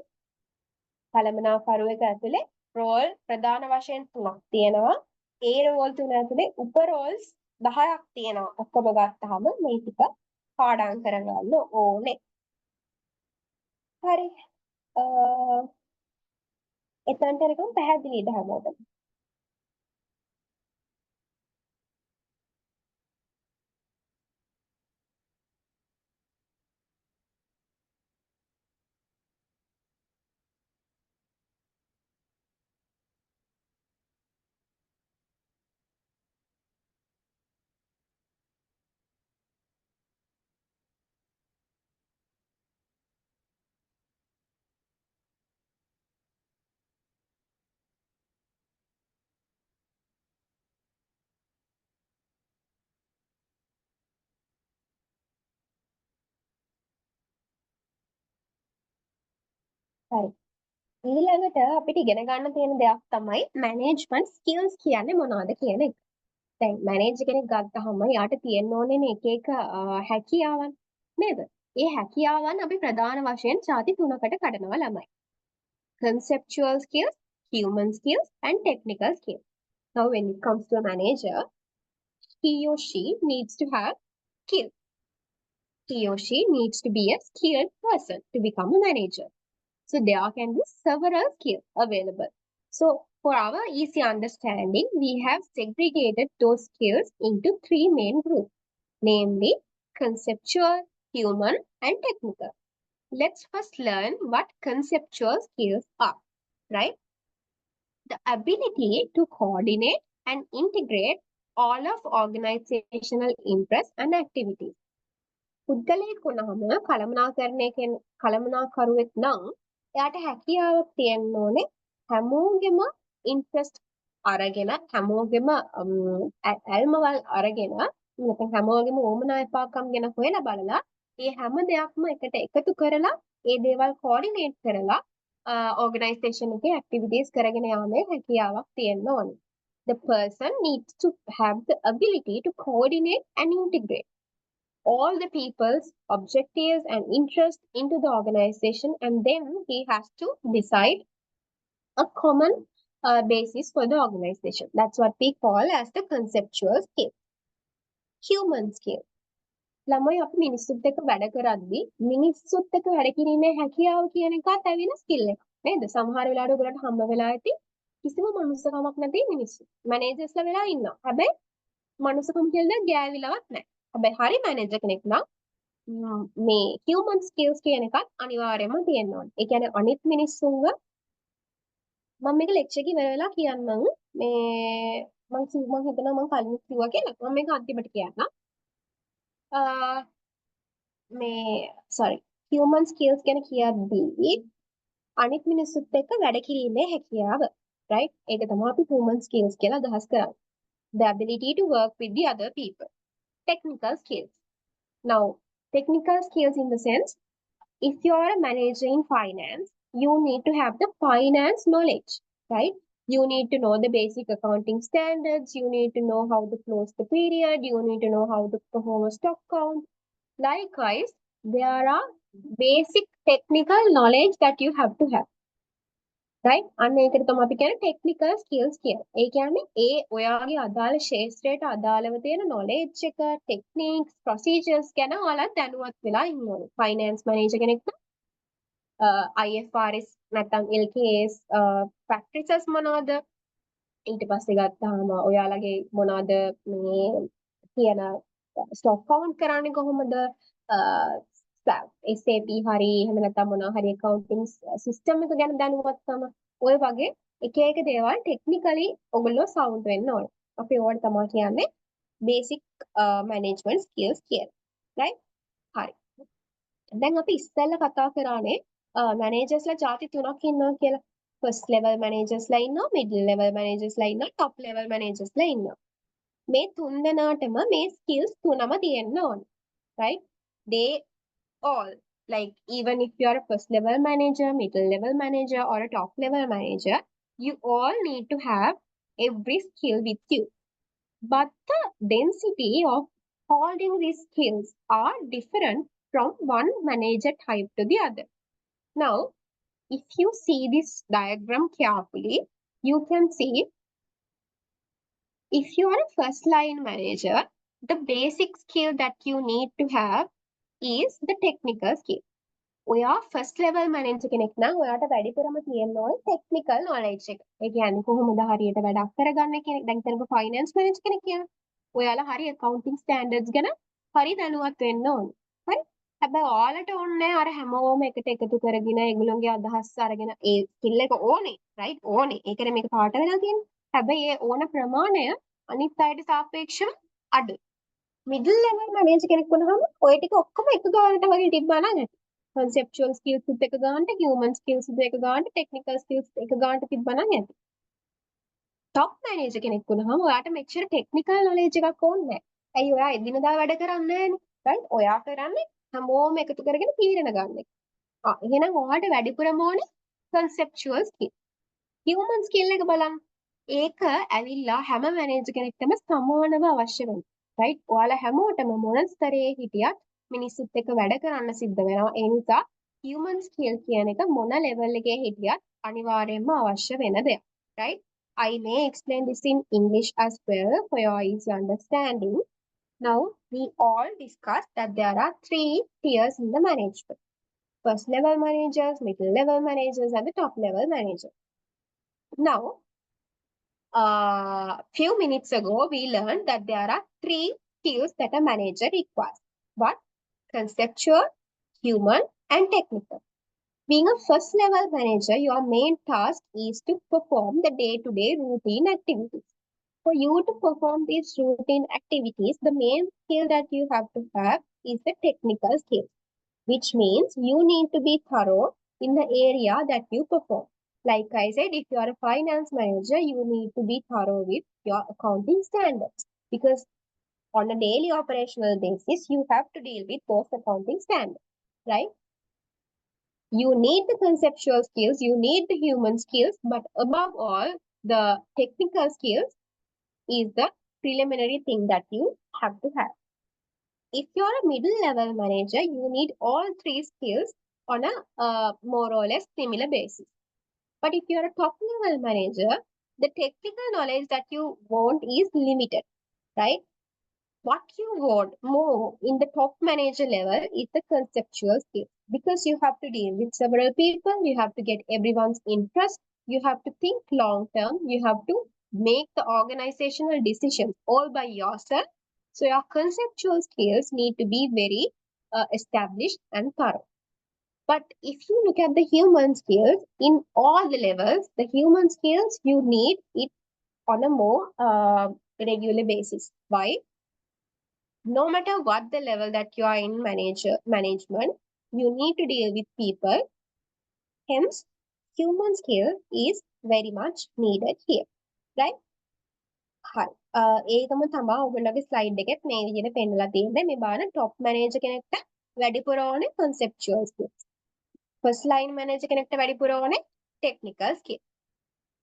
කළමනාකරුවෙක් ඇතුලේ රෝල් ප්‍රධාන වශයෙන් 3ක් තියෙනවා. ඒ රෝල් 3 ඇතුලේ උප රෝල්ස් 10ක් තියෙනවා. ඔක්කොම ගත්තාම මේ ටික පාඩම් කරගන්න ඕනේ. හරි. එතනට නිකන් පැහැදිලිද හැමෝටම? හරි. ඊළඟට අපිට ඉගෙන ගන්න තියෙන දෙයක් තමයි මැනේජ්මන්ට් ස්කිල්ස් කියන්නේ මොනවද කියන එක. දැන් මැනේජර් කෙනෙක් ගත්තාම යාට තියෙන්න ඕනේ එක එක හැකියාවන් නේද? ඒ හැකියාවන් අපි ප්‍රධාන වශයෙන් ඡාති 3කට කඩනවා ළමයි. Conceptual skills, human skills and technical skills. Now when it comes to a manager, he or she needs to have skills. He or she needs to be a skilled person to become a manager. So there can be several skills available. So for our easy understanding, we have segregated those skills into 3 main groups, namely conceptual, human, and technical. Let's first learn what conceptual skills are, right? The ability to coordinate and integrate all of organizational interests and activities. පුද්ගලයෙක් වුණාම කළමනාකරුවෙක් නම් එයාට හැකියාවක් තියෙන්න ඕනේ හැමෝගෙම interest අරගෙන හැමෝගෙම ඇල්මවල් අරගෙන නැත්නම් හැමෝගෙම ඕමනා එපාකම් ගැන හොයලා බලලා මේ හැම දෙයක්ම එකට එකතු කරලා ඒ දේවල් කෝඩිනේට් කරලා ඕගනයිසේෂන් එකේ ඇක්ටිවිටීස් කරගෙන යාමේ හැකියාවක් තියෙන්න ඕනේ. The person needs to have the ability to coordinate and integrate all the people's objectives and interest into the organization, and then he has to decide a common basis for the organization. That's what we call as the conceptual skill. Human skill. ළමයි අපි මිනිස්සුත් එක්ක වැඩ කරද්දී මිනිස්සුත් එක්ක වැඩ කිරීමේ හැකියාව කියන එකත් ඇවිල්ලා ස්කිල් එක. නේද? සමහර වෙලාවට ඔයගලන්ට හම්බ වෙලා ඇති කිසිම මනුස්සකමක් නැති මිනිස්සු. මැනේජර්ස්ලා වෙලා ඉන්නවා. හැබැයි මනුස්සකම කියලා දෙයක් ගෑවිලවත් නැහැ. හැබැයි හරි මැනේජර් කෙනෙක් නම් මේ human skills කියන එකත් අනිවාර්යයෙන්ම තියෙන්න ඕනේ. ඒ කියන්නේ අනිත් මිනිස්සුන්ව මම මේක ලෙක්චර් එක ඉවර වෙලා කියන්නම්. මේ මම හිතනවා මම කලින් කිව්වා කියලා. මම මේක අන්තිමට කියන්නම්. මේ sorry human skills ගැන කියද්දී අනිත් මිනිස්සුත් එක්ක වැඩ කිරීමේ හැකියාව, right? ඒක තමයි අපි human skills කියලා අදහස් කරන්නේ. The ability to work with the other people. Technical skills. Now, technical skills in the sense, if you are a manager in finance, you need to have the finance knowledge, right? You need to know the basic accounting standards. You need to know how to close the period. You need to know how to perform a stock count. Likewise, there are basic technical knowledge that you have to have. right? අන්න ඒකට තමයි අපි කියන්නේ technical skills කියලා. ඒ කියන්නේ ඒ ඔයාගේ අදාළ ශාස්ත්‍රයට අදාළව තියෙන knowledge එක, techniques, procedures ගැන ඔයාලා දැනුවත් වෙලා ඉන්න ඕනේ. finance manager කෙනෙක් නම් IFRS නැත්නම් LKS practices මොනවද? ඊට පස්සේ ගත්තාම ඔයාලගේ මොනවද මේ කියන stock count කරන්නේ කොහොමද? SAP හරි එහෙම නැත්නම් මොනවා හරි accounting system එක ගැන දැනුවත්කම ඔය වගේ එක එක දේවල් technically ඔයගොල්ලෝ sound වෙන්න ඕනේ. අපි ඕවට තමයි කියන්නේ basic management skills කියලා. right? හරි. දැන් අපි ඉස්සෙල්ලා කතා කරානේ managers ලා ಜಾති තුනක් ඉන්නවා කියලා. first level managers ලා ඉන්නවා, middle level managers ලා ඉන්නවා, top level managers ලා ඉන්නවා. මේ තුන් දෙනාටම මේ skills තුනම තියෙන්න ඕනේ. right? They all, like even if you are a first level manager, middle level manager, or a top level manager, you all need to have every skill with you. But the density of holding these skills are different from one manager type to the other. Now, if you see this diagram carefully, you can see if you are a first line manager, the basic skill that you need to have is the technical skill. ඔයා first level manager කෙනෙක් නම් ඔයාට වැඩිපුරම තියෙන්න ඕනේ technical knowledge එක. ඒ කියන්නේ කොහොමද හරියට වැඩක් කරගන්නේ කියන එක. දැන් හිතන්නකො finance manager කෙනෙක් කියන. ඔයාලා හරි accounting standards ගැන හරි දැනුවත් වෙන්න ඕනේ. හරි? හැබැයි ඔයාලට ඕනේ අර හැමෝම එකට එකතු කරගෙන ඒගොල්ලෝගේ අදහස් අරගෙන ඒ skill එක ඕනේ. right? ඕනේ. ඒකනේ මේක පාට වෙලා තියෙන්නේ. හැබැයි ඒ ඕන ප්‍රමාණය අනිත් අයට සාපේක්ෂව අඩුයි. middle level manager කෙනෙක් වුණාම ඔය ටික ඔක්කොම එක ගානට වගේ තිබ්බා නම් ඇති. conceptual skills උත් එක ගානට, human skills උත් එක ගානට, technical skills එක ගානට තිබ්බා නම් ඇති. top manager කෙනෙක් වුණාම ඔයාට මෙච්චර technical knowledge එකක් ඕනේ නැහැ. ඇයි ඔයා එදිනදා වැඩ කරන්නේ නැහැනේ. right? ඔයා කරන්නේ හැමෝම එකතු කරගෙන තීරණ ගන්න එක. එහෙනම් ඔයාට වැඩිපුරම ඕනේ conceptual skill. human skill එක බලන්න. ඒක ඇවිල්ලා හැම manager කෙනෙක්ටම සමානව අවශ්‍ය වෙනවා. right? ඔයාලා හැමෝටම මොන ස්තරයේ හිටියත් මිනිස්සුත් එක්ක වැඩ කරන්න සිද්ධ වෙනවා. ඒ නිසා human skill කියන එක මොන level එකේ හිටියත් අනිවාර්යයෙන්ම අවශ්‍ය වෙන දෙයක්. right? I may explain this in English as well for your easy understanding. Now, we all discussed that there are 3 tiers in the management. First level managers, middle level managers, and the top level manager. Now, few minutes ago, we learned that there are 3 skills that a manager requires. What? Conceptual, human, and technical. Being a first level manager, your main task is to perform the day-to-day routine activities. For you to perform these routine activities, the main skill that you have to have is the technical skill, which means you need to be thorough in the area that you perform. Like I said, if you are a finance manager, you need to be thorough with your accounting standards, because on a daily operational basis, you have to deal with those accounting standards, right? You need the conceptual skills, you need the human skills, but above all, the technical skills is the preliminary thing that you have to have. if you're a middle level manager, you need all three skills on a more or less similar basis. But if you're a top level manager, the technical knowledge that you want is limited, right? What you want more in the top manager level is the conceptual skills, because you have to deal with several people, you have to get everyone's interest, you have to think long term, you have to make the organizational decisions all by yourself. So your conceptual skills need to be very established and thorough. But if you look at the human skills in all the levels, the human skills you need it on a more regular basis. Why? No matter what the level that you are in management, you need to deal with people. Hence, human skill is very much needed here. Right? හරි. ඒකම තමා ඔයගොල්ලෝගේ slide එකෙත් මේ විදිහට පෙන්නලා තියෙන්නේ. මේ බලන්න টপ මැනේජර් කෙනෙක්ට වැඩිපුර ඕනේ conceptual skills. first line manager කෙනෙක්ට වැඩිපුර ඕනේ technical skills.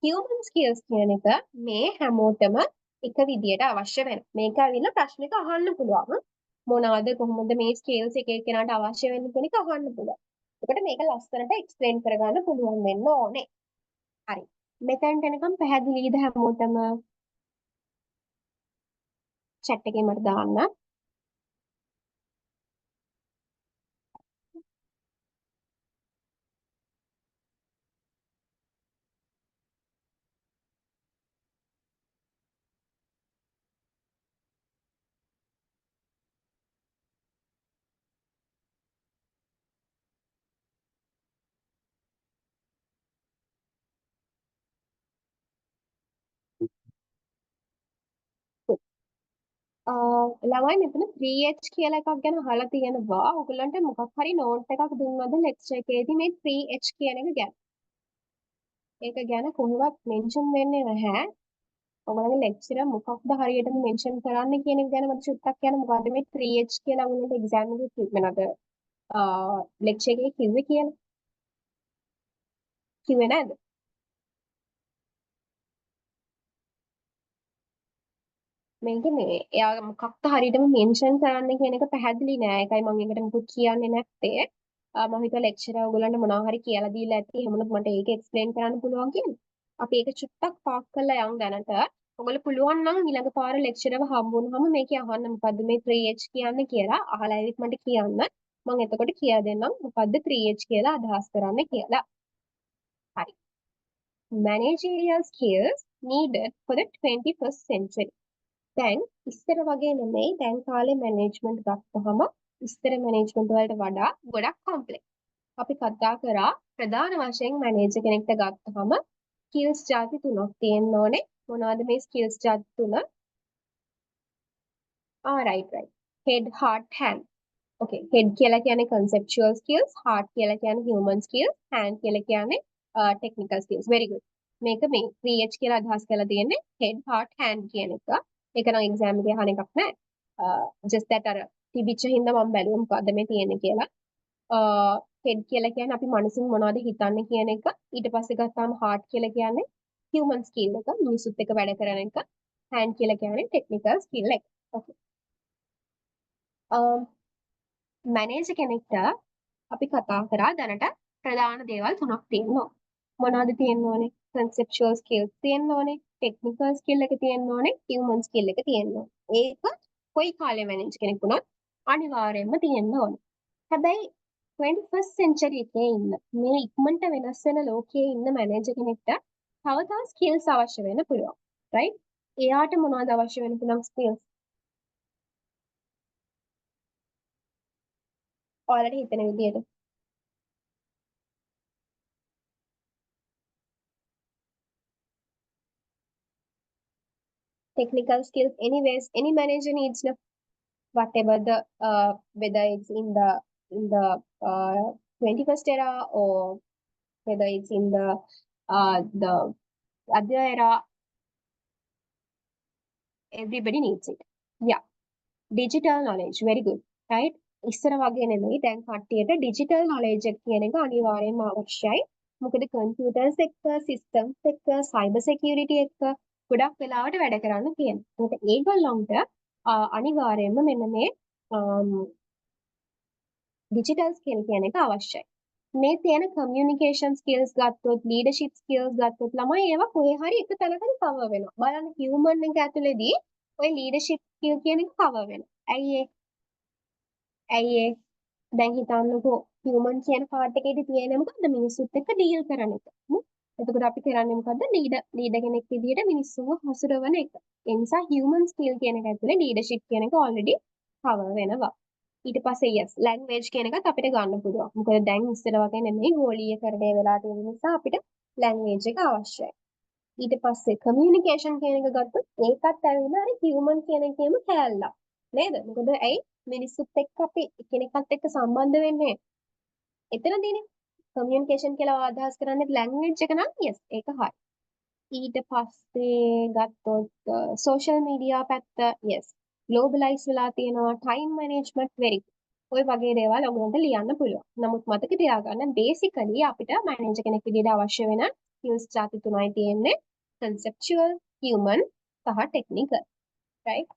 human skills කියන එක මේ හැමෝටම එක විදියට අවශ්‍ය වෙනවා. මේක ඇවිල්ලා ප්‍රශ්නෙක අහන්න පුළුවන්. මොනවද කොහොමද මේ skills එක එක්කෙනාට අවශ්‍ය වෙන්නේ කියන එක අහන්න පුළුවන්. එතකොට මේක ලස්සනට explain කරගන්න පුළුවන් වෙන්න ඕනේ. හරි. මෙතෙන්ට එනකම් පැහැදිලිද හැමෝටම? chat එකේ මට දාන්න. ළමයි මෙතන 3H කියලා එකක් ගැන අහලා තියෙනවා. ඔයගොල්ලන්ට මොකක් හරි නෝට් එකක් දුන්නද ලෙක්චර් එකේදී මේ 3H කියන එක ගැන? ඒක ගැන කොහොමවත් මෙන්ෂන් වෙන්නේ නැහැ. ඔයගොල්ලන්ගේ ලෙක්චරර් මොකක්ද හරියටම මෙන්ෂන් කරන්න කියන එක ගැන මට චුට්ටක් කියන්න. මොකද්ද මේ 3H කියලා ඔයගොල්ලන්ට එක්සෑම් එකේ කිව්වෙනද? ලෙක්චර් එකේ කිව්වේ කියලා. කිව්වේ නැද්ද? මේක මේ එයා මොකක්ද හරියටම මෙන්ෂන් කරන්න කියන එක පැහැදිලි නෑ. ඒකයි මම ඒකට මුකුත් කියන්නේ නැත්තේ. මම හිතුවා ලෙක්චරර් ඔයගොල්ලන්ට මොනවා හරි කියලා දීලා ඇති. එහෙම වුණොත් මට ඒක එක්ස්ප්ලেইন කරන්න පුළුවන් කියලා. අපි ඒක චුට්ටක් පාක් කරලා යමු දැනට. ඔයගොල්ලෝ පුළුවන් නම් ඊළඟ පාර ලෙක්චරර්ව හම්බුනහම මේකේ අහන්න මොකද්ද මේ 3H කියන්නේ කියලා අහලා ඇවිත් මට කියන්න. මම එතකොට කියා දෙන්නම් මොකද්ද 3H කියලා අදහස් කරන්නේ කියලා. හරි. Managerial skills needed for the 21st century. දැන් ඉස්සර වගේ නෙමෙයි දැන් කාලේ මැනේජ්මන්ට් ගත්තහම ඉස්සර මැනේජ්මන්ට් වලට වඩා ගොඩක් කොම්ප්ලෙක්ස්. අපි කතා කරා ප්‍රධාන වශයෙන් මැනේජර් කෙනෙක්ට ගත්තහම ස්කිල්ස් ಜಾති තුනක් තියෙන්න ඕනේ. මොනවද මේ ස්කිල්ස් ಜಾති තුන? right. head, heart, hand. Okay, head කියලා කියන්නේ conceptual skills, heart කියලා කියන්නේ human skills, hand කියලා කියන්නේ technical skills. Very good. මේක මේ 3H කියලා අදහස් කරලා තියෙන්නේ head, heart, hand කියන එක. ඒක නම් එක්සෑම් එකේ අහන එකක් නෑ. just that අර තිබිච්ච හින්දා මම බැලුවා මොකද්ද මේ තියෙන්නේ කියලා. head කියලා කියන්නේ අපි මනසින් මොනවද හිතන්නේ කියන එක. ඊට පස්සේ ගත්තාම heart කියලා කියන්නේ human skill එක, මිනිසුත් එක්ක වැඩ කරන එක. hand කියලා කියන්නේ technical skill එක. Okay. මැනේජර් කෙනෙක්ට අපි කතා කරා දැනට ප්‍රධාන දේවල් තුනක් තියෙනවා. මොනවද තියෙන්න ඕනේ? conceptual skills තියෙන්න ඕනේ, technical skill එක තියෙන්න ඕනේ, human skill එක තියෙන්න ඕනේ. ඒක කොයි කාලේ මැනේජර් කෙනෙක් වුණත් අනිවාර්යයෙන්ම තියෙන්න ඕනේ. හැබැයි 21st century එකේ ඉන්න මේ ඉක්මනට වෙනස් වෙන ලෝකයේ ඉන්න මැනේජර් කෙනෙක්ට තව skills අවශ්‍ය වෙන්න පුළුවන්. right? එයාට මොනවද අවශ්‍ය වෙන්න පුළුවන් skills? ඔයාලට හිතෙන විදිහට. Technical skills anyways any manager needs them. Whatever the whether it's in the 21st era or whether it's in the other era, everybody needs it. Yeah, digital knowledge very good, right? ඉස්සර වගේ නෙමෙයි දැන් කට්ටියට digital knowledge එක කියන එක අනිවාර්යයෙන්ම අවශ්‍යයි. මොකද computers එක්ක systems එක්ක cyber security එක්ක ගොඩක් වෙලාවට වැඩ කරන්න තියෙනවා. ඒකට ඒගොල්ලන්ට අනිවාර්යයෙන්ම මෙන්න මේ ඩිජිටල් ස්කිල් කියන එක අවශ්‍යයි. මේ තියෙන කමියුනිකේෂන් ස්කිල්ස් ගත්තොත්, ලීඩර්ෂිප් ස්කිල්ස් ගත්තොත් ළමයි ඒවා කොහේ හරි එක තැනකදී කවර් වෙනවා. බලන්න හියුමන් එක ඇතුලේදී ඔය ලීඩර්ෂිප් ස්කිල් කියන එක කවර් වෙනවා. ඇයි ඒ? දැන් හිතන්නකෝ හියුමන් කියන පාර්ට් එකේදී තියෙන්නේ මොකද්ද? මිනිස්සුත් එක්ක ඩීල් කරන එක. එතකොට අපි කරන්නේ මොකද්ද? ලීඩර් කෙනෙක් විදියට මිනිස්සුන්ව හසුරවන එක. ඒ නිසා හියුමන් ස්කිල් කියන එක ඇතුලේ ලීඩර්ෂිප් කියන එක ඔල්රෙඩි කවර් වෙනවා. ඊට පස්සේ yes ලැන්ග්වේජ් කියන එකත් අපිට ගන්න පුළුවන්. මොකද දැන් ඉස්සර වගේ නෙමෙයි ගෝලීයකරණය වෙලා තියෙන නිසා අපිට ලැන්ග්වේජ් එක අවශ්‍යයි. ඊට පස්සේ කමියුනිකේෂන් කියන එක ගත්තොත් ඒකත් ඇවිල්ලා අර හියුමන් කියන එකේම කෑල්ලක්. නේද? මොකද ඇයි මිනිස්සුත් එක්ක අපි එකිනෙකත් එක්ක සම්බන්ධ වෙන්නේ එතනදීනේ. කමියුනිකේෂන් කියලා අදහස් කරන්නේ ලැන්ග්වේජ් එක නම් yes ඒක හරි. ඊට පස්සේ ගත්තොත් සෝෂල් මීඩියා පැත්ත yes ග්ලෝබලයිස් වෙලා තියෙනවා ටයිම් මැනේජ්මන්ට් වෙරි ඔය වගේ දේවල් ඔයගොල්ලන්ට ලියන්න පුළුවන්. නමුත් මතක තියාගන්න බේසිකලි අපිට මැනේජර් කෙනෙක් විදිහට අවශ්‍ය වෙන ස්කිල්ස් જાති තුනයි තියෙන්නේ. conceptual, human සහ technical. right?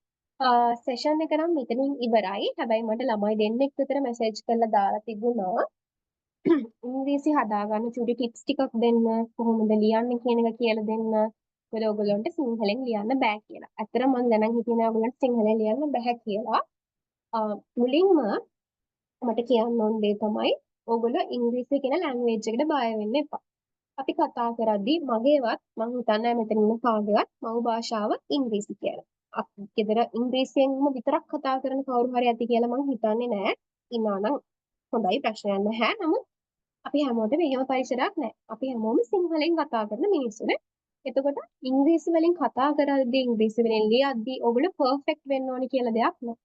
සෙෂන් එක නම් මෙතනින් ඉවරයි. හැබැයි මට ළමයි දෙන්නෙක් විතර මැසේජ් කරලා දාලා තිබුණා. ඉංග්‍රීසි හදාගන්න චුටි ටිප්ස් ටිකක් දෙන්න කොහොමද ලියන්නේ කියන එක කියලා දෙන්න. මොකද ඔයගොල්ලන්ට සිංහලෙන් ලියන්න බෑ කියලා. ඇත්තට මම දැනන් හිටියේ නෑ ඔයගොල්ලන්ට සිංහලෙන් ලියන්න බෑ කියලා. මුලින්ම මට කියන්න ඕන දේ තමයි ඔයගොල්ලෝ ඉංග්‍රීසි කියන ලැන්ග්වේජ් එකට බය වෙන්න එපා. අපි කතා කරද්දී මගේවත් මම හිතන්නේ මෙතන ඉන්න කාගේවත් මව් භාෂාව ඉංග්‍රීසි කියලා. අපි ගෙදර ඉංග්‍රීසියෙන්ම විතරක් කතා කරන කවුරු හරි ඇති කියලා මම හිතන්නේ නෑ. ඉන්නවා නම් හොඳයි ප්‍රශ්නයක් නැහැ. නමුත් අපි හැමෝටම එහෙම පරිසරයක් නැහැ. අපි හැමෝම සිංහලෙන් කතා කරන මිනිස්සුනේ. එතකොට ඉංග්‍රීසි වලින් කතා කරද්දී ඉංග්‍රීසි වලින් ලියද්දී ඔයගොල්ලෝ පර්ෆෙක්ට් වෙන්න ඕනි කියලා දෙයක් නැහැ.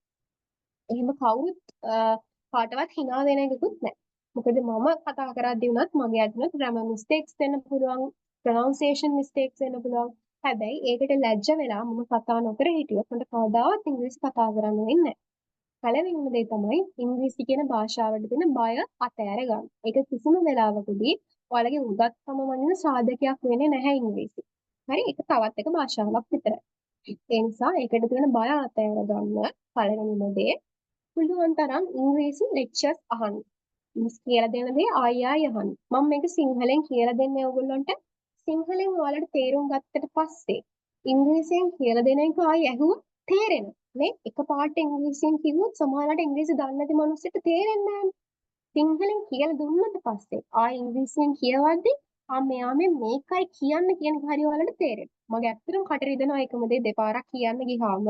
එහෙම කවුරුත් කාටවත් hina වෙන එකකුත් නැහැ. මොකද මම කතා කරද්දී වුණත් මගේ අදිනත් grammar mistakes වෙන්න පුළුවන්, pronunciation mistakes වෙන්න පුළුවන්. හැබැයි ඒකට ලැජ්ජ වෙලා මම කතා නොකර හිටියොත් මට කවදාවත් ඉංග්‍රීසි කතා කරන්න වෙන්නේ නැහැ. පළවෙනිම දේ තමයි ඉංග්‍රීසි කියන භාෂාවට තියෙන බය අතහැර ගන්න. ඒක කිසිම වෙලාවකදී ඔයාලගේ උගත්කම වදින සාධකයක් වෙන්නේ නැහැ ඉංග්‍රීසි. හරි? ඒක තවත් එක භාෂාවක් විතරයි. ඒ නිසා ඒකට තියෙන බය අතහැර ගන්න පළවෙනිම දේ. පුළුවන් තරම් ඉංග්‍රීසි ලෙක්චර්ස් අහන්න. කියලා දෙන දේ ආයෙ අහන්න. මම මේක සිංහලෙන් කියලා දෙන්නේ ඔයගොල්ලන්ට. සිංහලෙන් ඔයාලට තේරුම් ගත්තට පස්සේ ඉංග්‍රීසියෙන් කියලා දෙන එක ආයෙ ඇහුවොත් තේරෙනවා. මේ එකපාරට ඉංග්‍රීසියෙන් කිව්වොත් සමහරවිට ඉංග්‍රීසි දන්නේ නැති මිනිස්සුන්ට තේරෙන්නේ නැහැ. සිංහලෙන් කියලා දුන්නට පස්සේ ආයෙ ඉංග්‍රීසියෙන් කියවද්දී මෙයා මේකයි කියන්න කියන එක හරි ඔයාලට තේරෙනවා. මගේ ඇත්තටම කට රිදෙනවා එකම දේ දෙපාරක් කියන්න ගියාම.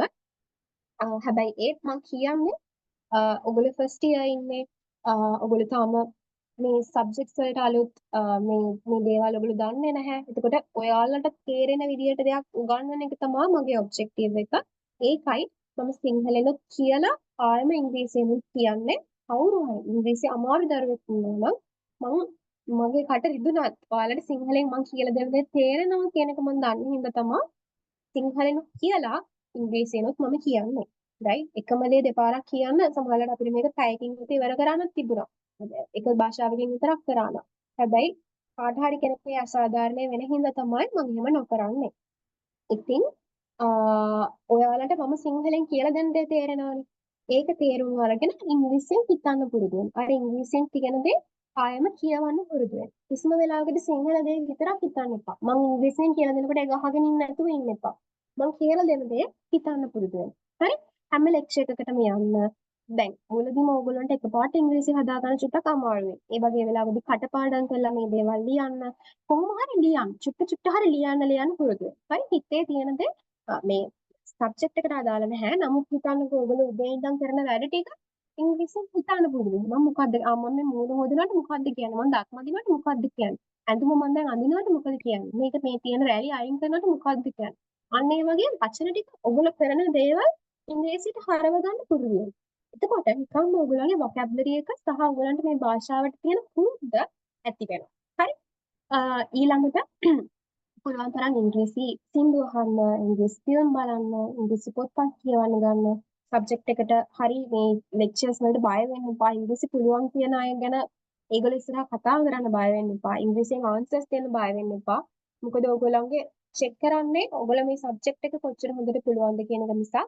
හැබැයි ඒත් මම කියන්නේ ඔයගොල්ලෝ ෆස්ට් ඉයර් ඉන්නේ ඔයගොල්ලෝ තාම මේ සබ්ජෙක්ට්ස් වලට අලුත් මේ දේවල් ඔයගොල්ලෝ දන්නේ නැහැ. එතකොට ඔයාලට තේරෙන විදිහට දෙයක් උගන්වන එක තමයි මගේ ඔබ්ජෙක්ටිව් එක. ඒකයි මම සිංහලෙනුත් කියලා ආයෙම ඉංග්‍රීසියෙනුත් කියන්නේ. කවුරු හරි ඉංග්‍රීසි අමාරු දරුවෙක් ඉන්නවා නම් මගේ කට රිදුනත් ඔයාලට සිංහලෙන් මම කියලා දෙන දේ තේරෙනවා කියන එක මම දන්නේ හින්දා තමයි සිංහලෙනුත් කියලා ඉංග්‍රීසියෙනුත් මම කියන්නේ. right එකම දේ දෙපාරක් කියන්න සමහරවිට අපිට මේක පැයකින් විතර ඉවර කරන්නත් තිබුණා. එක භාෂාවකින් විතරක් කරා නම්. හැබැයි කාට හරි කෙනෙක්ගේ අසාධාරණ වෙන හින්දා තමයි මම එහෙම නොකරන්නේ. ඉතින් ඔයාලට මම සිංහලෙන් කියලා දෙන දේ තේරෙනවනේ. ඒක තේරුම් අරගෙන ඉංග්‍රීසියෙන් හිතන්න පුරුදු වෙන්න. අර ඉංග්‍රීසියෙන් කියන දේ ආයෙම කියවන්න පුරුදු වෙන්න. කිසිම වෙලාවකදී සිංහල දේ විතරක් හිතන්න එපා. මම ඉංග්‍රීසියෙන් කියලා දෙනකොට ඒක අහගෙන ඉන්න නැතුව ඉන්න එපා. මම කියලා දෙන දේ හිතන්න පුරුදු වෙන්න. හරි? හැම ලෙක්චර් එකකටම යන්න. දැන් මුලදීම ඕගොල්ලන්ට එකපාරට ඉංග්‍රීසි හදා ගන්න චුට්ටක් අමාරුයි. ඒ වගේ වෙලාවකදී කටපාඩම් කරලා මේ දේවල් ලියන්න. කොහොම හරි ලියන්න. චුට්ට හරි ලියන්න පුරුදු වෙන්න. හරි? හිතේ තියෙන දේ මේ සබ්ජෙක්ට් එකට අදාළ නැහැ. නමුත් හිතන්නකෝ ඔයගොල්ලෝ උදේ ඉඳන් කරන වැඩ ටික ඉංග්‍රීසියෙන් හිතන්න පුරුදු වෙන්න. මම මොකද්ද මම මේ මූණ හොදනකොට මොකද්ද කියන්නේ? මම දත් මදිනකොට මොකද්ද කියන්නේ? ඇඳුම මම දැන් අඳිනකොට මොකද කියන්නේ? මේක මේ තියෙන රැලි අයින් කරනකොට මොකද්ද කියන්නේ? අන්න ඒ වගේ වචන ටික ඔයගොල්ලෝ කරන දේවල් ඉංග්‍රීසියට හරව ගන්න පුරුදු වෙන්න. එතකොට නිකම්ම ඔයගොල්ලන්ගේ වොකැබ්ලරි එක සහ ඔයගොල්ලන්ට මේ භාෂාවට තියෙන පුරුද්ද ඇති වෙනවා. හරි? ඊළඟට පුළුවන් තරම් ඉංග්‍රීසි සින්දු අහන්න, ඉංග්‍රීසි ෆිල්ම් බලන්න, ඉංග්‍රීසි පොත්පත් කියවන්න ගන්න. සබ්ජෙක්ට් එකට හරි මේ ලෙක්චර්ස් වලට බය වෙන්න එපා. ඉංග්‍රීසි පුළුවන් කියන අය ගැන ඒගොල්ලෝ ඉස්සරහා කතා කරන්න බය වෙන්න එපා. ඉංග්‍රීසියෙන් ආන්සර්ස් දෙන්න බය වෙන්න එපා. මොකද ඔයගොල්ලන්ගේ චෙක් කරන්නේ ඔයගොල්ලෝ මේ සබ්ජෙක්ට් එක කොච්චර හොඳට පුළුවන්ද කියන එක නිසා.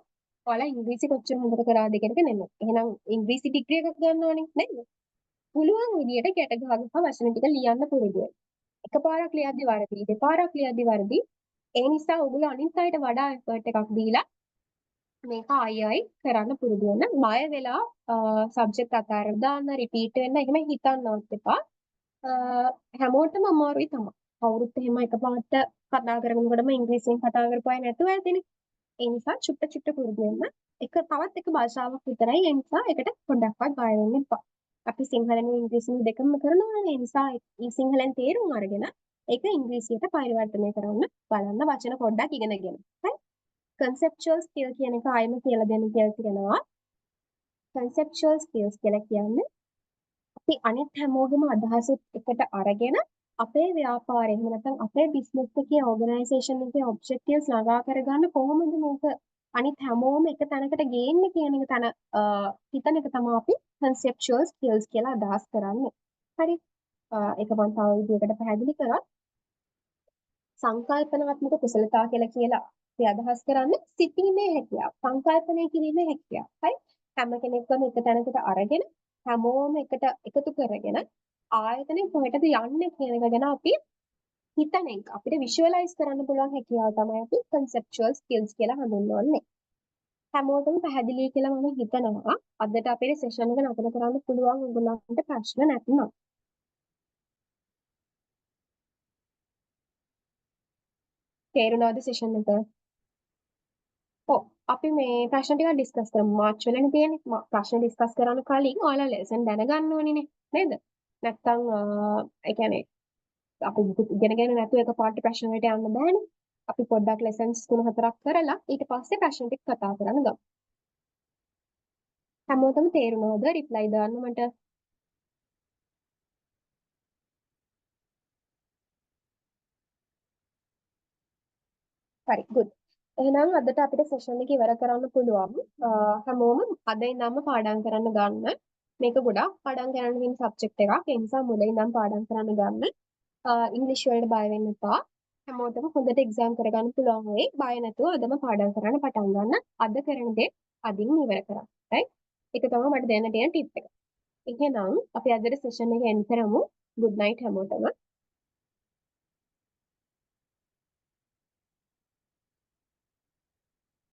ඔයාලා ඉංග්‍රීසි කොච්චර හොඳට කරාද කියන එක නෙමෙයි. එහෙනම් ඉංග්‍රීසි ඩිග්‍රී එකක් ගන්නවනේ නේද? පුළුවන් විදියට ගැට ගහ ගහ වචන ටික ලියන්න පුරුදු වෙන්න. එකපාරක් ලියද්දි වරදි, දෙපාරක් ලියද්දි වරදි. ඒ නිසා ඔයගොල්ලෝ අනිත් අයට වඩා එෆර්ට් එකක් දීලා මේක ආයි ආයි කරන්න පුරුදු වෙන්න. බය වෙලා සබ්ජෙක්ට් අතාරලා දාන්න, රිපීට් වෙන්න එහෙම හිතන්නවත් එපා. හැමෝටම අමාරුයි තමයි. කවුරුත් එහෙම එකපාරට කතා කරනකොටම ඉංග්‍රීසියෙන් කතා කරපු අය නැතුව ඇතිනේ. ඒ නිසා චුට්ට චුට්ට පුරුදු වෙන්න. තවත් එක භාෂාවක් විතරයි. ඒ නිසා ඒකට පොඩ්ඩක්වත් බය වෙන්න එපා. අපි සිංහලෙන් ඉංග්‍රීසියෙන් දෙකම කරනවානේ. ඒ නිසා මේ සිංහලෙන් තේරුම් අරගෙන ඒක ඉංග්‍රීසියට පරිවර්තනය කරන්න බලන්න වචන පොඩ්ඩක් ඉගෙනගෙන. හරි? conceptual skill කියන එක ආයෙම කියලා දෙන්න කියලා කියනවා. conceptual skills කියලා කියන්නේ අපි අනිත් හැමෝගෙම අදහස් එකට අරගෙන අපේ ව්‍යාපාරය එහෙම නැත්නම් අපේ බිස්නස් එකේ ඕගනයිසේෂන් එකේ ඔබ්ජෙක්ටිව්ස් ළඟා කරගන්න කොහොමද මේක අනිත් හැමෝම එක තැනකට ගේන්නේ කියන එක හිතන එක තමයි අපි conceptual skills කියලා අදහස් කරන්නේ. හරි. ඒක මම තව විදිහකට පැහැදිලි කරා. සංකල්පනාත්මක කුසලතා කියලා අපි අදහස් කරන්නේ සිතීමේ හැකියාව. සංකල්පනය කිරීමේ හැකියාව. හරි. හැම කෙනෙක්ම එක තැනකට අරගෙන හැමෝම එකට එකතු කරගෙන ආයතනෙ කොහෙටද යන්නේ කියන එක ගැන අපි හිතන එක අපිට විෂුවලයිස් කරන්න පුළුවන් හැකියාව තමයි අපි conceptual skills කියලා හඳුන්වන්නේ. හැමෝටම පැහැදිලි කියලා මම හිතනවා. අදට අපේ සෙෂන් එක නතර කරන්න පුළුවන් ඔයගොල්ලන්ට ප්‍රශ්න නැත්නම්. තේරුණාද සෙෂන් එක? ඔව් අපි මේ ප්‍රශ්න ටික ඩිස්කස් කරමු. මාර්ච් වලනේ තියෙන්නේ. ප්‍රශ්න ඩිස්කස් කරන්න කලින් ඔයාලා ලෙසන් දැනගන්න ඕනේ නේද? නැත්තම් ඒ කියන්නේ අපි ඉගෙනගෙන නැතුව එකපාරට ප්‍රශ්න වලට යන්න බෑනේ. අපි පොඩ්ඩක් ලෙසන්ස් 3-4ක් කරලා ඊට පස්සේ ප්‍රශ්න ටික කතා කරන්න ගමු. හැමෝටම තේරුණාද? රිප්ලයි දාන්න මට. හරි good. එහෙනම් අදට අපිට සෙෂන් එක ඉවර කරන්න පුළුවන්. හැමෝම අද ඉඳන්ම පාඩම් කරන්න ගන්න. මේක ගොඩාක් පාඩම් කරන්න තියෙන සබ්ජෙක්ට් එකක්. ඒ නිසා මුලින් ඉඳන් පාඩම් කරන්න ගන්න. ඉංග්‍රීසි වලට බය වෙන්න එපා. හැමෝටම හොඳට එක්සෑම් කරගන්න පුළුවන් වෙයි. බය නැතුව අදම පාඩම් කරන්න පටන් ගන්න. අද කරන දේ අදින් ඉවර කරන්න. right? ඒක තමයි මට දෙන්න තියෙන ටිප් එක. එහෙනම් අපි අදට සෙෂන් එක එන්ඩ් කරමු. good night හැමෝටම.